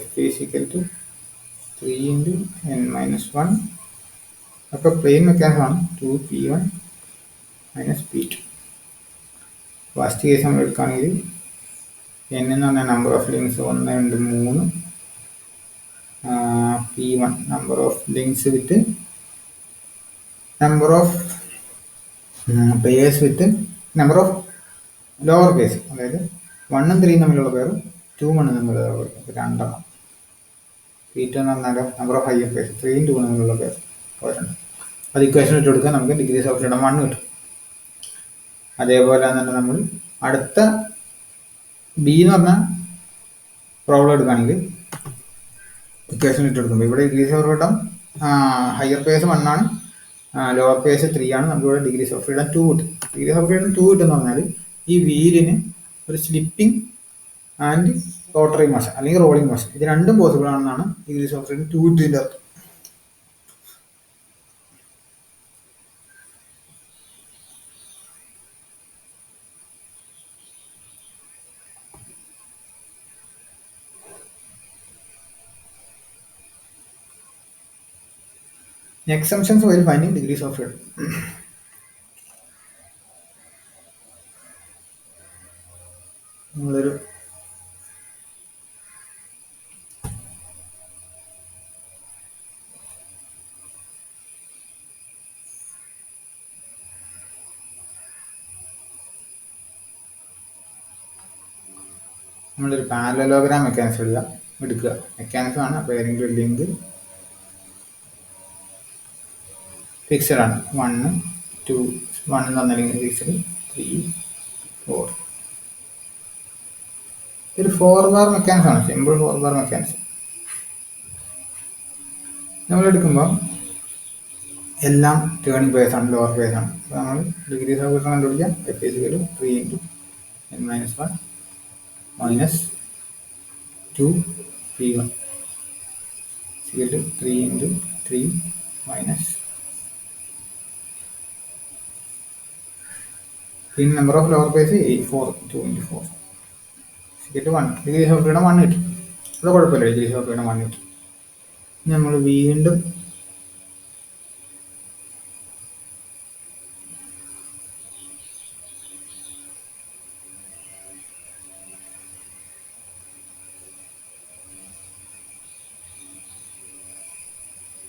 f=3 × n-1, അപ്പോൾ plain മെക്കാനിസമാണ് 2p1 - p2. First case നമ്മൾ എടുക്കുകയാണെങ്കിൽ n എന്ന് പറഞ്ഞാൽ number of links 1, 2, 3, p1 number of links with number of pairs with number of lower case, അതായത് 1 ഉം 3 തമ്മിലുള്ള പേർ, 2 1 തമ്മിലുള്ള പേർ, 2 p2 എന്ന് പറഞ്ഞാൽ നമ്പർ ഓഫ് ഹയർ പേഴ്സ്, 3 ഉം 2 തമ്മിലുള്ള പേർ ഒരെണ്ണം. അത് ഇക്വേഷൻ ഇട്ട് കൊടുക്കുക, നമുക്ക് ഡിഗ്രീസ് ഓഫ് ഫ്രീഡം 1 കിട്ടും. അതേപോലെ തന്നെ നമ്മൾ അടുത്ത ബി എന്ന് പറഞ്ഞ പ്രോബ്ലം എടുക്കുകയാണെങ്കിൽ ഇക്വേഷൻ ഇട്ട് കൊടുക്കുമ്പോൾ ഇവിടെ degrees of freedom higher purse 1 ആണ്, ലോവർ പേഴ്സ് 3 ആണ്. നമുക്കിവിടെ ഡിഗ്രീസ് ഓഫ് ഫ്രീഡം 2 കിട്ടും. ഡിഗ്രീസ് ഓഫ് ഫ്രീഡം 2 കിട്ടുമെന്ന് പറഞ്ഞാൽ ഈ വീലിന് ഒരു സ്ലിപ്പിംഗ് ആൻഡ് റോട്ടറി മോഷൻ അല്ലെങ്കിൽ റോളിംഗ് മോഷൻ, ഇത് രണ്ടും പോസിബിൾ ആണെന്നാണ് ഡിഗ്രീസ് ഓഫ് ഫ്രീഡം 2 കിട്ടിയതിൻ്റെ അർത്ഥം. Exemptions while finding degrees of freedom. നമ്മളൊരു പാരലലോഗ്രാം മെക്കാനിസം എടുക്കുക. മെക്കാനിസം ആണ്, അപ്പോൾ ഏതെങ്കിലും ഒരു ലിങ്ക് ഫിക്സഡ് ആണ്. 1, 2, 1 എന്ന് പറഞ്ഞ ലിങ്ക് ഫിക്സഡ്, 3, 4. ഒരു 4 ബാർ മെക്കാനിസം ആണ്, സിമ്പിൾ 4 ബാർ മെക്കാനിസം. നമ്മൾ എടുക്കുമ്പോൾ എല്ലാം ടേണിംഗ് പേഴ്സ് ആണ്, ലോവർ പേഴ്സ് ആണ്. അപ്പോൾ നമ്മൾ ഡിഗ്രീസ് ഓഫ് ഫ്രീഡം കണ്ടുപിടിക്കാം. f=3 × n-1 - 2p1 3 × 3 in number of lower case 4 2 × 4 1. Degrees of freedom 1 കിട്ടും. ഇവിടെ കുഴപ്പമില്ല, ഡിഗ്രീസ് ഓഫ് ഫ്രീഡം 1 കിട്ടും. നമ്മൾ വീണ്ടും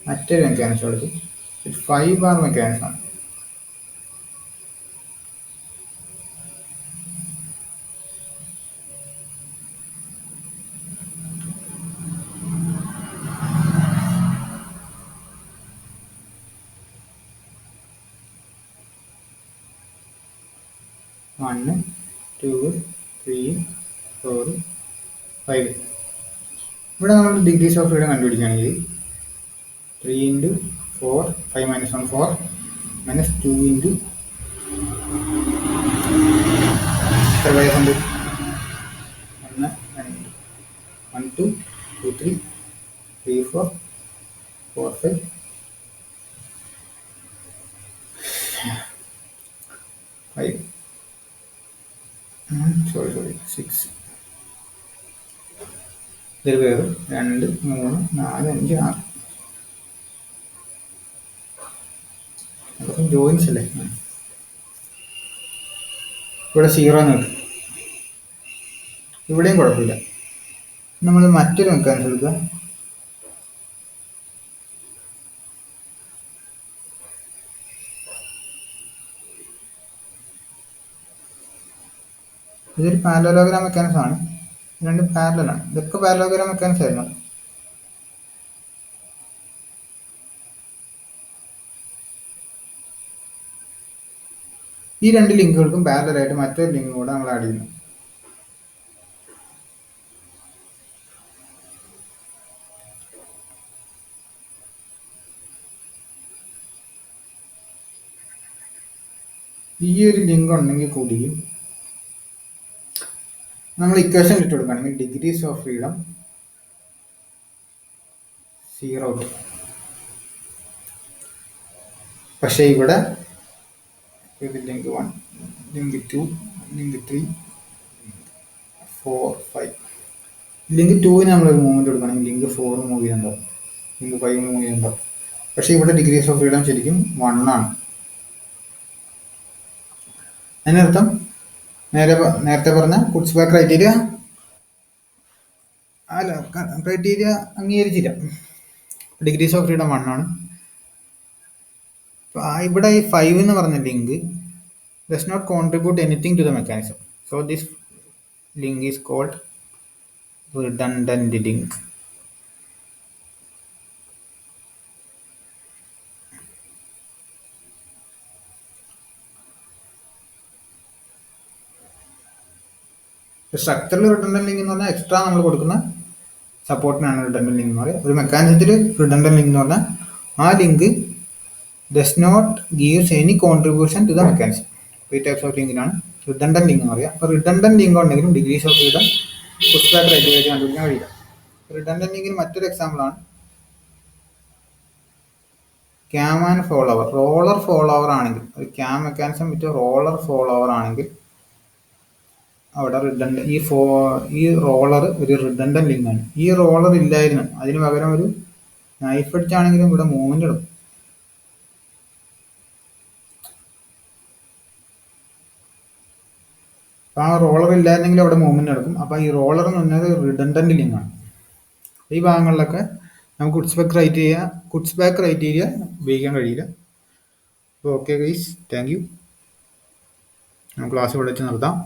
മറ്റൊരു മെക്കാനിസം എടുത്തു. 5 ബാർ മെക്കാനിസം ആണ്. One, 2, 3, 4, 5. ഇവിടെ നമ്മൾ ഡിഗ്രീസ് ഓഫ് ഫ്രീഡം കണ്ടുപിടിക്കുകയാണെങ്കിൽ 3 × 4 5 - 1 4 - 2 × എത്ര പേഴ്സ് ഉണ്ട്? 1 2 1 2 2 3 3 4 4 5 5 സോറി 6 ഇതിൽ പേര് 2 3 4 5 6 അതൊക്കെ ജോയിൻസ് അല്ലേ. ഇവിടെ 0 എന്ന് കിട്ടും. ഇവിടെയും കുഴപ്പമില്ല. നമ്മൾ മറ്റൊരു മെക്കാനിസം എടുക്കുക. ഇതൊരു പാരലോഗ്രാം മെക്കാനിസം ആണ്. രണ്ടും പാരലാണ്. ഇതൊക്കെ പാരലോഗ്രാം മെക്കാനിസം ആയിരുന്നു. ഈ രണ്ട് ലിങ്കുകൾക്കും പാരലായിട്ട് മറ്റൊരു ലിങ്ക് കൂടെ നമ്മൾ ആഡ് ചെയ്യുന്നു. ഈ ഒരു ലിങ്ക് ഉണ്ടെങ്കിൽ കൂടി നമ്മൾ ഇക്വേഷൻ ഇട്ട് കൊടുക്കുകയാണെങ്കിൽ ഡിഗ്രീസ് ഓഫ് ഫ്രീഡം 0. പക്ഷേ ഇവിടെ ഇത് ലിങ്ക് 1 ലിങ്ക് 2 ലിങ്ക് 3 4 5 ലിങ്ക് 2ന് നമ്മളൊരു മൂവ്മെൻറ്റ് കൊടുക്കുകയാണെങ്കിൽ ലിങ്ക് 4 മൂവ് ചെയ്യുന്നുണ്ടാവും, ലിങ്ക് 5 മൂവ് ചെയ്യുന്നുണ്ടാവും. പക്ഷേ ഇവിടെ ഡിഗ്രീസ് ഓഫ് ഫ്രീഡം ശരിക്കും 1 ആണ്. അതിനർത്ഥം നേരത്തെ പറഞ്ഞ കുട്സ്ബാക്ക് ക്രൈറ്റീരിയ അംഗീകരിച്ചില്ല. ഡിഗ്രീസ് ഓഫ് ഫ്രീഡം 1 ആണ്. ഇവിടെ ഈ 5 എന്ന് പറഞ്ഞ link does not contribute anything to the mechanism. So this link is called redundant link. സ്ട്രക്ചറിൽ റിഡണ്ടന്റ് ലിങ്ക് എന്ന് പറഞ്ഞാൽ എക്സ്ട്രാ നമ്മൾ കൊടുക്കുന്ന സപ്പോർട്ടിനാണ് റിഡണ്ടന്റ് ലിങ്ക് എന്ന് പറയുക. ഒരു മെക്കാനിസത്തിൽ റിഡണ്ടന്റ് ലിങ്ക് എന്ന് പറഞ്ഞാൽ ആ link does not gives any contribution to the mechanism. ഈ ടൈപ്സ് ഓഫ് ലിങ്കിനാണ് റിഡണ്ടന്റ് ലിങ്ക് എന്ന് പറയുക. അപ്പോൾ റിഡണ്ടന്റ് ലിങ്ക് ഉണ്ടെങ്കിലും ഡിഗ്രീസ് ഓഫ് ഫ്രീഡം പുഷ്ബാക്ക് ക്രൈറ്റീരിയ കണ്ടുപിടിക്കാൻ കഴിയില്ല. റിഡണ്ടന്റ് ലിങ്കിന് മറ്റൊരു എക്സാമ്പിളാണ് cam and follower. Roller follower ആണെങ്കിൽ, ഒരു cam mechanism with roller follower ആണെങ്കിൽ അവിടെ ഈ റോളർ ഒരു റിഡണ്ടന്റ് ലിങ്ക് ആണ്. ഈ റോളർ ഇല്ലായിരുന്നു, അതിന് പകരം ഒരു നൈഫ് അടിച്ചാണെങ്കിലും ഇവിടെ മൂവ്മെന്റ് എടുക്കും. അപ്പോൾ ആ റോളർ ഇല്ലായിരുന്നെങ്കിൽ അവിടെ മൂവ്മെന്റ് എടുക്കും. അപ്പോൾ ഈ റോളർ എന്ന് പറഞ്ഞത് റിഡണ്ടന്റ് ലിങ്ക് ആണ്. ഈ ഭാഗങ്ങളിലൊക്കെ നമുക്ക് കുട്സ്ബാക്ക് ക്രൈറ്റീരിയ ഉപയോഗിക്കാൻ കഴിയില്ല. അപ്പോൾ ഓക്കെ ഗൈസ്, താങ്ക് യു. നമുക്ക് ക്ലാസ് ഇവിടെ വെച്ച് നിർത്താം.